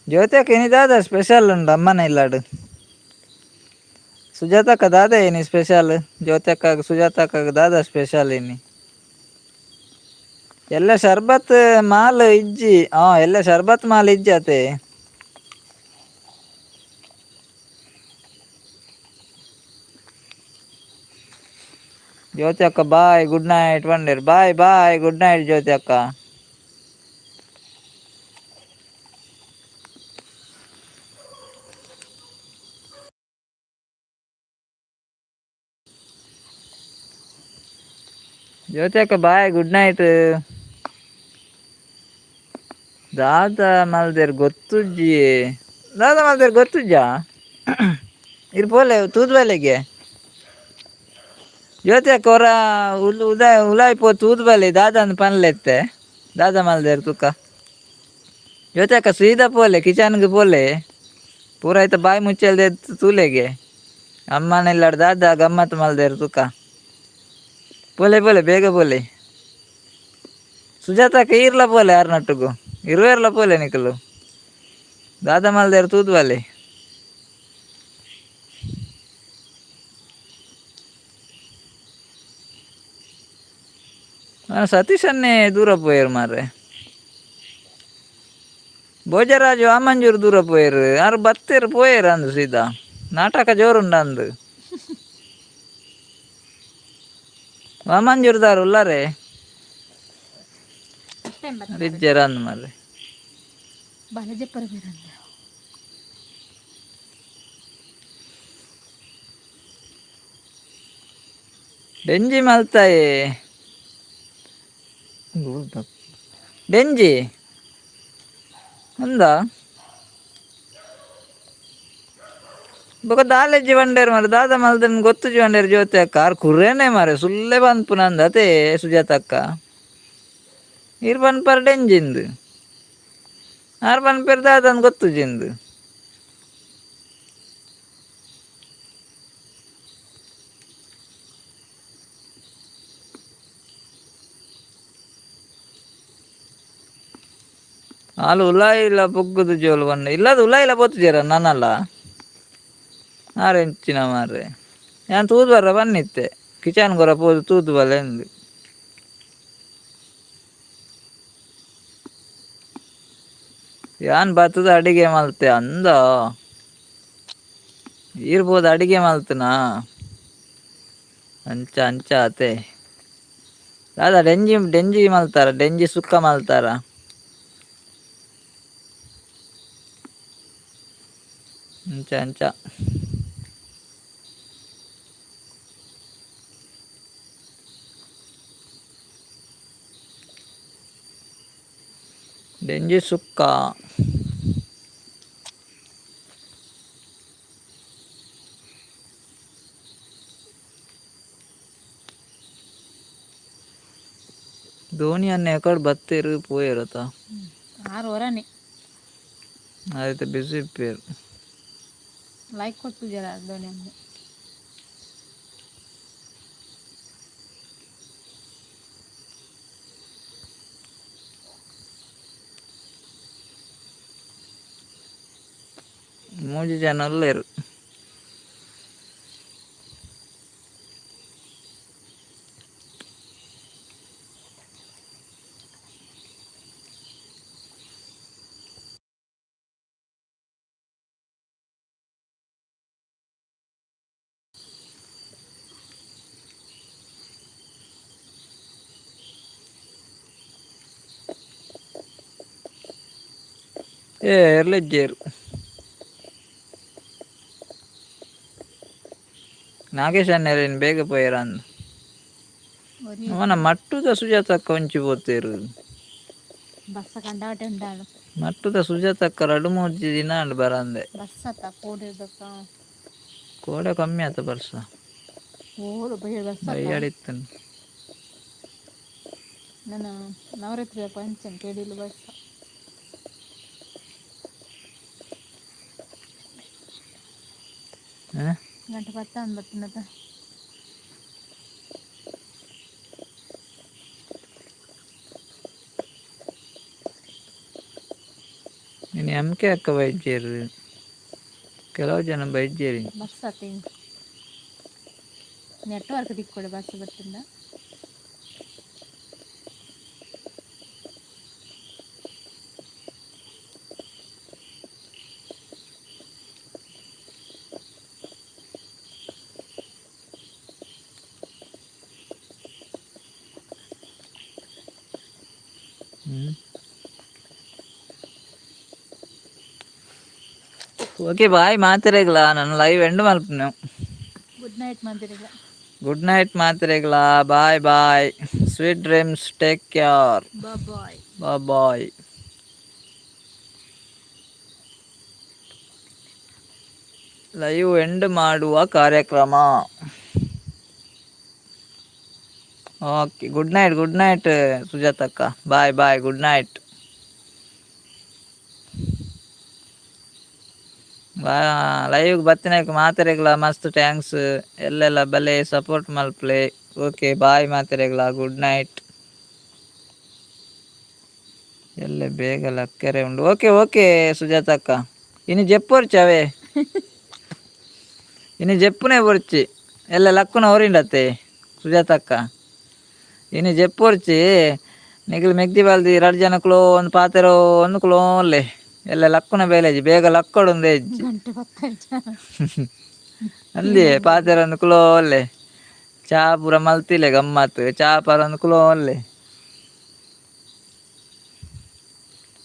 ಜ್ಯೋತಿ ಅಕ್ಕ ಇನಿ ದಾದ ಸ್ಪೆಷಲ್ ಉಂಡು ಅಮ್ಮನ ಇಲ್ಲಾಡು ಸುಜಾತ ಅಕ್ಕ ದಾದ ಇನಿ ಸ್ಪೆಷಲ್ ಜ್ಯೋತಿ ಅಕ್ಕ ಸುಜಾತ ಅಕ್ಕ ದಾದ ಸ್ಪೆಷಲ್ ಇನಿ ಎಲ್ಲ ಶರ್ಬತ್ ಮಾಲ್ ಇಜ್ಜಿ ಎಲ್ಲ ಶರ್ಬತ್ ಮಾಲ್ ಇಜ್ಜತೆ ಜ್ಯೋತಿ ಅಕ್ಕ ಬಾಯ್ ಗುಡ್ ನೈಟ್ ಬಂಡೇರ್ ಬಾಯ್ ಗುಡ್ ನೈಟ್ ಜ್ಯೋತಿ ಅಕ್ಕ ಜ್ಯೋತಿ ಅಕ್ಕ ಬಾಯ್ ಗುಡ್ ನೈಟ್ ದಾದ ಮಲ್ದೇರ್ ಗೊತ್ತುಜ್ಜಾ ಇರ್ ಪೋಲೆ ತೂದ್ಬಲೆಗೆ ಜ್ಯೋತಿ ಅಕ್ಕ ಹೊರ ಉಲಾಯ್ ಪೋ ತೂದ್ಬಲೆ ದಾದಂದು ಪನ್ಲೆತ್ತೆ ದಾದ ಮಲ್ದೇರ್ ತುಕ ಜ್ಯೋತಿ ಅಕ್ಕ ಸೀದಾ ಪೋಲೆ ಕಿಚನ್ಗೆ ಪೋಲೆ ಪೂರ ಆಯ್ತ ಬಾಯಿ ಮುಚ್ಚಲ್ದೆ ತೂಲೆಗೆ ಅಮ್ಮನೆಲ್ಲಾಡ್ ದಾದ ಗಮ್ಮತ್ ಮಲ್ದೇರ್ ತುಕ ಪೋಲೆ ಬೇಗ ಪೋಲೆ ಸುಜಾತ ಅಕ್ಕ ಇರ್ಲ ಪೋಲೆ ಯಾರನೊಟ್ಟಿಗೂ ಇರುವೆರ್ಲ ಪೋಲೆ ನಿಕಲು ದಾದ ಮಲ್ದೇರ್ ತೂದ್ಬಲೆ ಸತೀಶ್ ಅನ್ನೇ ದೂರ ಪೋಯರು ಮಾರ್ರೆ ಭೋಜರಾಜು ಆಮಂಜೂರು ದೂರ ಪೋಯರು ಯಾರು ಬತ್ತೇರು ಪೋಯರು ಅಂದು ಸೀದಾ ನಾಟಕ ಜೋರುಂಡ ಅಂದು ವಾಮಂಜೂರು ದಾರು ಉಲ್ಲಾರೆ ಟೈಮ್ ಬರ್ತಾರೆ ರಿಜ್ಜರ್ ಅಂದ್ ಮರ್ರೆ ಬಾಲಾಜಿ ಪರಬೇರಂದ ಡೆಂಜಿ ಮಲ್ತಾಯಿ ಡೆಂಜಿ ఉందా ಬೊಕ ದಾಲೆಜ್ಜಿ ಬಂಡೇರ್ ಮಾರೆ ದಾದ ಮಲ್ದನ್ ಗೊತ್ತು ಬಂಡೇರ್ ಜ್ಯೋತಿ ಅಕ್ಕ ಆರ್ ಕುರ್ರೇನೆ ಮಾರೆ ಸುಲ್ಲೆ ಬಂದ್ಪುನಂದ ಅದೇ ಸುಜಾತ ಅಕ್ಕ ಇರ್ ಬನ್ಪರ್ ಡೆಂಜಿಂದ್ ಆರ್ ಬನ್ಪೇರ್ ದಾದಂದ್ ಗೊತ್ತುಜೆಂದ್ ಆಲು ಉಲಾಯಿಲ ಪೊಗ್ಗುದು ಜೋಲು ಬಂಡ ಇಲ್ಲದ ಉಲಾಯಿಲ ಪೋತುಜೆರ ನನ್ನಲ್ಲ ಆರೆಂಚಿನ ಮಾರ್ರೆ ಯಾನ್ ತೂದು ಬರ್ರ ಬನ್ನಿತ್ತೆ ಕಿಚನ್ ಗೊರ ಪೋದು ತೂದು ಬಲ್ಲ ಎಂದು ಯಾನ್ ಬತ್ತದ ಅಡಿಗೆ ಮಲ್ತೆ ಅಂದ ಇರ್ಬೋದು ಅಡಿಗೆ ಮಲ್ತನಾ ಅಂಚ ಅಂಚ ಆತೆ ದಾದ ಡೆಂಜಿ ಮಲ್ತಾರ ಡೆಂಜಿ ಸುಕ್ಕ ಮಲ್ತಾರ ಅಂಚ ಅಂಚ ಡೆಂಜಿ ಸುಕ್ಕ ಧೋನಿ ಅನ್ನ ಎಕಡೆ ಬತ್ತೇರು ಪೋಯರತ 6 ವರನೇ అయితే బిజీ పేరు ಲೈಕ್ ಕೊಟ್ಟು ಜರ ಧೋನಿ ಅಂದ್ರೆ ಮೂಜಿ ಜನ లేరు ఎర్లెజ్జేరు ನಾಗೇಶ್ ಅಣ್ಣ ಬೇಗ ಪೋಯರಂದ್ ಅವನ ಮಟ್ಟುದ ಸುಜಾತಕ್ಕ ಒಂಚಿ ಪೋತೇರು ಬಸ್ಸ ಕಂಡಾಟೆ ಉಂಟಾಳು ಮಟ್ಟುದ ಸುಜಾತಕ್ಕ 2-3 ದಿನ ಅಂಡ್ ಬರಂದೆ ಬಸ್ ಅತ್ತ ಕೂಡಿರ್ಬೇಕ ಕೋಡೆ ಕಮ್ಮಿ ಆತ ಬರ್ಸ ಓಡು ಬೈಯ ಬಸ್ ಬೈಯಾಡಿತ್ತು ನನ್ನ ನವರಾತ್ರಿ ಪಂಚನ್ ಕೇಳಿಲ್ಲ ಬಸ್ ಗಂಟೆ 10 ಅಂದ್ಬತ್ತಿನದ ನೀನು ಎಮ್ ಕೆ ಅಕ್ಕ ಬೈಜೇರು ಕೆಲವು ಜನ ಬೈಜೇರಿ ಬಸ್ ಅತ್ತೆ ನೆಟ್ವರ್ಕ್ ತಿಕ್ಕೊಳ್ಳಿ ಬಸ್ ಬರ್ತಿಂದ ಓಕೆ ಬಾಯ್ ಮಾತಿರೆಗ್ಲಾ ನನ್ನ ಲೈವ್ ಎಂಡ್ ಮಲ್ಪನು ಗುಡ್ ನೈಟ್ ಮಾತಿರೆಗ್ಲ ಗುಡ್ ನೈಟ್ ಮಾತಿರೆಗ್ಲಾ bye bye sweet dreams take care bye bye live end ಮಾಡುವ ಕಾರ್ಯಕ್ರಮ ಓಕೆ ಗುಡ್ ನೈಟ್ ಸುಜಾತಕ್ಕ ಬಾಯ್ ಗುಡ್ ನೈಟ್ ಲೈವ್ ಬತ್ತಿನಕ್ಕೆ ಮಾತಾರೆಗ್ಲ ಮಸ್ತ್ ಥ್ಯಾಂಕ್ಸ್ ಎಲ್ಲೆಲ್ಲ ಬಲೆ ಸಪೋರ್ಟ್ ಮಲ್ಪ್ಲೆ ಓಕೆ ಬಾಯ್ ಮಾತಾರೆಗ್ಲ ಗುಡ್ ನೈಟ್ ಎಲ್ಲೆ ಬೇಗ ಲಕ್ಕರೆ ಉಂಡು ಓಕೆ ಸುಜಾತಕ್ಕ ಇನ್ನು ಜೆಪ್ಪೊರ್ಚವೆ ಇನ್ನು ಜೆಪ್ಪುನೇ ಬೊರ್ಚಿ ಎಲ್ಲ ಲಕ್ಕುನ ಹೊರಿಂಡತ್ತೆ ಸುಜಾತಕ್ಕ ಇನ್ನು ಜೆಪ್ಪೊರ್ಚಿ ನಿಖಿಲ್ ಮೆಗ್ದಿ ಬಾಲ್ದಿ 2 ಜನಕ್ಕಳು ಒಂದು ಪಾತೆರೋ ಒಂದುಕುಲು ಒಲ್ಲೆ ಎಲ್ಲ ಲಕ್ಕುನ ಬೇಲೆಜಿ ಬೇಗ ಲಕ್ಕೊಡುಂದೆ ಇಜ್ಜಿ ಗಂಟೆ 10 ಅಂದಿ ಪಾತೆರ ಒಂದು ಕುಲೋ ಒಲ್ಲೆ ಚಾ ಪೂರ ಮಲ್ತಿಲೆ ಗಮ್ಮತ್ ಚಾ ಪರ ಒಂದು ಕುಲೋ ಒಲ್ಲೆ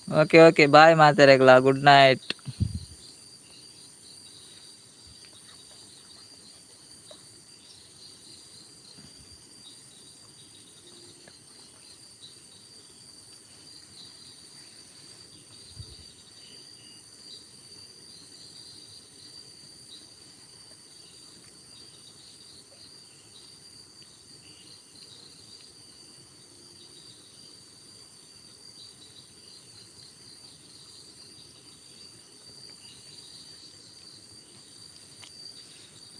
ಓಕೆ ಓಕೆ ಬಾಯ್ ಮಾತಾಡಗಳ, good night.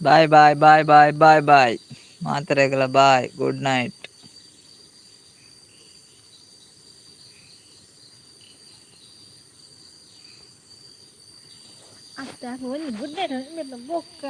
Bye bye bye bye bye bye ಮಾತಾಡಗಳ, ಬಾಯ್, ಗುಡ್ ನೈಟ್. ಅತ್ತ ಹೋಗಿ ಗುಡ್ ನೈಟ್ ಬೊಕ್ಕ